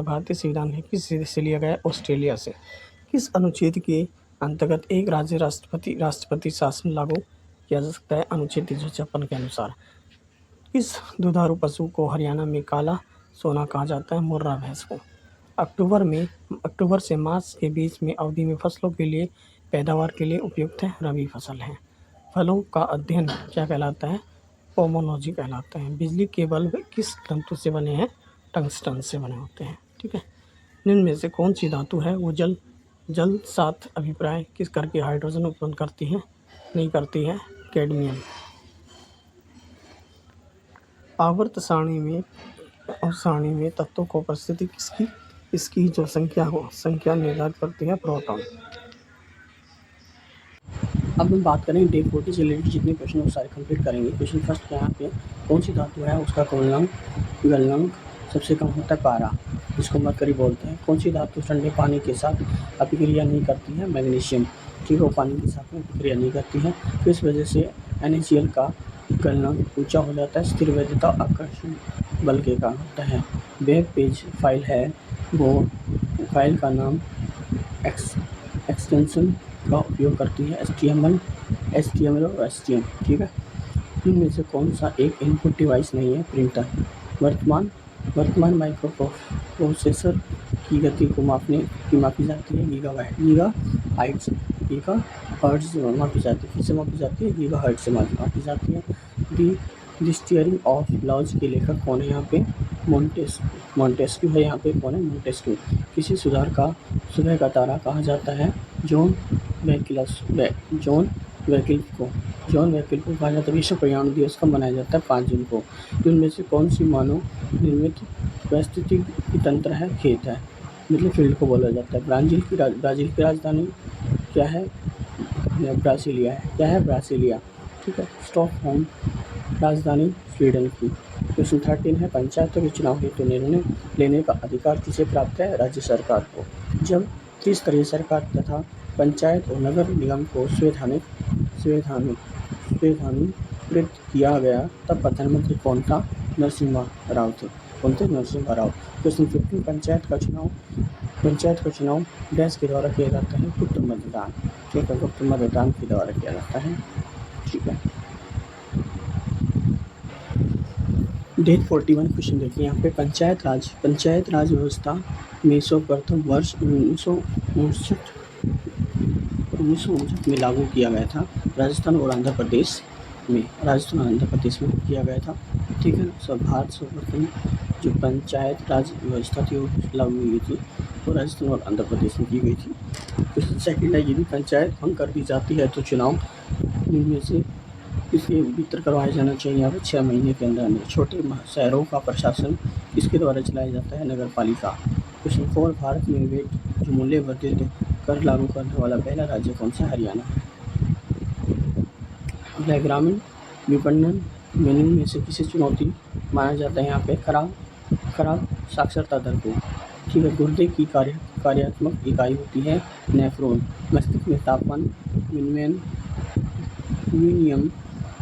भारतीय संविधान में किस देश से लिया गया है? ऑस्ट्रेलिया से। किस अनुच्छेद के अंतर्गत एक राज्य राष्ट्रपति शासन लागू किया जा सकता है? अनुच्छेद 356 के अनुसार। किस दुधारू पशु को हरियाणा में काला सोना कहा जाता है? मुर्रा भैंस को। अक्टूबर से मार्च के बीच में अवधि में फसलों के लिए पैदावार के लिए उपयुक्त है? रबी फसल है। फलों का अध्ययन क्या कहलाता है? पोमोलॉजी कहलाता है। बिजली के बल्ब किस तंतु से बने हैं? टंगस्टन से बने होते हैं। ठीक है। निम्न में से कौन सी धातु है वो जल साथ अभिप्राय किस करके हाइड्रोजन उत्पन्न करती है? नहीं करती है। कैडमियम। आवर्त सारणी में तत्वों को उपस्थिति इसकी जो संख्या निर्धारित करती है? प्रोटॉन। अब हम बात करें डे 40 से रिलेटेड जितने क्वेश्चन वो सारे कंप्लीट करेंगे। क्वेश्चन फर्स्ट क्या है? कौन सी धातु है उसका गलनांक सबसे कम होता है? पारा, जिसको मरकरी बोलते हैं। कौन सी धातु ठंडे पानी के साथ अभिक्रिया नहीं करती है? मैग्नीशियम। ठीक है। वो पानी के साथ में अभिक्रिया नहीं करती है। किस वजह से NaCl का गलनांक ऊंचा हो जाता है? स्थिर वैधता आकर्षण बल के कारण होता है। वेब पेज फाइल है वो फाइल का नाम एक्सटेंशन का उपयोग करती है? HTML और STM। ठीक है। इनमें से कौन सा एक इनपुट डिवाइस नहीं है? प्रिंटर। वर्तमान माइक्रो प्रोसेसर की गति को मापी जाती है? गीगाहर्ट्ज से मापी जाती है। किससे मापी जाती है? गीगाहर्ट्ज से मापी जाती है। द स्टीयरिंग ऑफ लॉज के लेखक कौन है? यहाँ पे मॉन्टेस्क्यू है। यहाँ पे कौन है? मॉन्टेस्क्यू। किसी सुबह का तारा कहा जाता है? जॉन वैकल्पिक को कहा जाता है। विश्व पर्यावरण दिवस कब मनाया जाता है? 5 जून को। इनमें से कौन सी मानव निर्मित पारिस्थितिकी तंत्र है? खेत है, मतलब फील्ड को बोला जाता है। ब्राज़ील की राजधानी क्या है? ब्रासिलिया है। क्या है? ब्रासिलिया। ठीक है। स्टॉकहोम राजधानी स्वीडन की। क्वेश्चन 13 है पंचायतों के चुनाव हेतु निर्णय लेने का अधिकार किसे प्राप्त है? राज्य सरकार को। जब त्रिस्तरीय सरकार तथा पंचायत और नगर निगम को संवैधानिकृत किया गया तब प्रधानमंत्री कौन था? नरसिम्हा राव थे। कौन थे? नरसिम्हा राव। क्वेश्चन 15 पंचायत का चुनाव डैश के द्वारा किया जाता है? गुप्त मतदान। ठीक है। गुप्त मतदान के द्वारा किया जाता है। ठीक है। डेट 41 क्वेश्चन देखिए यहाँ पे पंचायत राज व्यवस्था में सर्वप्रथम वर्ष 1959 में लागू किया गया था। राजस्थान और आंध्र प्रदेश में किया गया था। ठीक है। सर्वप्रथम जो पंचायत राज व्यवस्था थी वो लागू हुई थी वो राजस्थान और आंध्र प्रदेश में की गई थी। क्वेश्चन सेकंड है यदि पंचायत भंग कर दी जाती है तो चुनाव इनमें से किसके भीतर करवाया जाना चाहिए? यहाँ पे 6 महीने के अंदर छोटे शहरों का प्रशासन किसके द्वारा चलाया जाता है? नगर पालिका। क्वेश्चन 4 भारत में जो मूल्य वर्धित कर लागू करने वाला पहला राज्य कौन सा? हरियाणा। अगला है ग्रामीण विपणन मेन्यू में से किसे चुनौती माना जाता है? यहाँ पे खराब साक्षरता दर को। ठीक है। गुर्दे की कार्यात्मक इकाई होती है नेफ्रॉन। मस्तिष्क में तापमान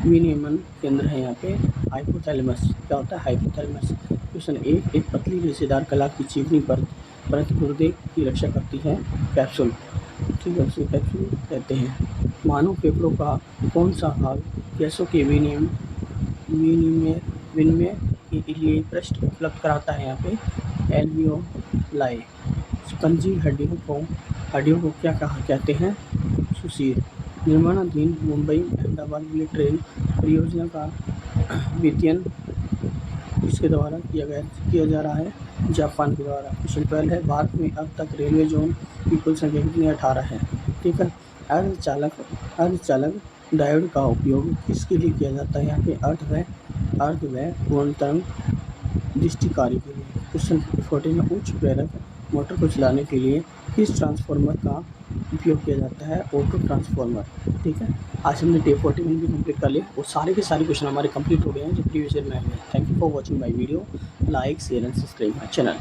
विनियमन केंद्र है यहाँ पे हाइपोथैलेमस। क्या होता है? हाइपोथैलेमस। क्वेश्चन एक पतली रेशेदार कला की चिकनी परत गुर्दे की रक्षा करती है कैप्सूल। ठीक है, उसे कैप्सूल कहते हैं। मानव फेफड़ों का कौन सा भाग गैसों के विनिमय के लिए पृष्ठ उपलब्ध कराता है? यहाँ पे एल्वियोलाई। स्पंजी हड्डियों को क्या कहते हैं? सुशीर। निर्माणाधीन मुंबई अहमदाबाद बुलेट ट्रेन परियोजना का वित्तीयन किसके द्वारा किया जा रहा है? जापान के द्वारा। क्वेश्चन 12 है, भारत में अब तक रेलवे जोन की कुल संख्या कितनी? 18 है। ठीक है। अर्धचालक डायोड का उपयोग किसके लिए किया जाता है? यहाँ पे अर्ध व पूर्ण तरंग दृष्टि कार्य के लिए। क्वेश्चन 14 में उच्च प्रेरक मोटर को चलाने के लिए किस ट्रांसफार्मर का उपयोग किया जाता है? Auto transformer. ठीक है। आज हमने डे 41 भी कंप्लीट कर लिया और सारे के सारे क्वेश्चन हमारे कंप्लीट हो गए हैं जो प्रीवियस ईयर में आए हैं। Thank you for watching my video. Like share and subscribe my channel.